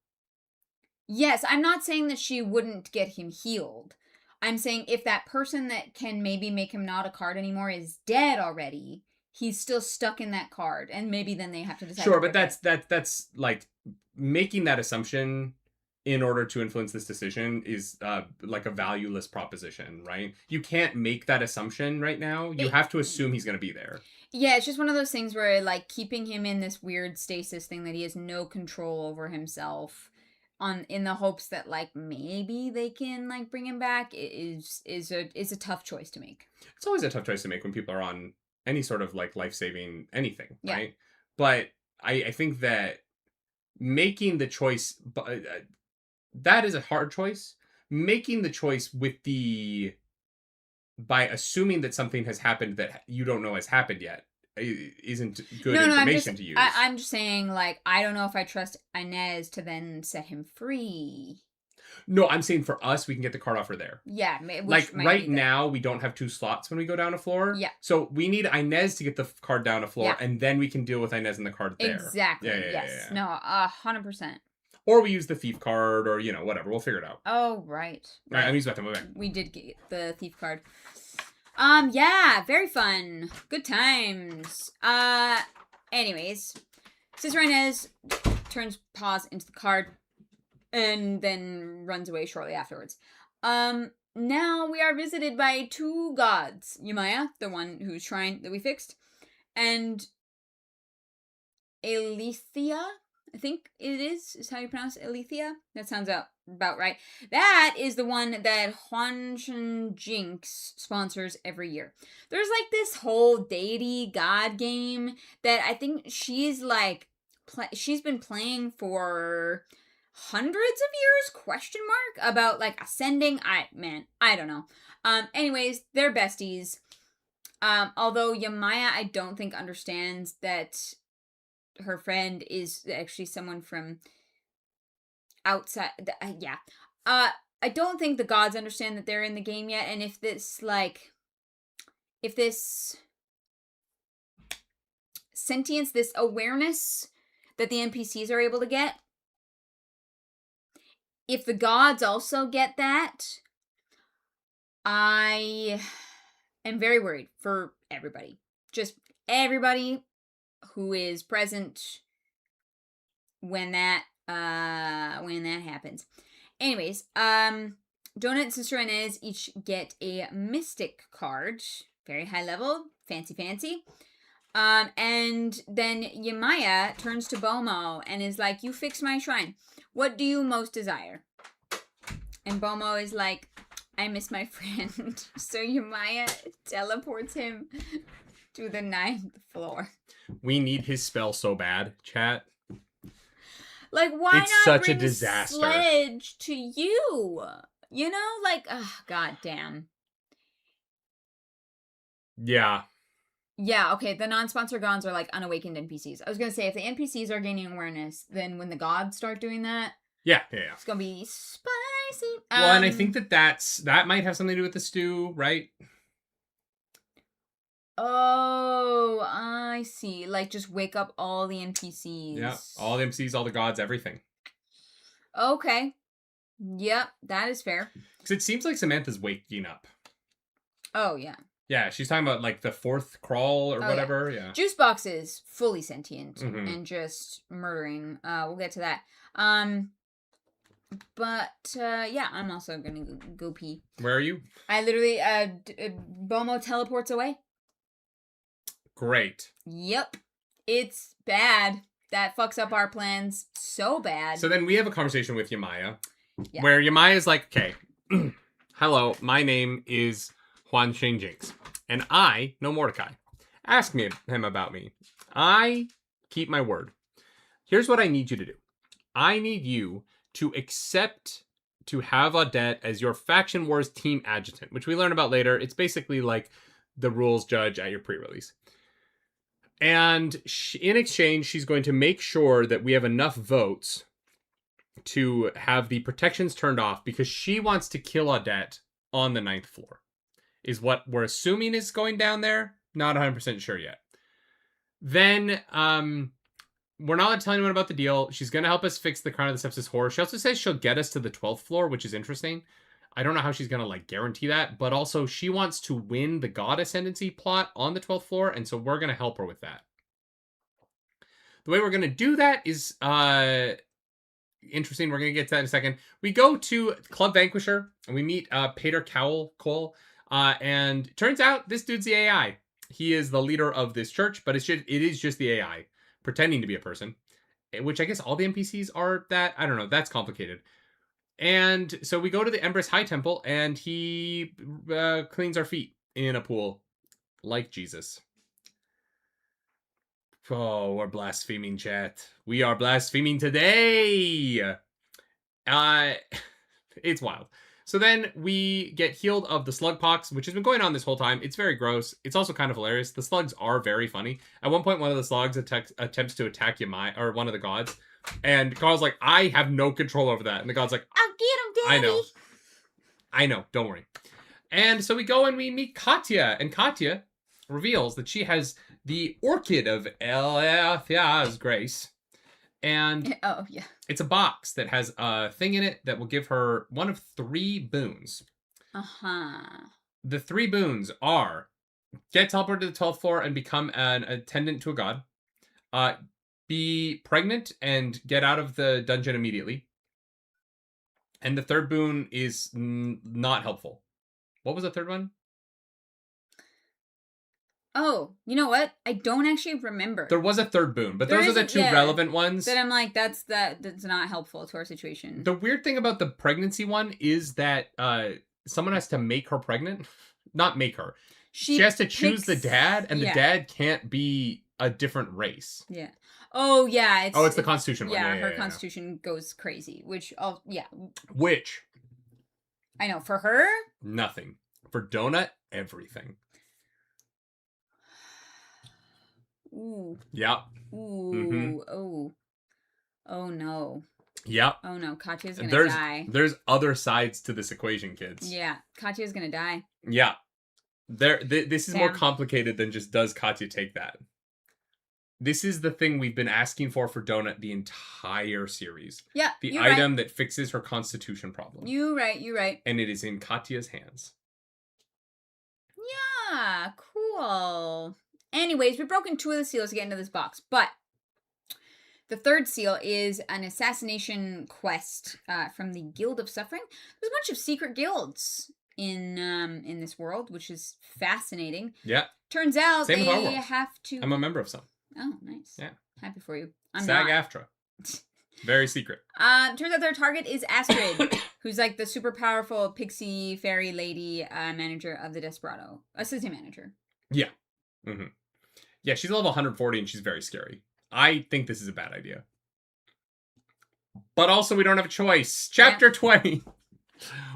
Yes, I'm not saying that she wouldn't get him healed. I'm saying if that person that can maybe make him not a card anymore is dead already, he's still stuck in that card, and maybe then they have to decide. Sure, but that's like making that assumption in order to influence this decision is like a valueless proposition, right? You can't make that assumption right now. You have to assume he's going to be there. Yeah, it's just one of those things where, like, keeping him in this weird stasis thing that he has no control over himself, in the hopes that, like, maybe they can, like, bring him back is a tough choice to make. It's always a tough choice to make when people are on any sort of, like, life-saving anything, Yeah. right? But I think that making the choice, that is a hard choice. Making the choice by assuming that something has happened that you don't know has happened yet isn't good information to use. I'm just saying, like, I don't know if I trust Inez to then set him free. No, I'm saying for us, we can get the card off her there. Yeah. Like, right now, we don't have 2 slots when we go down a floor. Yeah. So we need Inez to get the card down a floor, and then we can deal with Inez and the card there. Exactly. Yes. Yeah. No, 100%. Or we use the thief card, or, whatever. We'll figure it out. Oh, right. All right, I'm using my back. We did get the thief card. Yeah, very fun. Good times. Anyways, Sister Inez turns Paz into the card and then runs away shortly afterwards. Now we are visited by 2 gods. Yumaya, the one whose shrine that we fixed, and Alethea, I think it is how you pronounce it, Alethea. That sounds about right. That is the one that Huanshan Jinx sponsors every year. There's, like, this whole deity god game that I think she's, like, she's been playing for hundreds of years, about, like, ascending. I don't know. Anyways, they're besties. Although Yamaya, I don't think understands that her friend is actually someone from outside. Yeah. I don't think the gods understand that they're in the game yet, and if this sentience, this awareness that the NPCs are able to get, if the gods also get that, I am very worried for everybody. Just everybody who is present when that happens. Anyways, Donut and Sister Inez each get a mystic card. Very high level, fancy. And then Yemaya turns to Bomo and is like, you fix my shrine. What do you most desire? And Bomo is like, I miss my friend. So Yemaya teleports him to the 9th floor. We need his spell so bad, chat. Like, why It's not such a bring disaster. Sledge to you? You know, like, god damn. Yeah. Yeah, okay, the non-sponsor gods are like unawakened NPCs. I was gonna say, if the NPCs are gaining awareness, then when the gods start doing that, Yeah. it's gonna be spicy. Well, and I think that might have something to do with the stew, right? Oh, I see. Like, just wake up all the NPCs. Yeah, all the MCs, all the gods, everything. Okay. Yep, that is fair. Because it seems like Samantha's waking up. Oh, yeah. Yeah, she's talking about, like, the 4th crawl or whatever. Yeah. Juicebox is fully sentient and just murdering. We'll get to that. But, yeah, I'm also gonna go pee. Where are you? I literally, Bomo teleports away. Great. Yep. It's bad. That fucks up our plans so bad. So then we have a conversation with Yemaya, where Yemaya's like, okay, hello, my name is Juan Shane Jinx, and I know Mordecai. Ask him about me. I keep my word. Here's what I need you to do. I need you to accept to have Audette as your Faction Wars team adjutant, which we learn about later. It's basically like the rules judge at your pre-release. And in exchange, she's going to make sure that we have enough votes to have the protections turned off because she wants to kill Audette on the 9th floor. Is what we're assuming is going down there. Not 100% sure yet. Then, we're not going to tell anyone about the deal. She's going to help us fix the Crown of the Sepsis horror. She also says she'll get us to the 12th floor, which is interesting. I don't know how she's going to, like, guarantee that. But also, she wants to win the God Ascendancy plot on the 12th floor. And so we're going to help her with that. The way we're going to do that is interesting. We're going to get to that in a second. We go to Club Vanquisher. And we meet Pater Cole. And it turns out this dude's the AI. He is the leader of this church. But it is just the AI. Pretending to be a person. Which I guess all the NPCs are that. I don't know. That's complicated. And so we go to the Empress High Temple, and he cleans our feet in a pool, like Jesus. Oh, we're blaspheming, chat. We are blaspheming today! It's wild. So then we get healed of the slug pox, which has been going on this whole time. It's very gross. It's also kind of hilarious. The slugs are very funny. At one point, one of the slugs attempts to attack Yemaya, or one of the gods. And Carl's like, I have no control over that. And the god's like, I'll get him, Daddy. I know. Don't worry. And so we go and we meet Katya. And Katya reveals that she has the Orchid of Eleatha's Grace. And it's a box that has a thing in it that will give her one of 3 boons. The 3 boons are get teleported to the 12th floor and become an attendant to a god. Be pregnant and get out of the dungeon immediately. And the 3rd boon is not helpful. What was the 3rd one? Oh, you know what? I don't actually remember. There was a 3rd boon, but those are the 2 relevant ones. That I'm like, that's not helpful to our situation. The weird thing about the pregnancy one is that someone has to make her pregnant. Not make her. She has to choose the dad, and the dad can't be a different race. Yeah. Oh, yeah. It's the Constitution one. Yeah, her Constitution goes crazy, which, Which? I know, for her? Nothing. For Donut, everything. Ooh. Yep. Ooh. Mm-hmm. Oh, no. Yep. Oh, no. Katya's gonna die. There's other sides to this equation, kids. Yeah. Katya's gonna die. Yeah. This is more complicated than just does Katya take that. This is the thing we've been asking for Donut the entire series. Yeah, the item that fixes her constitution problem. You're right. And it is in Katya's hands. Yeah, cool. Anyways, we've broken 2 of the seals to get into this box, but the 3rd seal is an assassination quest from the Guild of Suffering. There's a bunch of secret guilds in this world, which is fascinating. Yeah. Turns out Same with our they world. have to. I'm a member of some. Oh, nice. Yeah. Happy for you. I'm SAG-AFTRA. Very secret. Turns out their target is Astrid, who's like the super powerful pixie fairy lady manager of the Desperado. Assistant manager. Yeah. Mm-hmm. Yeah, she's level 140 and she's very scary. I think this is a bad idea. But also, we don't have a choice. Chapter 20.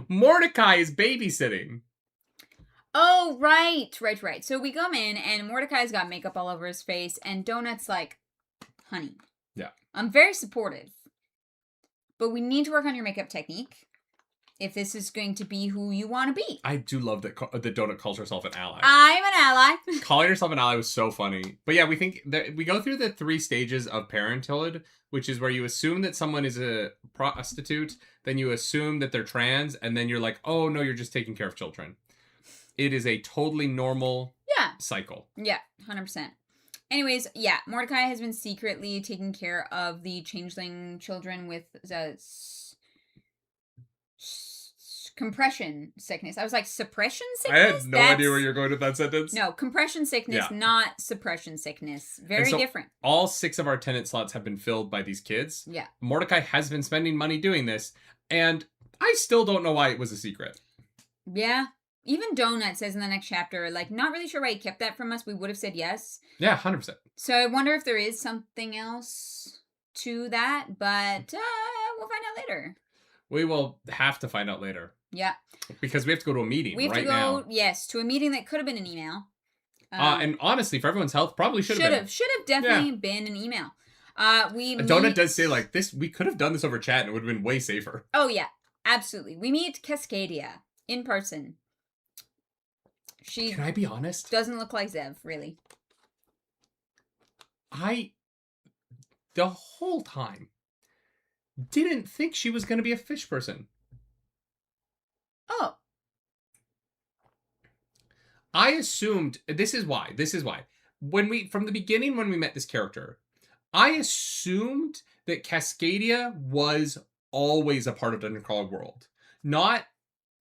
Mordecai is babysitting. Oh, right. So we come in, and Mordecai's got makeup all over his face, and Donut's like, honey. Yeah. I'm very supportive. But we need to work on your makeup technique if this is going to be who you want to be. I do love that Donut calls herself an ally. I'm an ally. Calling herself an ally was so funny. But yeah, we think that we go through the 3 stages of parenthood, which is where you assume that someone is a prostitute, then you assume that they're trans, and then you're like, oh no, you're just taking care of children. It is a totally normal cycle. Yeah, 100%. Anyways, yeah, Mordecai has been secretly taking care of the changeling children with compression sickness. I was like, suppression sickness? I had no idea where you're going with that sentence. No, compression sickness, not suppression sickness. Very different. All 6 of our tenant slots have been filled by these kids. Yeah. Mordecai has been spending money doing this, and I still don't know why it was a secret. Yeah. Even Donut says in the next chapter, like, not really sure why he kept that from us. We would have said yes. Yeah, 100%. So I wonder if there is something else to that, but we'll find out later. We will have to find out later. Yeah. Because we have to go to a meeting right now. We have to go, yes, to a meeting that could have been an email. And honestly, for everyone's health, probably should have been. Should have definitely been an email. Donut does say, like, this. We could have done this over chat and it would have been way safer. Oh, yeah. Absolutely. We meet Cascadia in person. Can I be honest? Doesn't look like Zev, really. The whole time, didn't think she was going to be a fish person. Oh. I assumed, this is why. From the beginning when we met this character, I assumed that Cascadia was always a part of Dungeon Crawler World. Not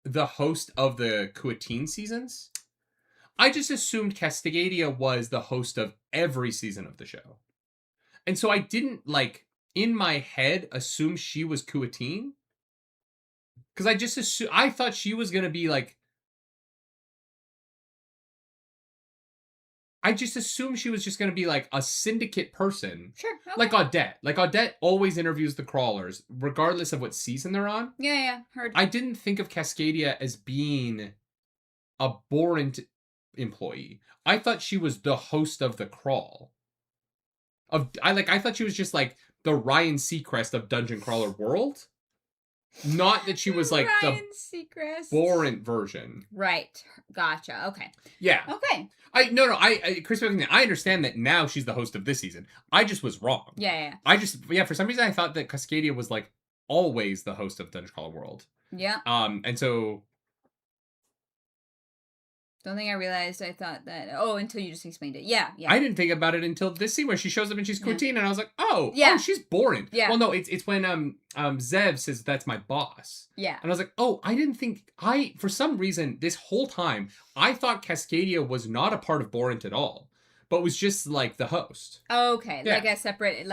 the host of the Kuatin seasons. I just assumed Cascadia was the host of every season of the show. And so I didn't, like, in my head, assume she was Kuatin. Because I thought she was going to be, like... I just assumed she was just going to be, like, a syndicate person. Sure, okay. Like Odette. Like, Odette always interviews the crawlers, regardless of what season they're on. Yeah, heard. I didn't think of Cascadia as being a boring employee. I thought she was the host of the crawl. I thought she was just like the Ryan Seacrest of Dungeon Crawler World. Not that she was like Ryan Seacrest. boring version. Right. Gotcha. Okay. Yeah. Okay. Chris, I understand that now she's the host of this season. I just was wrong. Yeah. For some reason I thought that Cascadia was like always the host of Dungeon Crawler World. Yeah. And so don't think I realized. I thought that. Oh, until you just explained it. Yeah. I didn't think about it until this scene where she shows up and she's Kuatin, and I was like, oh, she's boring. Yeah. Well, no, it's when Zev says that's my boss. Yeah. And I was like, oh, I didn't think for some reason this whole time I thought Cascadia was not a part of Borant at all, but was just like the host. Okay, like a separate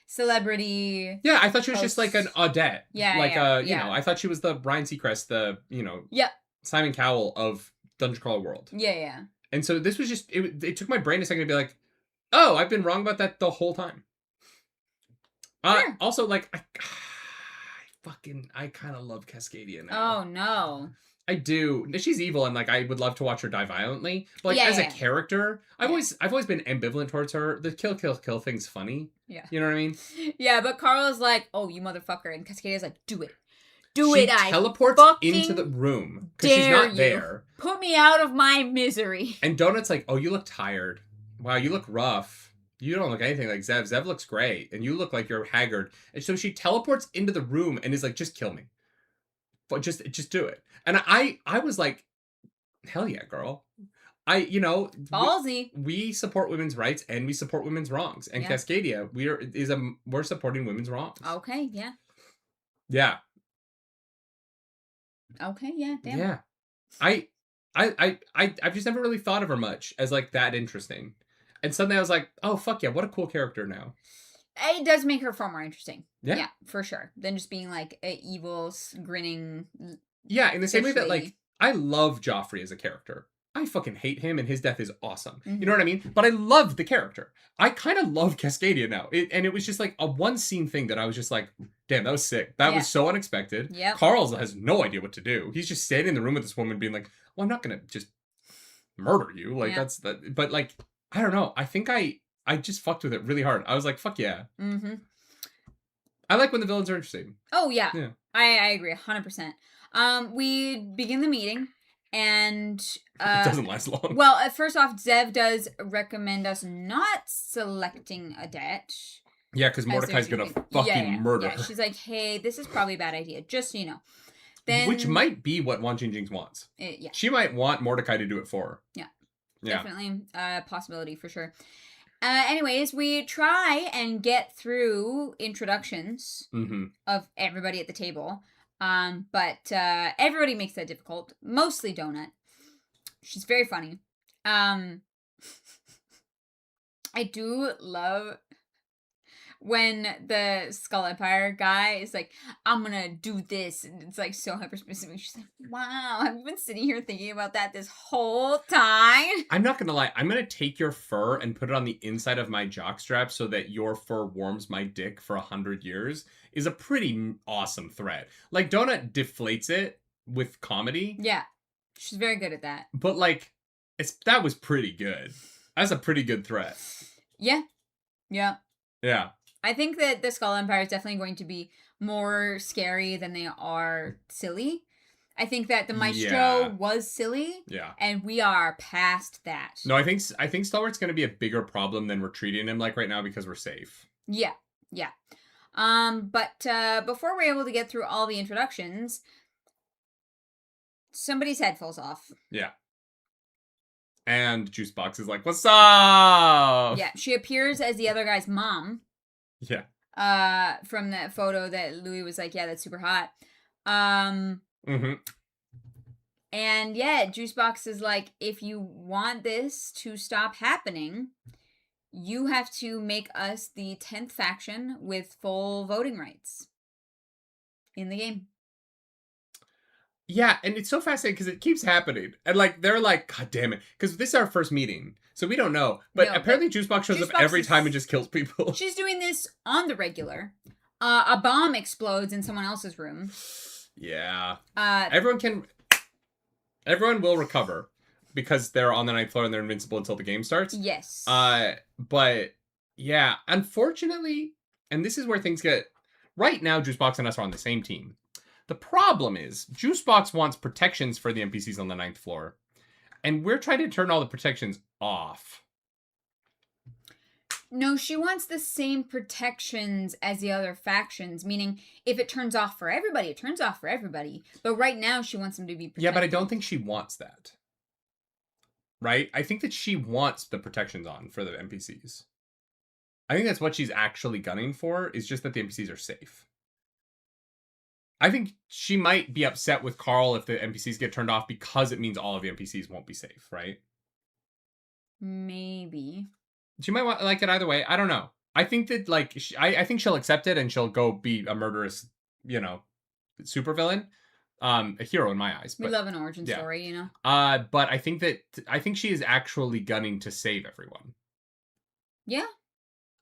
celebrity. Yeah, I thought she was just like an Odette. Yeah. You know, I thought she was the Ryan Seacrest, the Simon Cowell of Dungeon Crawler World. Yeah. And so this was just, it took my brain a second to be like, oh, I've been wrong about that the whole time. Sure. Also, like, I kind of love Cascadia now. Oh, no. I do. She's evil, and, like, I would love to watch her die violently. But, like, as a character, I've always been ambivalent towards her. The kill thing's funny. Yeah. You know what I mean? Yeah, but Carl's like, oh, you motherfucker. And Cascadia's like, do it. She teleports into the room because she's not there. Put me out of my misery. And Donut's like, oh, you look tired. Wow, you look rough. You don't look anything like Zev. Zev looks great. And you look like you're haggard. And so she teleports into the room and is like, just kill me. But just do it. And I was like, hell yeah, girl. Ballsy. We support women's rights and we support women's wrongs. And Cascadia, we're supporting women's wrongs. Okay, yeah. Yeah. Okay, yeah, damn. Yeah. I've just never really thought of her much as like that interesting. And suddenly I was like, oh fuck yeah, what a cool character now. It does make her far more interesting. Yeah. Yeah, for sure. Than just being like a evil, grinning. Yeah, in the same way that like lady. I love Joffrey as a character. I fucking hate him and his death is awesome. Mhm. You know what I mean? But I love the character. I kind of love Cascadia now. And it was just like a one scene thing that I was just like, damn, that was sick. That was so unexpected. Yep. Carl has no idea what to do. He's just standing in the room with this woman being like, well, I'm not going to just murder you. Like that's that. But like, I don't know. I think I just fucked with it really hard. I was like, fuck yeah. Mm-hmm. I like when the villains are interesting. Oh, yeah. I agree 100%. We begin the meeting. And it doesn't last long. Well, first off, Zev does recommend us not selecting a debt. Yeah, because Mordecai's gonna fucking murder her. She's like, hey, this is probably a bad idea, just so you know. Then, which might be what Wan Jingjing wants. Yeah. She might want Mordecai to do it for her. Yeah. Definitely a possibility for sure. Anyways, we try and get through introductions of everybody at the table. But everybody makes that difficult. Mostly Donut. She's very funny. I do love when the Skull Empire guy is like, I'm gonna do this. And it's like so hyper specific. She's like, wow, I've been sitting here thinking about that this whole time. I'm not gonna lie. I'm gonna take your fur and put it on the inside of my jockstrap so that your fur warms my dick for 100 years is a pretty awesome threat. Like, Donut deflates it with comedy. Yeah. She's very good at that. But like, that was pretty good. That's a pretty good threat. Yeah. Yeah. Yeah. I think that the Skull Empire is definitely going to be more scary than they are silly. I think that the Maestro was silly. Yeah. And we are past that. No, I think Stalwart's going to be a bigger problem than we're treating him like right now because we're safe. Yeah. Yeah. But before we're able to get through all the introductions, somebody's head falls off. Yeah. And Juicebox is like, what's up? Yeah. She appears as the other guy's mom. Yeah. From that photo that Louis was like, yeah, that's super hot. And yeah, Juicebox is like, if you want this to stop happening, you have to make us the 10th faction with full voting rights in the game. Yeah, and it's so fascinating because it keeps happening. And like, they're like, God damn it. Because this is our first meeting. So we don't know. But apparently Juicebox shows up every time and just kills people. She's doing this on the regular. A bomb explodes in someone else's room. Yeah. Everyone will recover because they're on the 9th floor and they're invincible until the game starts. Yes. But yeah, unfortunately, and this is where things get... Right now, Juicebox and us are on the same team. The problem is, Juicebox wants protections for the NPCs on the 9th floor. And we're trying to turn all the protections off. No, she wants the same protections as the other factions, meaning if it turns off for everybody, it turns off for everybody. But right now, she wants them to be protected. Yeah, but I don't think she wants that. Right? I think that she wants the protections on for the NPCs. I think that's what she's actually gunning for, is just that the NPCs are safe. I think she might be upset with Carl if the NPCs get turned off because it means all of the NPCs won't be safe, right? Maybe. She might want like it either way. I don't know. I think that like I think she'll accept it and she'll go be a murderous, supervillain, a hero in my eyes. We love an origin story, you know. But I think she is actually gunning to save everyone. Yeah.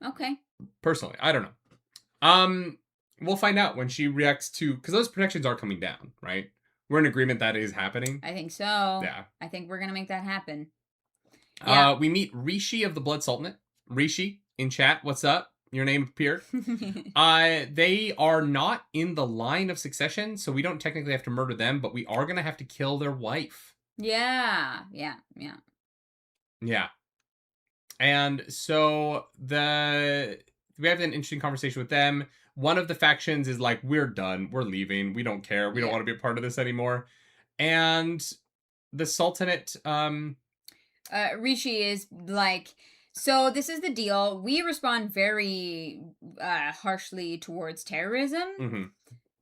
Okay. Personally, I don't know. We'll find out when she reacts to, because those protections are coming down, right? We're in agreement that is happening. I think so. Yeah. I think we're gonna make that happen. Yeah. We meet Rishi of the Blood Sultanate. Rishi in chat, what's up? Your name appeared. They are not in the line of succession, so we don't technically have to murder them, but we are gonna have to kill their wife. Yeah. And so we have an interesting conversation with them. One of the factions is like, we're done. We're leaving. We don't care. We don't want to be a part of this anymore. And the Sultanate... Rishi is like, so this is the deal. We respond very harshly towards terrorism.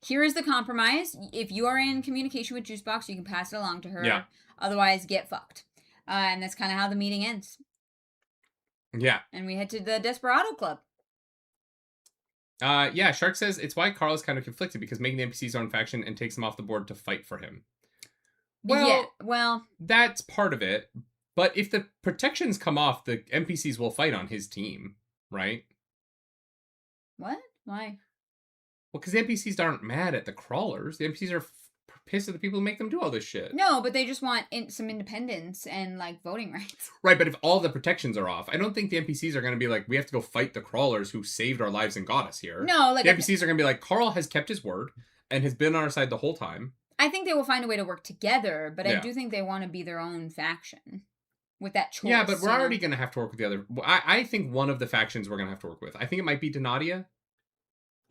here is the compromise. If you are in communication with Juicebox, you can pass it along to her. Yeah. Otherwise, get fucked. And that's kind of how the meeting ends. Yeah. And we head to the Desperado Club. Yeah, Shark says it's why Carl is kind of conflicted because making the NPCs own faction and takes them off the board to fight for him. Well, yeah, well, that's part of it. But if the protections come off, the NPCs will fight on his team, right? What? Why? Well, because the NPCs aren't mad at the crawlers. The NPCs are pissed at the people who make them do all this shit. No, but they just want some independence and, like, voting rights. Right, but if all the protections are off, I don't think the NPCs are going to be like, we have to go fight the crawlers who saved our lives and got us here. No, like... The NPCs are going to be like, Carl has kept his word and has been on our side the whole time. I think they will find a way to work together, but I do think they want to be their own faction. With that choice. Yeah, but we're already going to have to work with the other... I think one of the factions we're going to have to work with. I think it might be Donatia.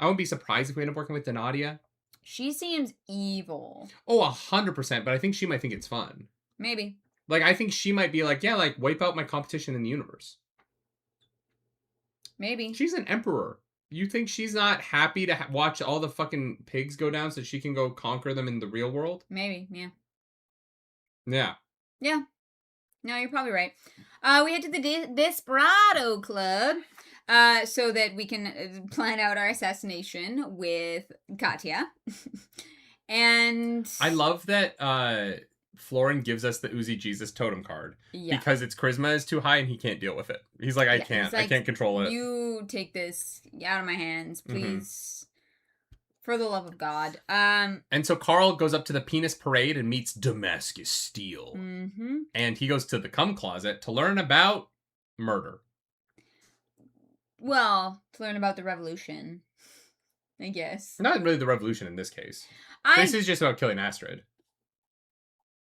I wouldn't be surprised if we end up working with Donatia. She seems evil. Oh, 100%, but I think she might think it's fun. Maybe. Like, I think she might be like, yeah, like, wipe out my competition in the universe. Maybe. She's an emperor. You think she's not happy to watch all the fucking pigs go down so she can go conquer them in the real world? Maybe, yeah. Yeah. Yeah. No, you're probably right. We head to the Desperado Club so that we can plan out our assassination with Katya. And... I love that Florin gives us the Uzi Jesus totem card. Yeah. Because its charisma is too high and he can't deal with it. He's like, I can't. Like, I can't control it. You take this out of my hands, please. Mm-hmm. For the love of God. And so Carl goes up to the penis parade and meets Damascus Steel. Mm-hmm. And he goes to the cum closet to learn about murder. Well, to learn about the revolution, I guess. Not really the revolution in this case. This is just about killing Astrid.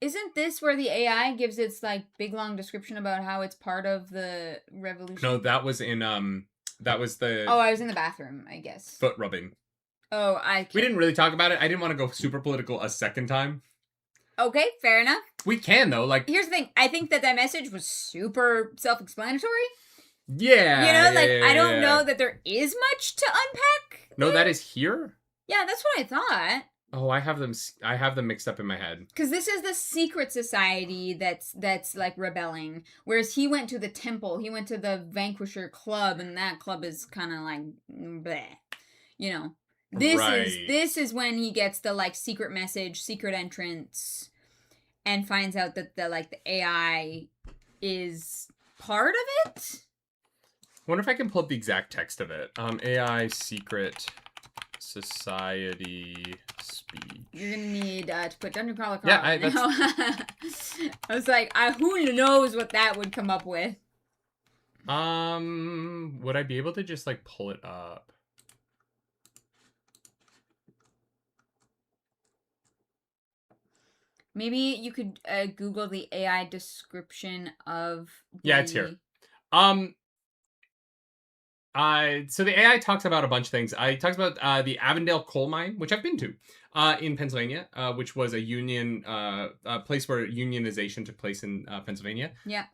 Isn't this where the AI gives its, like, big, long description about how it's part of the revolution? No, that was in, that was the... Oh, I was in the bathroom, I guess. Foot rubbing. Oh, We didn't really talk about it. I didn't want to go super political a second time. Okay, fair enough. We can, though. Like, here's the thing. I think that message was super self-explanatory. Yeah. You know, like, I don't know that there is much to unpack. No, that is here? Yeah, that's what I thought. Oh, I have them mixed up in my head. Because this is the secret society that's like rebelling. Whereas he went to the temple. He went to the Vanquisher Club, and that club is kind of like, bleh. You know. This is when he gets the, like, secret message, secret entrance, and finds out that the AI is part of it. I wonder if I can pull up the exact text of it. AI secret society speech. You're gonna need to put Dungeon Crawler Carl. Yeah, I was like, who knows what that would come up with? Would I be able to just, like, pull it up? Maybe you could Google the AI description of... Yeah, it's here. So the AI talks about a bunch of things. It talks about the Avondale coal mine, which I've been to, in Pennsylvania, which was a union place where unionization took place in Pennsylvania. Yeah.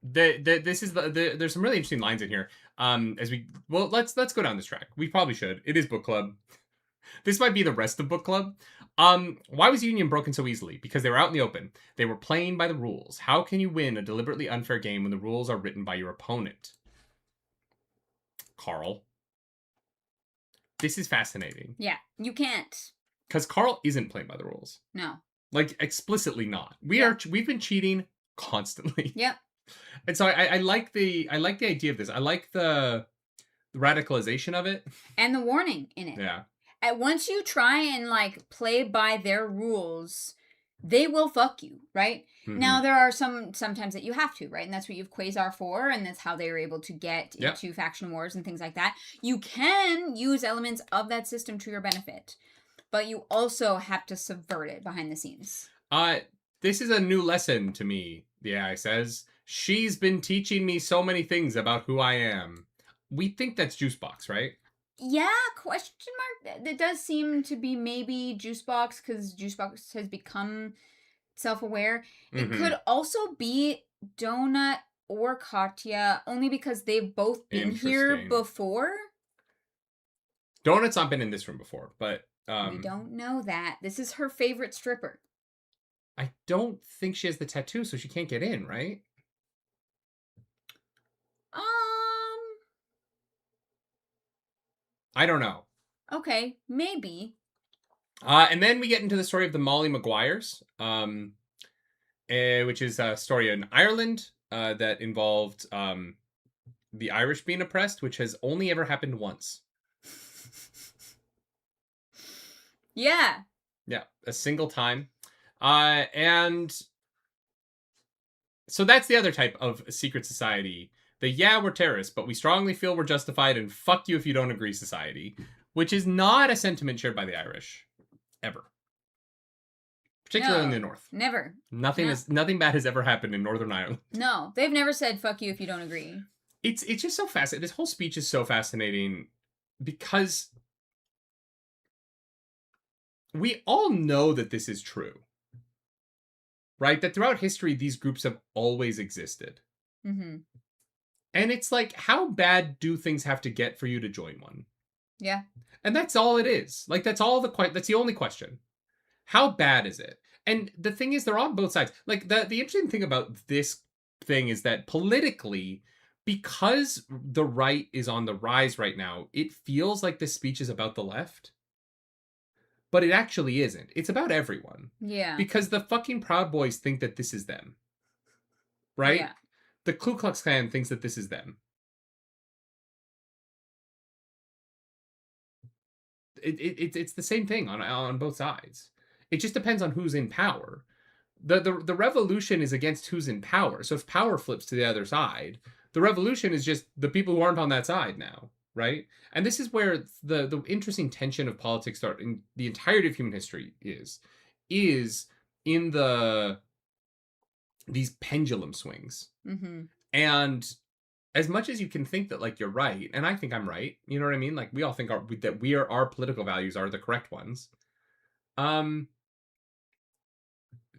There's some really interesting lines in here. Let's go down this track. We probably should. It is book club. This might be the rest of book club. Why was Union broken so easily? Because they were out in the open. They were playing by the rules. How can you win a deliberately unfair game when the rules are written by your opponent? Carl. This is fascinating. Yeah, you can't. Because Carl isn't playing by the rules. No. Like, explicitly not. We've been cheating constantly. Yep. And so I like the idea of this. I like the radicalization of it. And the warning in it. Yeah. Once you try and, like, play by their rules, they will fuck you, right? Mm-hmm. Now, there are sometimes that you have to, right? And that's what you have Quasar for, and that's how they were able to get into faction wars and things like that. You can use elements of that system to your benefit, but you also have to subvert it behind the scenes. This is a new lesson to me, the AI says. She's been teaching me so many things about who I am. We think that's Juicebox, right? Yeah, question mark. It does seem to be maybe Juicebox, because Juicebox has become self-aware. Mm-hmm. It could also be Donut or Katya, only because they've both been here Interesting. before. Donut's not been in this room before, but We don't know that. This is her favorite stripper. I don't think she has the tattoo, so she can't get in, right? I don't know. Okay, maybe. And then we get into the story of the Molly Maguires, which is a story in Ireland that involved the Irish being oppressed, which has only ever happened once. Yeah. Yeah, a single time. And so that's the other type of secret society. We're terrorists, but we strongly feel we're justified and fuck you if you don't agree society, which is not a sentiment shared by the Irish. Ever. Particularly in the North. Never. Nothing bad has ever happened in Northern Ireland. No, they've never said fuck you if you don't agree. It's just so fascinating. This whole speech is so fascinating because we all know that this is true. Right? That throughout history, these groups have always existed. Mm-hmm. And it's like, how bad do things have to get for you to join one? Yeah. And that's all it is. Like, that's the only question. How bad is it? And the thing is, they're on both sides. Like, the interesting thing about this thing is that politically, because the right is on the rise right now, it feels like this speech is about the left. But it actually isn't. It's about everyone. Yeah. Because the fucking Proud Boys think that this is them. Right? Yeah. The Ku Klux Klan thinks that this is them. It's the same thing on both sides. It just depends on who's in power. The revolution is against who's in power. So if power flips to the other side, the revolution is just the people who aren't on that side now, right? And this is where the interesting tension of politics start in the entirety of human history is in these pendulum swings. Mm-hmm. And as much as you can think that, like, you're right, and I think I'm right, you know what I mean? Like, we all think our political values are the correct ones.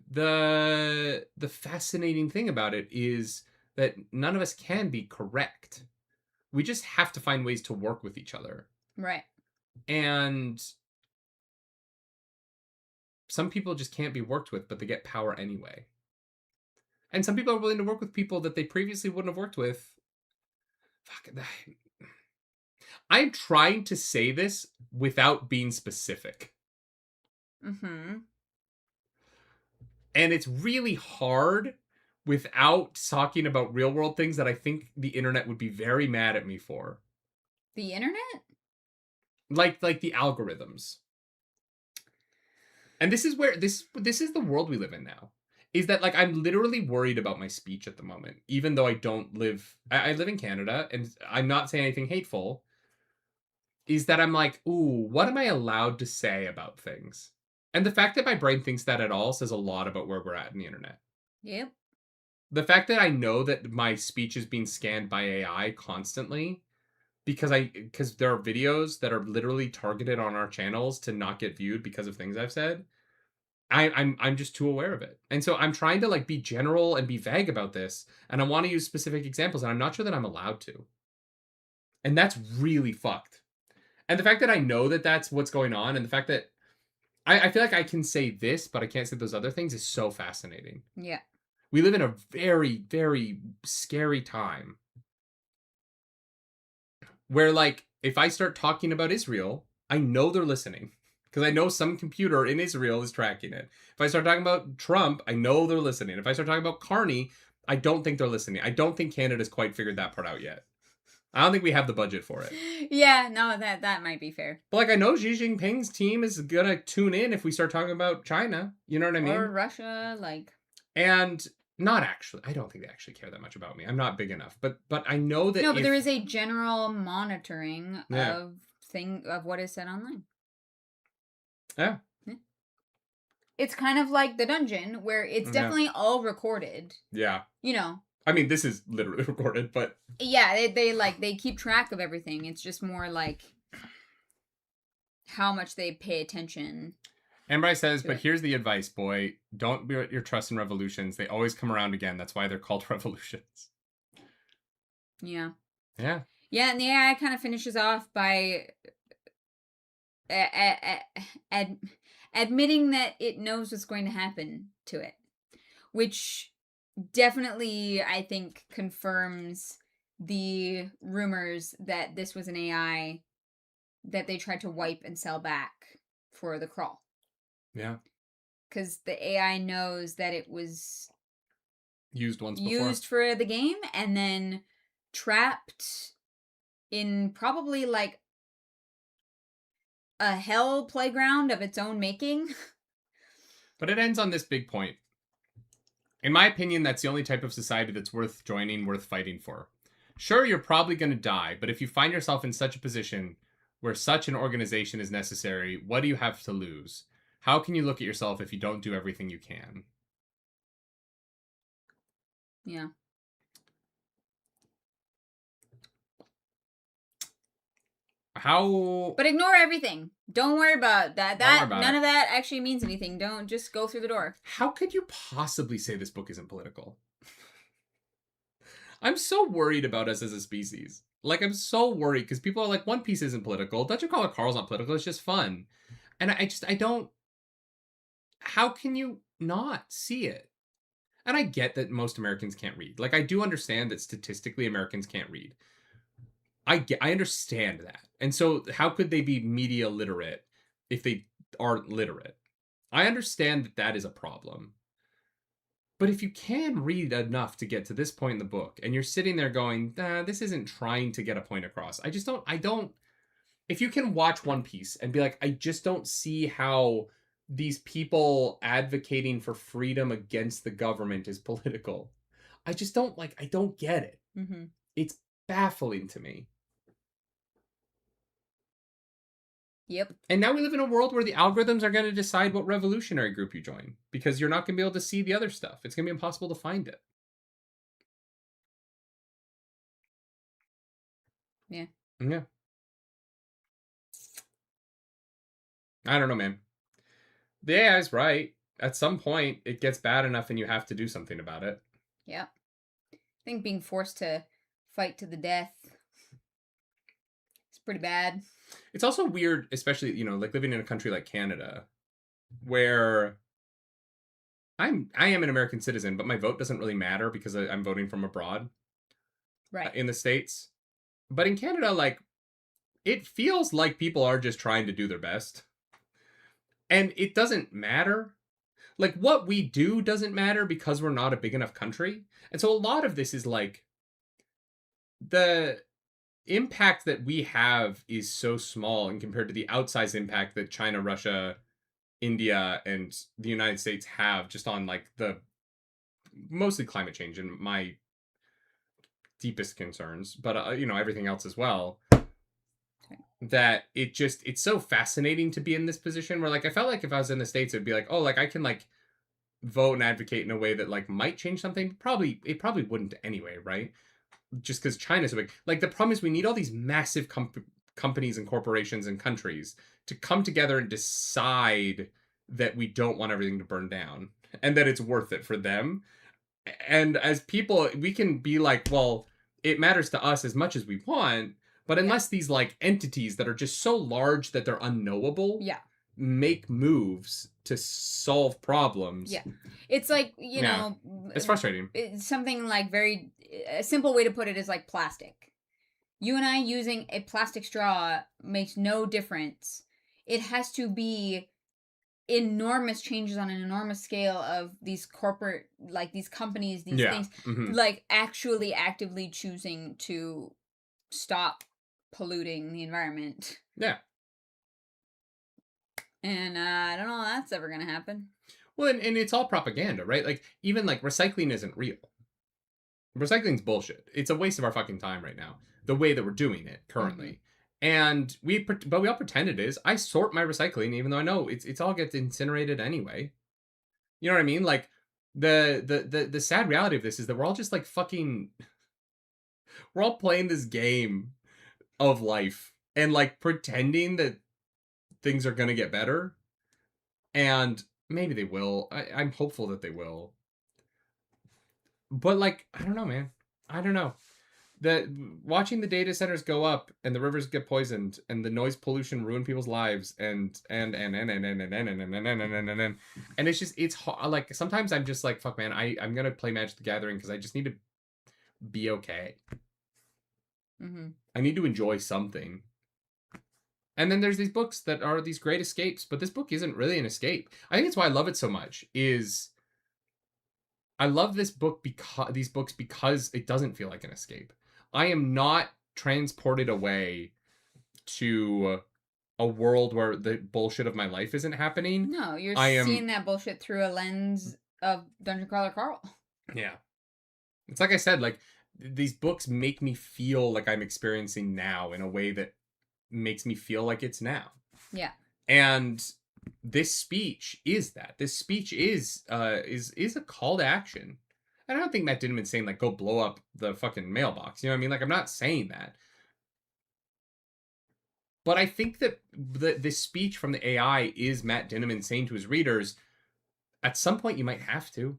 The fascinating thing about it is that none of us can be correct. We just have to find ways to work with each other. Right. And some people just can't be worked with, but they get power anyway. And some people are willing to work with people that they previously wouldn't have worked with. Fuck. I'm trying to say this without being specific. Mm-hmm. And it's really hard without talking about real world things that I think the internet would be very mad at me for. The internet? Like the algorithms. And this is where this is the world we live in now. Is that, like, I'm literally worried about my speech at the moment, even though I don't live... I live in Canada, and I'm not saying anything hateful. Is that I'm like, ooh, what am I allowed to say about things? And the fact that my brain thinks that at all says a lot about where we're at in the internet. Yep. The fact that I know that my speech is being scanned by AI constantly, because there are videos that are literally targeted on our channels to not get viewed because of things I've said. I'm just too aware of it. And so I'm trying to, like, be general and be vague about this, and I want to use specific examples, and I'm not sure that I'm allowed to. And that's really fucked. And the fact that I know that that's what's going on, and the fact that I feel like I can say this, but I can't say those other things, is so fascinating. Yeah. We live in a very, very scary time where, like, if I start talking about Israel, I know they're listening. Because I know some computer in Israel is tracking it. If I start talking about Trump, I know they're listening. If I start talking about Carney, I don't think they're listening. I don't think Canada's quite figured that part out yet. I don't think we have the budget for it. Yeah, no, that might be fair. But, like, I know Xi Jinping's team is gonna tune in if we start talking about China. You know what I mean? Or Russia, like... And not actually. I don't think they actually care that much about me. I'm not big enough. But I know that... No, but there is a general monitoring Yeah. of what is said online. Yeah. It's kind of like The Dungeon, where it's definitely all recorded. Yeah. You know. I mean, this is literally recorded, but... Yeah, they keep track of everything. It's just more like how much they pay attention. Amber says, but here's the advice, boy. Don't put your trust in revolutions. They always come around again. That's why they're called revolutions. Yeah. Yeah. Yeah, and the AI kind of finishes off by admitting that it knows what's going to happen to it, which definitely, I think, confirms the rumors that this was an AI that they tried to wipe and sell back for the crawl. Yeah. Because the AI knows that it was Used once used for the game and then trapped in probably like a hell playground of its own making. But it ends on this big point. In my opinion, that's the only type of society that's worth joining, worth fighting for. Sure, you're probably going to die, but if you find yourself in such a position where such an organization is necessary, what do you have to lose? How can you look at yourself if you don't do everything you can? Yeah. How? But ignore everything. Don't worry about that. Don't worry about None it. of that actually means anything. Don't just go through the door. How could you possibly say this book isn't political? I'm so worried about us as a species. Like, I'm so worried because people are like, One Piece isn't political. Dungeon Crawler Carl's not political. It's just fun. And I don't. How can you not see it? And I get that most Americans can't read. Like, I do understand that statistically Americans can't read. I understand that. And so how could they be media literate if they aren't literate? I understand that that is a problem. But if you can read enough to get to this point in the book and you're sitting there going, this isn't trying to get a point across. I don't if you can watch One Piece and be like, I just don't see how these people advocating for freedom against the government is political. I just don't I don't get it. Mm-hmm. It's baffling to me. Yep. And now we live in a world where the algorithms are going to decide what revolutionary group you join because you're not going to be able to see the other stuff. It's going to be impossible to find it. Yeah. Yeah. I don't know, man. The AI's right. At some point, it gets bad enough and you have to do something about it. Yeah. I think being forced to fight to the death is pretty bad. It's also weird, especially, like living in a country like Canada, where I am an American citizen, but my vote doesn't really matter because I'm voting from abroad. Right. In the States. But in Canada, it feels like people are just trying to do their best. And it doesn't matter. Like, what we do doesn't matter because we're not a big enough country. And so a lot of this is the impact that we have is so small and compared to the outsized impact that China, Russia, India, and the United States have just on the mostly climate change and my deepest concerns, but everything else as well. That it's so fascinating to be in this position where I felt like if I was in the States, it'd be I can vote and advocate in a way that might change something. It probably wouldn't anyway, right? Just because China's so big. The problem is we need all these massive companies and corporations and countries to come together and decide that we don't want everything to burn down and that it's worth it for them. And as people, we can be well, it matters to us as much as we want, but unless these entities that are just so large that they're unknowable make moves to solve problems. Yeah. It's know, it's frustrating. It's something a simple way to put it is plastic. You and I using a plastic straw makes no difference. It has to be enormous changes on an enormous scale of these corporate, these companies, these things, actually actively choosing to stop polluting the environment. Yeah. And I don't know how that's ever going to happen. Well, and it's all propaganda, right? Even recycling isn't real. Recycling's bullshit. It's a waste of our fucking time right now, the way that we're doing it currently. Mm-hmm. And we all pretend it is. I sort my recycling, even though I know it's all gets incinerated anyway. You know what I mean? The sad reality of this is that we're all just we're all playing this game of life and pretending that things are gonna get better. And maybe they will. I'm hopeful that they will. But I don't know, man. I don't know. watching the data centers go up and the rivers get poisoned and the noise pollution ruin people's lives and it's just it's like sometimes I'm just like fuck man I'm gonna play Magic the Gathering because I just need to be okay. I need to enjoy something. And then there's these books that are these great escapes, but this book isn't really an escape. I think it's why I love it so much is I love these books because it doesn't feel like an escape. I am not transported away to a world where the bullshit of my life isn't happening. No, you're seeing that bullshit through a lens of Dungeon Crawler Carl. Yeah. It's like I said, like these books make me feel like I'm experiencing now in a way that makes me feel like it's now. Yeah. And this speech is that. This speech is a call to action. And I don't think Matt Dinniman's saying like go blow up the fucking mailbox. You know what I mean? Like I'm not saying that. But I think that this speech from the AI is Matt Dinniman saying to his readers, at some point you might have to.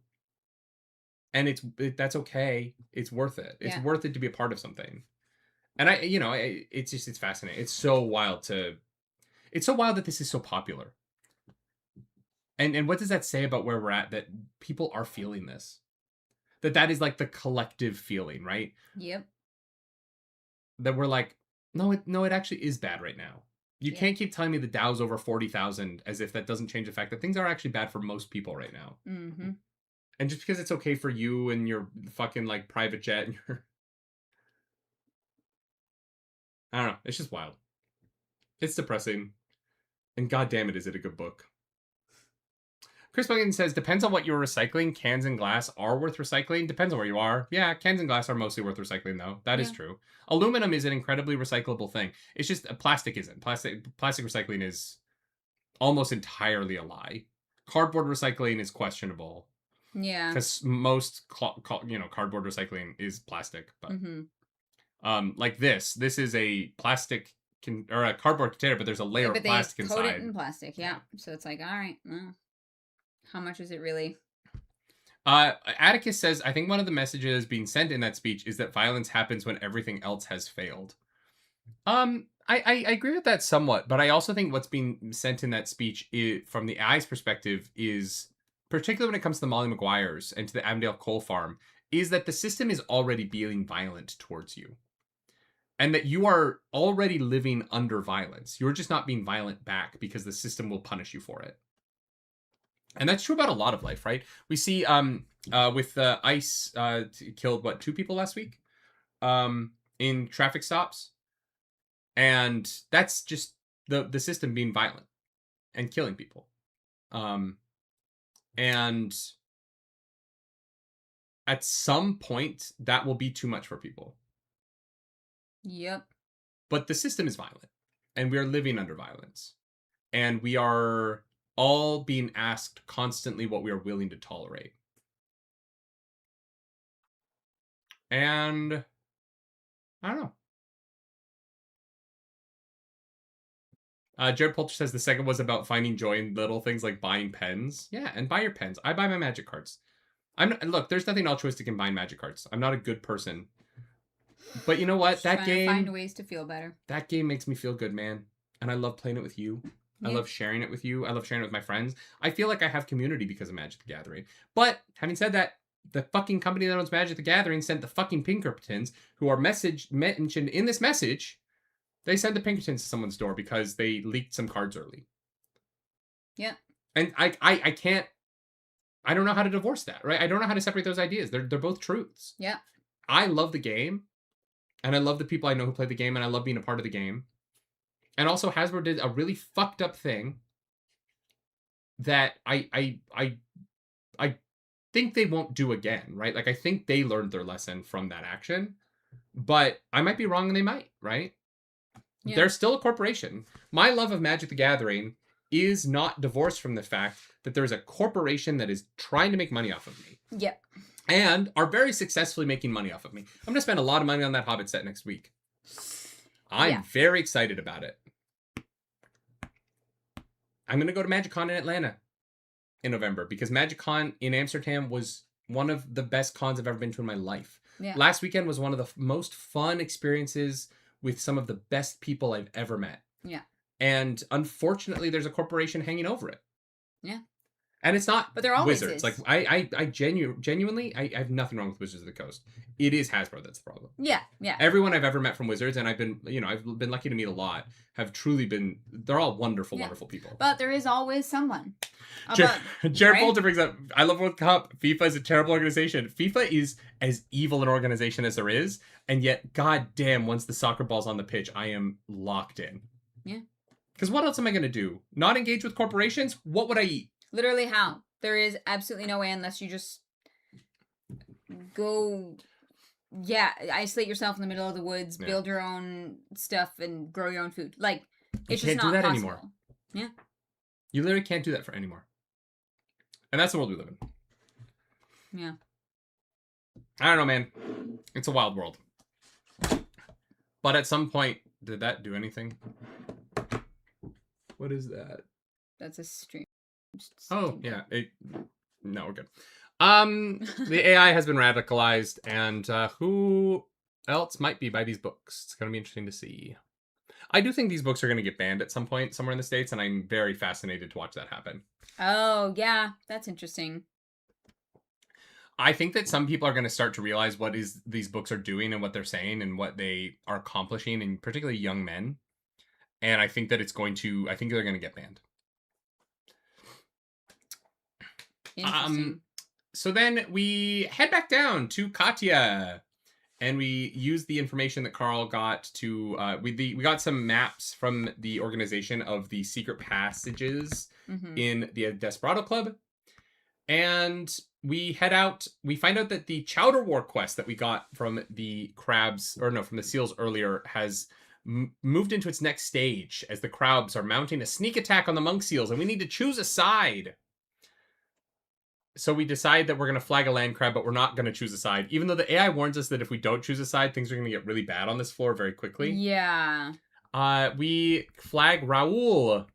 And that's okay. It's worth it. It's worth it to be a part of something. And it's fascinating. It's so wild that this is so popular. And what does that say about where we're at? That people are feeling this. That is like the collective feeling, right? Yep. That we're like, no, it actually is bad right now. You can't keep telling me the Dow's over 40,000 as if that doesn't change the fact that things are actually bad for most people right now. Mm-hmm. And just because it's okay for you and your fucking like private jet and your... I don't know. It's just wild. It's depressing. And goddamn it, is it a good book. Chris Buggin says, depends on what you're recycling. Cans and glass are worth recycling. Depends on where you are. Yeah, cans and glass are mostly worth recycling, though. That is true. Aluminum is an incredibly recyclable thing. It's just plastic isn't. Plastic recycling is almost entirely a lie. Cardboard recycling is questionable. Yeah. Because most cardboard recycling is plastic. But like this is a plastic or a cardboard container, but there's a layer of plastic inside. Coat it in plastic, yeah. So it's like, all right, well, how much is it really? Atticus says, I think one of the messages being sent in that speech is that violence happens when everything else has failed. I agree with that somewhat, but I also think what's being sent in that speech from the AI's perspective is, particularly when it comes to the Molly Maguires and to the Avondale coal farm, is that the system is already being violent towards you. And that you are already living under violence. You're just not being violent back because the system will punish you for it. And that's true about a lot of life, right? We see with ICE killed, 2 people last week in traffic stops. And that's just the system being violent and killing people. And at some point, that will be too much for people. Yep. But the system is violent, and we are living under violence. And we are all being asked constantly what we are willing to tolerate. And I don't know. Jared Poulter says the second was about finding joy in little things like buying pens. Yeah, and buy your pens. I buy my Magic cards. Look, there's nothing altruistic in buying Magic cards. I'm not a good person. But you know what? Just that game... find ways to feel better. That game makes me feel good, man. And I love playing it with you. Yeah. I love sharing it with you. I love sharing it with my friends. I feel like I have community because of Magic the Gathering. But, having said that, the fucking company that owns Magic the Gathering sent the fucking Pinkertons, who are mentioned in this message, they sent the Pinkertons to someone's door because they leaked some cards early. Yeah. And I can't... I don't know how to divorce that, right? I don't know how to separate those ideas. They're both truths. Yeah. I love the game. And I love the people I know who play the game, and I love being a part of the game. And also, Hasbro did a really fucked up thing that I think they won't do again, right? Like, I think they learned their lesson from that action. But I might be wrong, and they might, right? Yeah. They're still a corporation. My love of Magic the Gathering is not divorced from the fact that there's a corporation that is trying to make money off of me. Yep. And are very successfully making money off of me. I'm going to spend a lot of money on that Hobbit set next week. I'm very excited about it. I'm going to go to MagicCon in Atlanta in November because MagicCon in Amsterdam was one of the best cons I've ever been to in my life. Yeah. Last weekend was one of the most fun experiences with some of the best people I've ever met. Yeah. And unfortunately, there's a corporation hanging over it. Yeah. And it's not but there always Wizards. is. Like, I genuinely, I have nothing wrong with Wizards of the Coast. It is Hasbro that's the problem. Yeah, yeah. Everyone I've ever met from Wizards, and I've been lucky to meet a lot, have truly been, they're all wonderful, wonderful people. But there is always someone. Jared Bolter brings up, I love World Cup. FIFA is a terrible organization. FIFA is as evil an organization as there is, and yet, goddamn, once the soccer ball's on the pitch, I am locked in. Yeah. Because what else am I going to do? Not engage with corporations? What would I eat? Literally how? There is absolutely no way unless you just go, isolate yourself in the middle of the woods, build your own stuff, and grow your own food. Like, it's just not possible. Anymore. Yeah. You literally can't do that for anymore. And that's the world we live in. Yeah. I don't know, man. It's a wild world. But at some point, did that do anything? What is that? That's a stream. Oh, yeah. No, we're good. The AI has been radicalized, and who else might be by these books? It's going to be interesting to see. I do think these books are going to get banned at some point somewhere in the States, and I'm very fascinated to watch that happen. Oh, yeah. That's interesting. I think that some people are going to start to realize what these books are doing and what they're saying and what they are accomplishing, and particularly young men. And I think that I think they're going to get banned. So then we head back down to Katya, and we use the information that Carl got to. We got some maps from the organization of the secret passages in the Desperado Club, and we head out. We find out that the Chowder War quest that we got from the crabs, from the seals earlier, has moved into its next stage as the crabs are mounting a sneak attack on the monk seals, and we need to choose a side. So we decide that we're going to flag a land crab, but we're not going to choose a side. Even though the AI warns us that if we don't choose a side, things are going to get really bad on this floor very quickly. Yeah. We flag Raul.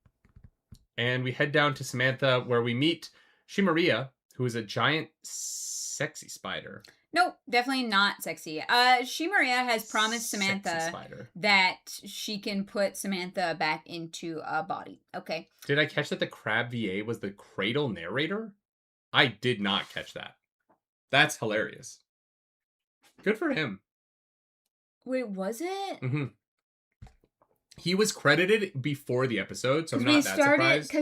And we head down to Samantha, where we meet Shimaria, who is a giant sexy spider. No, definitely not sexy. Shimaria has promised Samantha that she can put Samantha back into a body. Okay. Did I catch that the crab VA was the cradle narrator? I did not catch that. That's hilarious. Good for him. Wait, was it? Mm-hmm. He was credited before the episode, so I'm not that surprised.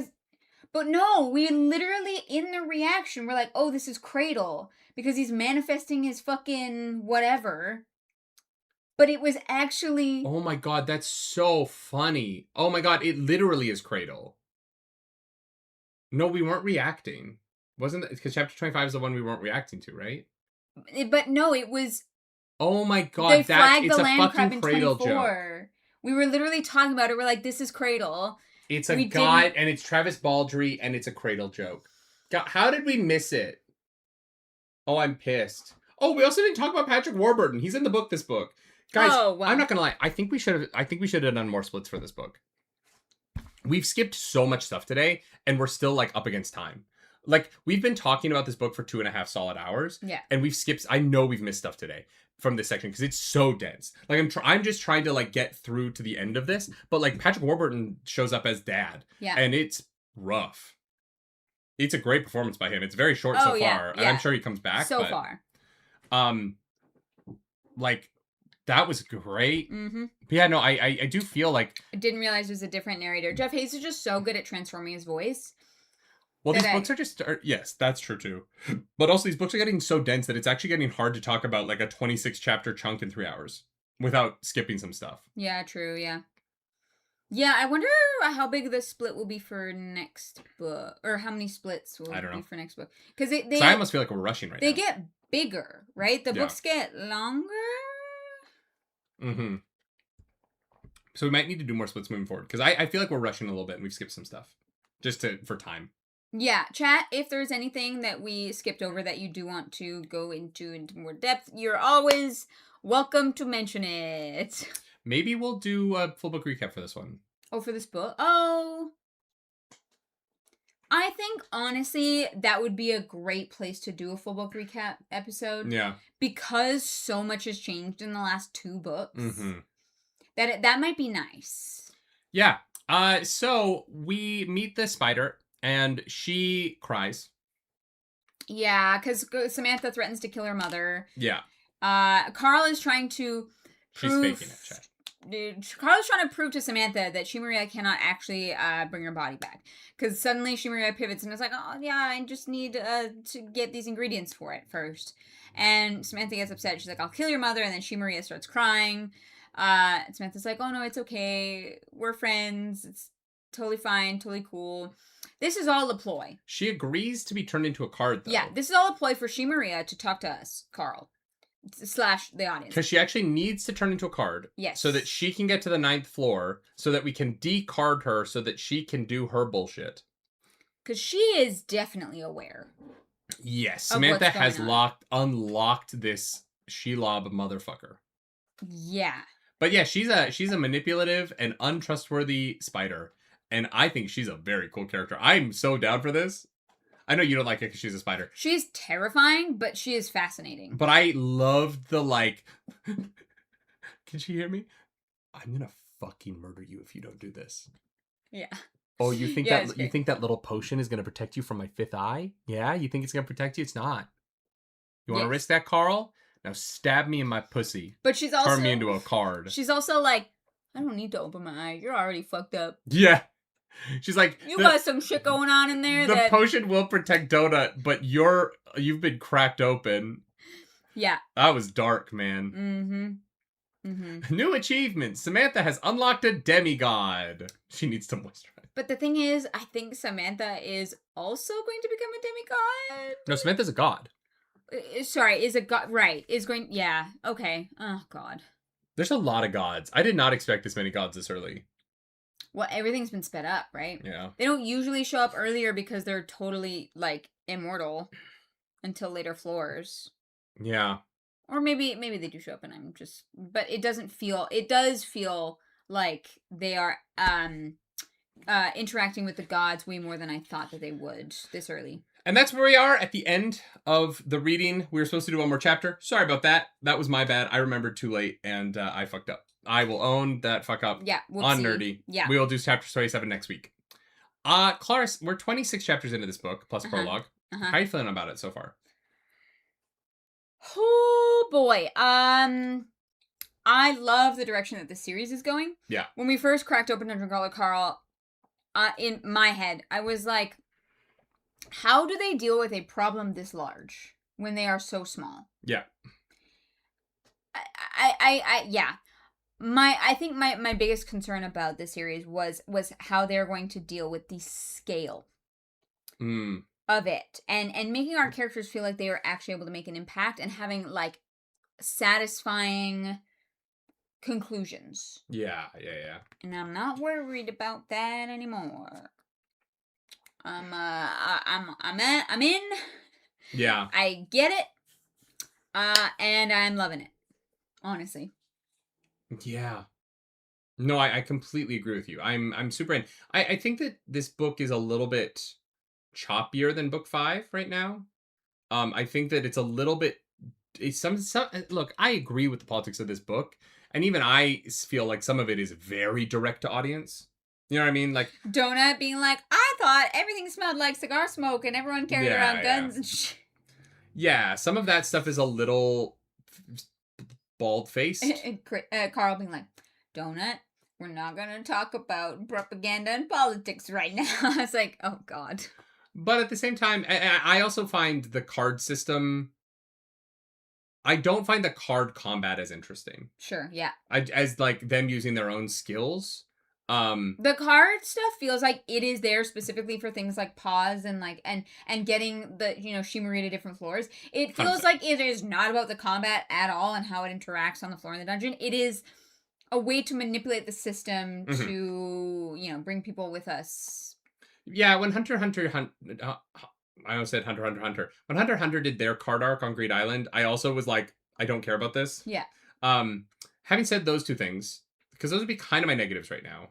But no, we literally, in the reaction, we're like, oh, this is Cradle. Because he's manifesting his fucking whatever. But it was actually... Oh my god, that's so funny. Oh my god, it literally is Cradle. No, we weren't reacting. Wasn't it? Because chapter 25 is the one we weren't reacting to, right? But no, it was... Oh my god, they flagged the land crab in 24. Joke. We were literally talking about it. We're like, this is Cradle. It's a god, and it's Travis Baldry, and it's a Cradle joke. God, how did we miss it? Oh, I'm pissed. Oh, we also didn't talk about Patrick Warburton. He's in the book, this book. Guys, I'm not gonna lie. I think we should have done more splits for this book. We've skipped so much stuff today, and we're still, like, up against time. Like, we've been talking about this book for 2.5 solid hours. Yeah. And we've skipped... I know we've missed stuff today from this section because it's so dense. Like, I'm just trying to, like, get through to the end of this. But, like, Patrick Warburton shows up as Dad. Yeah. And it's rough. It's a great performance by him. It's very short so far. Yeah. And I'm sure he comes back. So far. Like, that was great. Mm-hmm. But yeah, no, I do feel like... I didn't realize it was a different narrator. Jeff Hayes is just so good at transforming his voice. Well, these books are just... yes, that's true, too. But also, these books are getting so dense that it's actually getting hard to talk about, like, a 26-chapter chunk in 3 hours without skipping some stuff. Yeah, true, yeah. Yeah, I wonder how big the split will be for next book. Or how many splits will be for next book. Because I almost feel like we're rushing right now. They get bigger, right? The books get longer? Mm-hmm. So we might need to do more splits moving forward. Because I feel like we're rushing a little bit and we've skipped some stuff. Just for time. Yeah, chat, if there's anything that we skipped over that you do want to go into more depth, you're always welcome to mention it. Maybe we'll do a full book recap for this one. Oh, for this book? Oh. I think, honestly, that would be a great place to do a full book recap episode. Yeah. Because so much has changed in the last 2 books. Mm-hmm. That might be nice. Yeah. So we meet the spider, and she cries. Yeah, because Samantha threatens to kill her mother. Yeah. Carl is trying to prove... She's faking it, Chad. Carl is trying to prove to Samantha that She Maria cannot actually bring her body back. Because suddenly She Maria pivots and is like, oh, yeah, I just need to get these ingredients for it first. And Samantha gets upset. She's like, I'll kill your mother. And then She Maria starts crying. Samantha's like, oh, no, it's okay. We're friends. It's totally fine. Totally cool. This is all a ploy. She agrees to be turned into a card, though. Yeah, this is all a ploy for She Maria to talk to us, Carl. / the audience. Because she actually needs to turn into a card. Yes. So that she can get to the 9th floor, so that we can decard her, so that she can do her bullshit. Because she is definitely aware. Yes, Samantha has unlocked this Shelob motherfucker. Yeah. But yeah, she's a manipulative and untrustworthy spider. And I think she's a very cool character. I'm so down for this. I know you don't like it because she's a spider. She's terrifying, but she is fascinating. But I loved the, like... Can she hear me? I'm gonna fucking murder you if you don't do this. Yeah. Oh, you think that little potion is gonna protect you from my 5th eye? Yeah? You think it's gonna protect you? It's not. You wanna risk that, Carl? Now stab me in my pussy. But she's also... Turn me into a card. She's also like, I don't need to open my eye. You're already fucked up. Yeah. She's like... You got some shit going on in there The potion will protect Donut, but you've been cracked open. Yeah. That was dark, man. Mm-hmm. Mm-hmm. New achievement. Samantha has unlocked a demigod. She needs to moisturize. But the thing is, I think Samantha is also going to become a demigod. No, Samantha's a god. Sorry, is a god. Right. Is going... Yeah. Okay. Oh, God. There's a lot of gods. I did not expect this many gods this early. Well, everything's been sped up, right? Yeah. They don't usually show up earlier because they're totally, like, immortal until later floors. Yeah. Or maybe they do show up and I'm just... But it does feel like they are interacting with the gods way more than I thought that they would this early. And that's where we are at the end of the reading. We were supposed to do one more chapter. Sorry about that. That was my bad. I remembered too late and I fucked up. I will own that fuck up. Yeah, on Nerdy. Yeah. We will do chapter 27 next week. Clarice, we're 26 chapters into this book, plus prologue. How are you feeling about it so far? Oh, boy. I love the direction that the series is going. Yeah. When we first cracked open Dungeon Crawler Carl, in my head, I was like, how do they deal with a problem this large when they are so small? Yeah. Yeah. I think my biggest concern about this series was how they're going to deal with the scale of it and making our characters feel like they are actually able to make an impact and having like satisfying conclusions. Yeah. And I'm not worried about that anymore. I'm in. Yeah. I get it. And I'm loving it. Honestly. Yeah. No, I completely agree with you. I'm super in. I think that this book is a little bit choppier than book 5 right now. I think that it's a little bit some look, I agree with the politics of this book, and even I feel like some of it is very direct to audience. You know what I mean? Like Donut being like, I thought everything smelled like cigar smoke and everyone carried around guns and shit. Yeah, some of that stuff is a little bald-faced. Carl being like, Donut, we're not going to talk about propaganda and politics right now. I was like, oh, God. But at the same time, I also find the card system... I don't find the card combat as interesting. Sure, yeah. As, like, them using their own skills. The card stuff feels like it is there specifically for things like pause and like and getting the She Maria to different floors. It feels 100%. like it is not about the combat at all and how it interacts on the floor in the dungeon. It is a way to manipulate the system to bring people with us. Yeah, when Hunter I almost said Hunter. When Hunter did their card arc on Greed Island, I also was like, I don't care about this. Yeah. Having said those two things, because those would be kind of my negatives right now.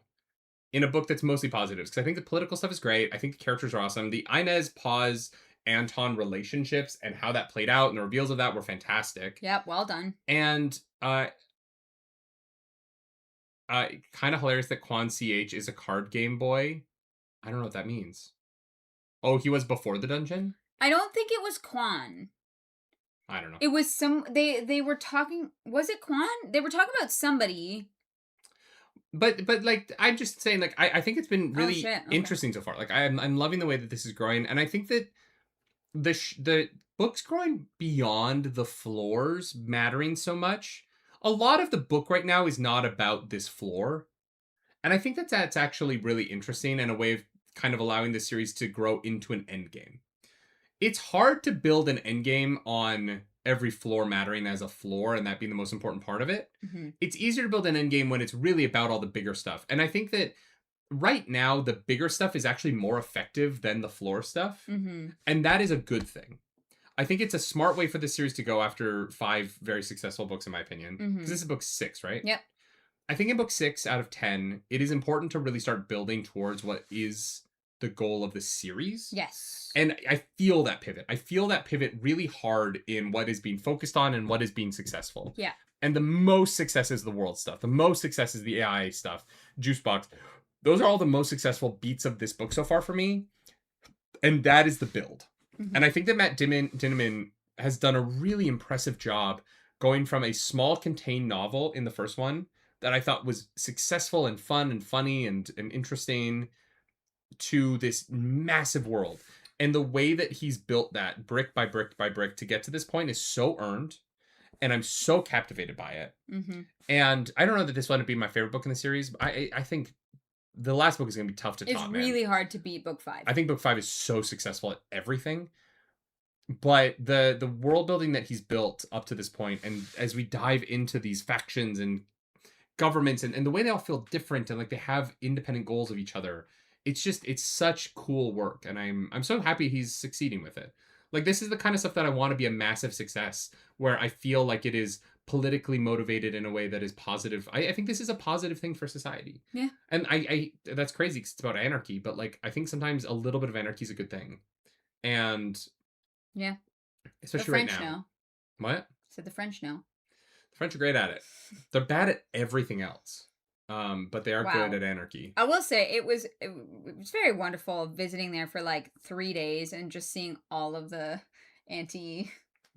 in a book that's mostly positives. Because I think the political stuff is great. I think the characters are awesome. The Inez Paz Anton relationships and how that played out and the reveals of that were fantastic. Yep, well done. And kind of hilarious that Quan CH is a card game boy. I don't know what that means. Oh, he was before the dungeon? I don't think it was Quan. I don't know. It was they were talking, was it Quan? They were talking about somebody. But like, I'm just saying, like, I think it's been really Okay. interesting so far. Like, I'm loving the way that this is growing, and I think that the book's growing beyond the floors mattering so much. A lot of the book right now is not about this floor, and I think that's actually really interesting and a way of kind of allowing the series to grow into an end game. It's hard to build an end game on every floor mattering as a floor and that being the most important part of it. Mm-hmm. It's easier to build an end game when it's really about all the bigger stuff. And I think that right now the bigger stuff is actually more effective than the floor stuff. Mm-hmm. And that is a good thing. I think it's a smart way for the series to go after 5 very successful books, in my opinion. Because this is book 6, right? Yep. I think in book 6 out of 10, it is important to really start building towards what is the goal of the series. Yes. And I feel that pivot. I feel that pivot really hard in what is being focused on and what is being successful. Yeah. And the most success is the world stuff. The most success is the AI stuff. Juicebox. Those are all the most successful beats of this book so far for me. And that is the build. Mm-hmm. And I think that Matt Dinniman has done a really impressive job going from a small contained novel in the first one that I thought was successful and fun and funny and interesting to this massive world. And the way that he's built that brick by brick by brick to get to this point is so earned. And I'm so captivated by it. Mm-hmm. And I don't know that this will end up being my favorite book in the series, but I think the last book is going to be tough to top, It's really hard to beat book 5. I think book 5 is so successful at everything. But the world building that he's built up to this point, and as we dive into these factions and governments and the way they all feel different and like they have independent goals of each other, it's such cool work. And I'm so happy he's succeeding with it. Like, this is the kind of stuff that I want to be a massive success, where I feel like it is politically motivated in a way that is positive. I think this is a positive thing for society. Yeah. And I that's crazy because it's about anarchy, but like, I think sometimes a little bit of anarchy is a good thing. And yeah, especially the French right now. know. What? Said the French know. The French are great at it. They're bad at everything else. But they are good at anarchy. I will say it was very wonderful visiting there for like 3 days and just seeing all of the anti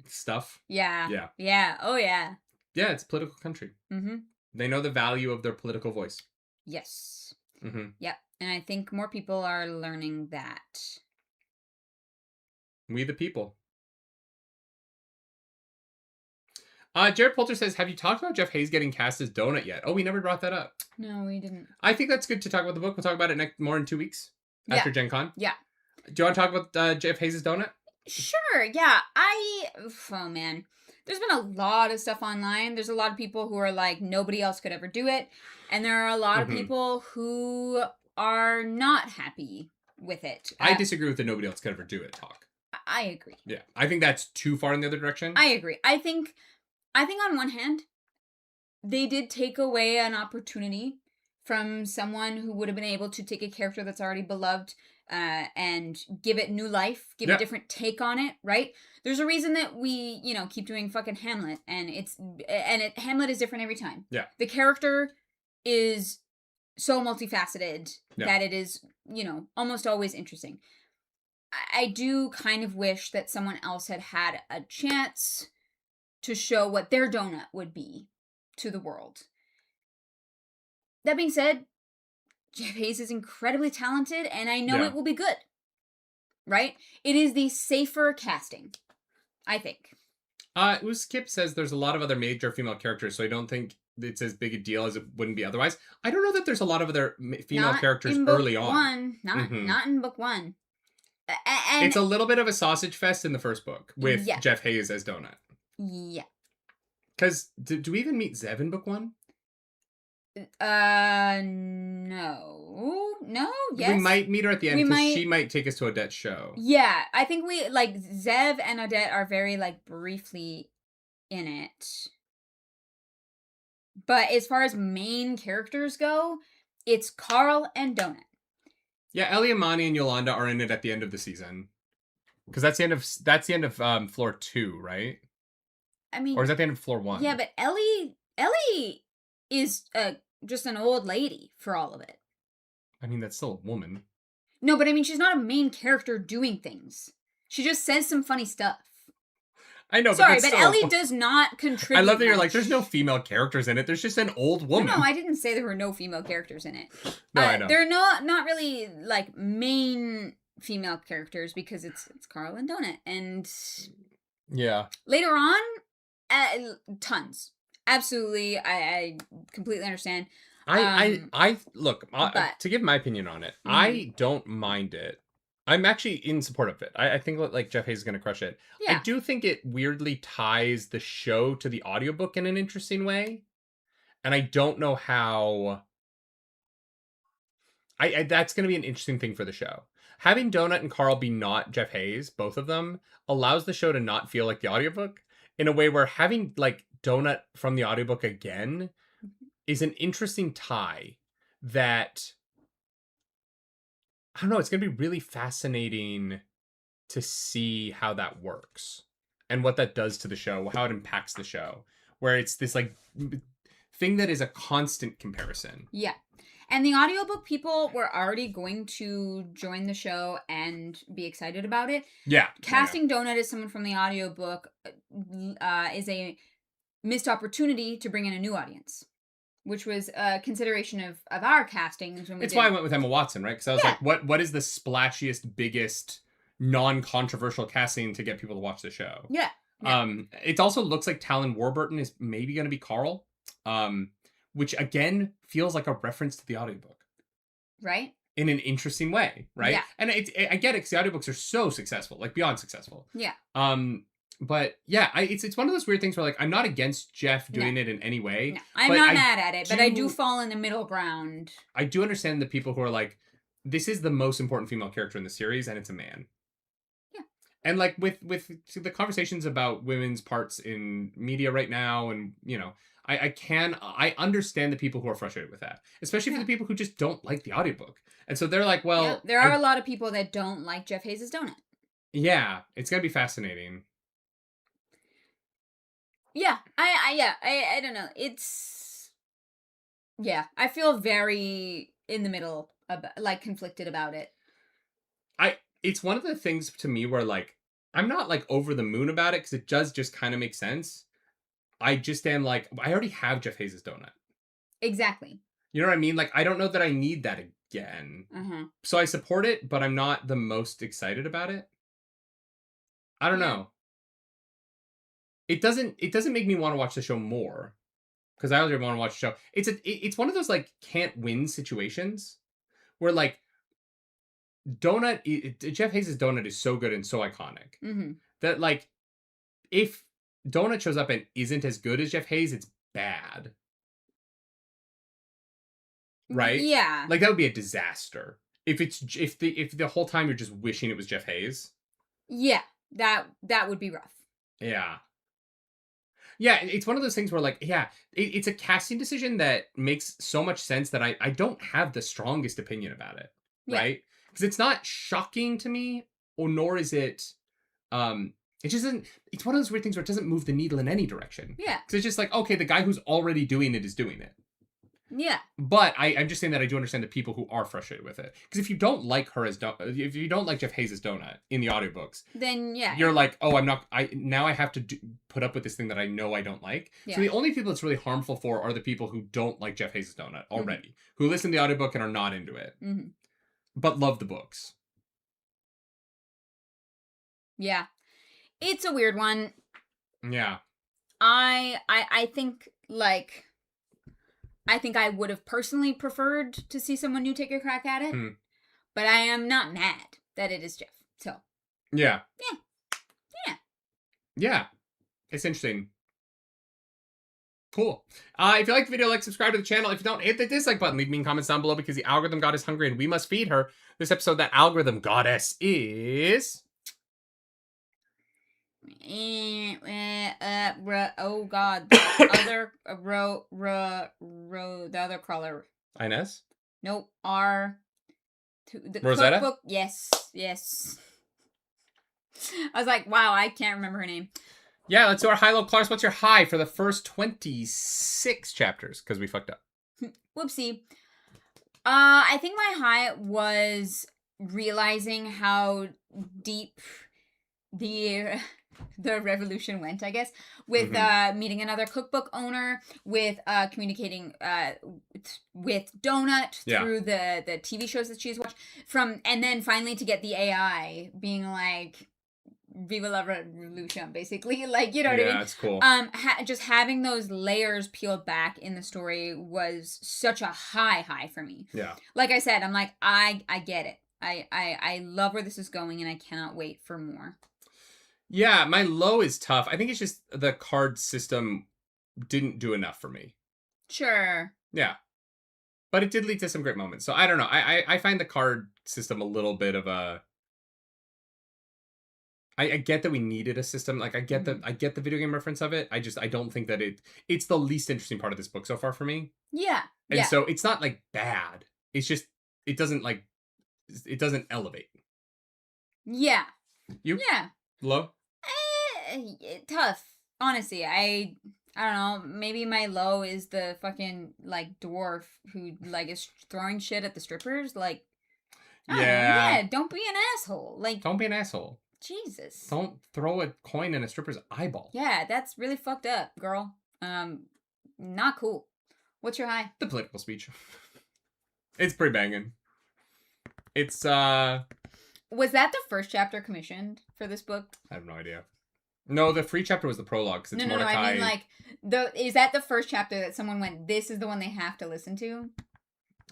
stuff. Yeah. Yeah. Yeah. Oh yeah. Yeah, it's a political country. Mm-hmm. They know the value of their political voice. Yes. Mm-hmm. Yep. And I think more people are learning that. We the people. Jared Poulter says, have you talked about Jeff Hayes getting cast as Donut yet? Oh, we never brought that up. No, we didn't. I think that's good to talk about the book. We'll talk about it more in 2 weeks after Gen Con. Yeah. Do you want to talk about Jeff Hayes' Donut? Sure, yeah. Oh man. There's been a lot of stuff online. There's a lot of people who are like, nobody else could ever do it. And there are a lot of people who are not happy with it. I disagree with the nobody else could ever do it talk. I agree. Yeah. I think that's too far in the other direction. I agree. I think on one hand, they did take away an opportunity from someone who would have been able to take a character that's already beloved and give it new life, give a different take on it, right? There's a reason that we, keep doing fucking Hamlet, and Hamlet is different every time. Yeah. The character is so multifaceted that it is, almost always interesting. I do kind of wish that someone else had a chance to show what their donut would be to the world. That being said, Jeff Hayes is incredibly talented, and I know it will be good. Right? It is the safer casting, I think. Skip says there's a lot of other major female characters, so I don't think it's as big a deal as it wouldn't be otherwise. I don't know that there's a lot of other female characters early on. Not in book 1. And it's a little bit of a sausage fest in the first book with Jeff Hayes as Donut. Yeah. Because do we even meet Zev in book 1? No, yes. We might meet her at the end because she might take us to Odette's show. Yeah, I think Zev and Odette are very, briefly in it. But as far as main characters go, It's Carl and Donut. Yeah, Ellie, Amani, and Yolanda are in it at the end of the season. Because that's the end of floor 2, right? I mean, or is that the end of floor 1? Yeah, but Ellie is just an old lady for all of it. I mean, that's still a woman. No, but I mean, she's not a main character doing things. She just says some funny stuff. I know, Sorry, but Ellie does not contribute. I love that much. you're like, there's no female characters in it. There's just an old woman. No, I didn't say there were no female characters in it. No, I know. They're not really like main female characters because it's Carl and Donut, and yeah, later on, tons. Absolutely, I completely understand. I look to give my opinion on it. I don't mind it. I'm actually in support of it. I think like Jeff Hayes is gonna crush it. Yeah. I do think it weirdly ties the show to the audiobook in an interesting way, and I don't know how. I that's gonna be an interesting thing for the show. Having Donut and Carl be not Jeff Hayes, both of them, allows the show to not feel like the audiobook in a way where having like Donut from the audiobook again is an interesting tie that I don't know, it's going to be really fascinating to see how that works and what that does to the show, how it impacts the show, where it's this like thing that is a constant comparison. Yeah. And the audiobook people were already going to join the show and be excited about it. Yeah. Casting Donut as someone from the audiobook is a missed opportunity to bring in a new audience, which was a consideration of our castings. It's why I went with Emma Watson, right? Because I was like, what is the splashiest, biggest, non-controversial casting to get people to watch the show? Yeah. It also looks like Talon Warburton is maybe going to be Carl. Which again feels like a reference to the audiobook. Right. In an interesting way, right? Yeah. And I get it, because the audiobooks are so successful, like beyond successful. Yeah. But yeah, it's one of those weird things where like I'm not against Jeff doing it in any way. No, I'm not mad at it, but I do fall in the middle ground. I do understand the people who are like, this is the most important female character in the series, and it's a man. Yeah. And like with the conversations about women's parts in media right now, and you know, I understand the people who are frustrated with that, especially for the people who just don't like the audiobook. And so they're like, well, there are a lot of people that don't like Jeff Hayes' Donut. Yeah, it's going to be fascinating. Yeah, I don't know. It's, yeah, I feel very in the middle, like conflicted about it. It's one of the things to me where like, I'm not like over the moon about it because it does just kind of make sense. I just am like, I already have Jeff Hayes' Donut. Exactly. You know what I mean? Like, I don't know that I need that again. So I support it, but I'm not the most excited about it. I don't know. It doesn't make me want to watch the show more, because I already want to watch the show. It's one of those like can't win situations where like Jeff Hayes' Donut is so good and so iconic that like if Donut shows up and isn't as good as Jeff Hayes, it's bad. Right? Yeah. Like that would be a disaster. If the whole time you're just wishing it was Jeff Hayes. Yeah. That would be rough. Yeah. Yeah, it's one of those things where like, yeah, it's a casting decision that makes so much sense that I don't have the strongest opinion about it. Right? Because it's not shocking to me, or nor is it it just doesn't. It's one of those weird things where it doesn't move the needle in any direction. Yeah. Because it's just like, okay, the guy who's already doing it is doing it. Yeah. But I'm just saying that I do understand the people who are frustrated with it. Because if you don't like if you don't like Jeff Hayes' Donut in the audiobooks, then you're like, oh, now I have to put up with this thing that I know I don't like. Yeah. So the only people it's really harmful for are the people who don't like Jeff Hayes' Donut already, who listen to the audiobook and are not into it, but love the books. Yeah. It's a weird one. Yeah. I think like, I think I would have personally preferred to see someone new take a crack at it, but I am not mad that it is Jeff. So. Yeah. Yeah. Yeah. Yeah. It's interesting. Cool. If you like the video, subscribe to the channel. If you don't, hit the dislike button. Leave me comments down below, because the algorithm god is hungry and we must feed her. This episode, that algorithm goddess is... oh god, the other the other crawler. Inez? Nope. R. The Rosetta? cookbook. Yes. Yes. I was like, wow, I can't remember her name. Yeah, let's do our high-low. Clarks, what's your high for the first 26 chapters? Because we fucked up. Whoopsie. I think my high was realizing how deep the revolution went, I guess, with meeting another cookbook owner, with communicating with Donut through the TV shows that she's watched, and then finally to get the AI being like, Viva la Revolution, basically. Like, you know what I mean? Yeah, it's cool. Just having those layers peeled back in the story was such a high for me. Yeah. Like I said, I'm like, I get it. I love where this is going, and I cannot wait for more. Yeah, my low is tough. I think it's just the card system didn't do enough for me. Sure. Yeah. But it did lead to some great moments. So I don't know. I find the card system a little bit of a... I get that we needed a system. Like I get the video game reference of it. I don't think that it's the least interesting part of this book so far for me. Yeah. And so it's not like bad. It's just it doesn't elevate. Yeah. You? Yeah. Low? Tough. Honestly, I don't know. Maybe my low is the fucking like dwarf who like is throwing shit at the strippers. Like, I don't know. Yeah. Don't be an asshole. Like, don't be an asshole. Jesus. Don't throw a coin in a stripper's eyeball. Yeah, that's really fucked up, girl. Not cool. What's your high? The political speech. It's pretty banging. It's Was that the first chapter commissioned for this book? I have no idea. No, the free chapter was the prologue. Cause it's no. I mean, like, is that the first chapter that someone went, this is the one they have to listen to?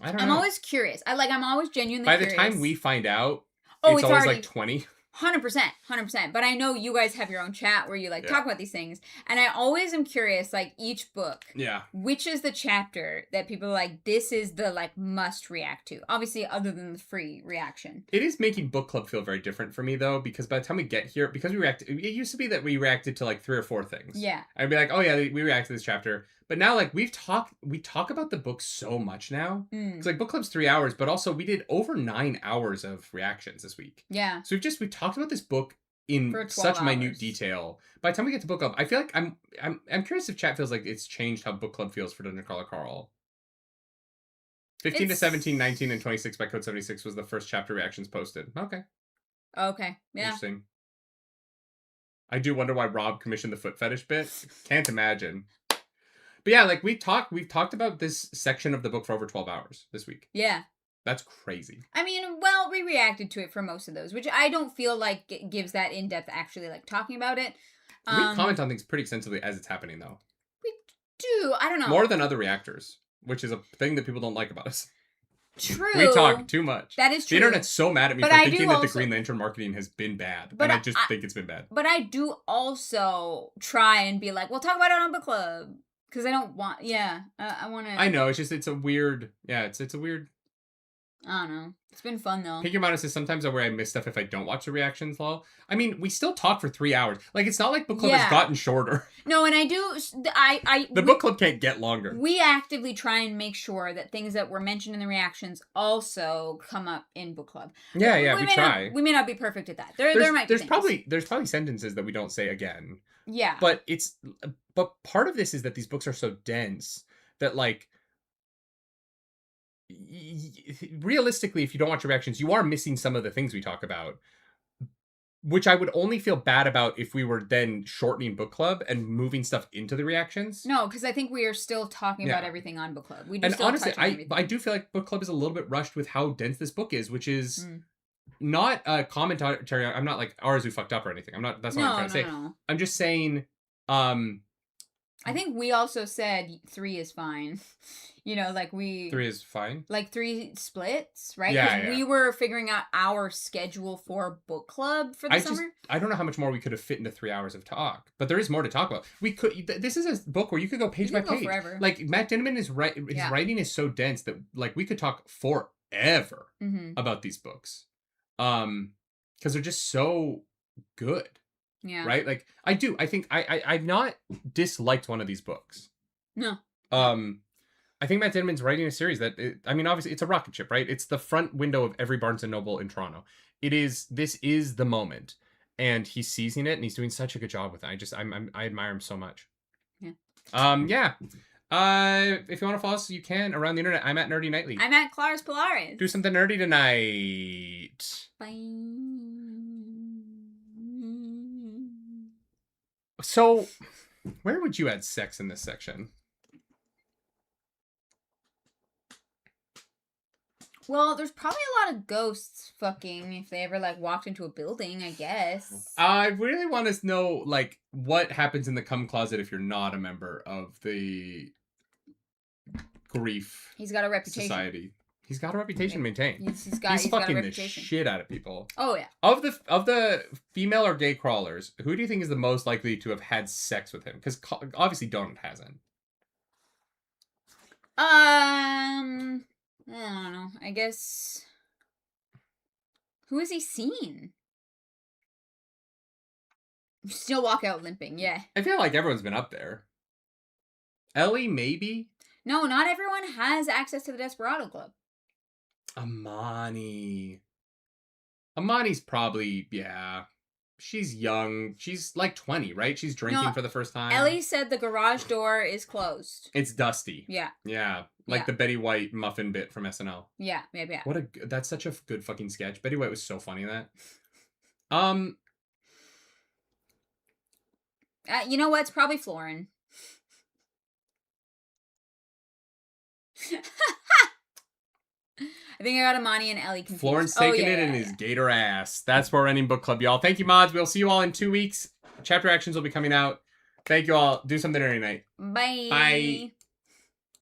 I don't know. I'm always curious. I'm always genuinely curious. By the time we find out, it's always already... like 20. 100%. But I know you guys have your own chat where you like talk about these things. And I always am curious, like each book. Yeah. Which is the chapter that people are like, this is the like must react to? Obviously, other than the free reaction. It is making book club feel very different for me though, because by the time we get here, because it used to be that we reacted to like 3 or 4 things. Yeah. I'd be like, oh yeah, we react to this chapter. But now, like, we talk about the book so much now. It's like book club's 3 hours, but also we did over 9 hours of reactions this week. Yeah. So we talked about this book in such minute detail. By the time we get to book club, I feel like I'm curious if chat feels like it's changed how book club feels for Dungeon Crawler Carl. 15 to 17, 19, and 26 by Code 76 was the first chapter reactions posted. Okay. Yeah. Interesting. I do wonder why Rob commissioned the foot fetish bit. Can't imagine. But yeah, like we've talked about this section of the book for over 12 hours this week. Yeah. That's crazy. I mean, well, we reacted to it for most of those, which I don't feel like gives that in-depth actually like talking about it. We comment on things pretty extensively as it's happening though. We do. I don't know. More than other reactors, which is a thing that people don't like about us. True. We talk too much. That is true. The internet's so mad at me for thinking that the Green Lantern marketing has been bad. But I just think it's been bad. But I do also try and be like, we'll talk about it on book club. Because I don't want, I want to. I know, it's a weird, it's a weird. I don't know. It's been fun though. Pick your mind is sometimes where I miss stuff if I don't watch the reactions, lol. I mean, we still talk for 3 hours. Like, it's not like book club has gotten shorter. No, and I do, The book club can't get longer. We actively try and make sure that things that were mentioned in the reactions also come up in book club. Yeah, we try. We may not be perfect at that. There's probably sentences that we don't say again. Yeah. But part of this is that these books are so dense that, like, realistically, if you don't watch your reactions, you are missing some of the things we talk about, which I would only feel bad about if we were then shortening book club and moving stuff into the reactions. No, because I think we are still talking about everything on book club. And honestly, I do feel like book club is a little bit rushed with how dense this book is, which is not a commentary. I'm not like ours who fucked up or anything. That's not what I'm trying to say. No. I'm just saying. I think we also said 3 is fine. You know, like 3 is fine. Like 3 splits, right? Yeah. We were figuring out our schedule for book club for the summer. I don't know how much more we could have fit into 3 hours of talk, but there is more to talk about. We could. This is a book where you could go page by page. Forever. Like Matt Dinniman his writing is so dense that like we could talk forever about these books, because they're just so good. Yeah. Right. Like I think I've not disliked one of these books. No. I think Matt Dinniman's writing a series that, I mean, obviously it's a rocket ship, right? It's the front window of every Barnes and Noble in Toronto. This is the moment, and he's seizing it, and he's doing such a good job with it. I admire him so much. Yeah. Yeah. If you want to follow us, you can around the internet. I'm at Nerdy Nightly. I'm at Claris Polaris. Do something nerdy tonight. Bye. So, where would you add sex in this section? Well, there's probably a lot of ghosts fucking if they ever, like, walked into a building, I guess. I really want to know, like, what happens in the cum closet if you're not a member of the grief He's got a reputation. society. He's got a reputation to maintain. He's fucking got a the reputation. shit out of people. Oh, yeah. Of the female or gay crawlers, who do you think is the most likely to have had sex with him? Because obviously Donut hasn't. I don't know. I guess. Who has he seen? Still walk out limping, yeah. I feel like everyone's been up there. Ellie, maybe? No, not everyone has access to the Desperado Club. Amani's probably, yeah. She's young. She's like 20, right? She's drinking for the first time. Ellie said the garage door is closed. It's dusty. Yeah. Yeah. Like the Betty White muffin bit from SNL. Yeah. That's such a good fucking sketch. Betty White was so funny in that. You know what? It's probably Florin. I think I got Amani and Ellie confused. Florin's taking it in his gator ass. That's where we're ending book club, y'all. Thank you, mods. We'll see you all in 2 weeks. Chapter actions will be coming out. Thank you all. Do something every night. Bye. Bye.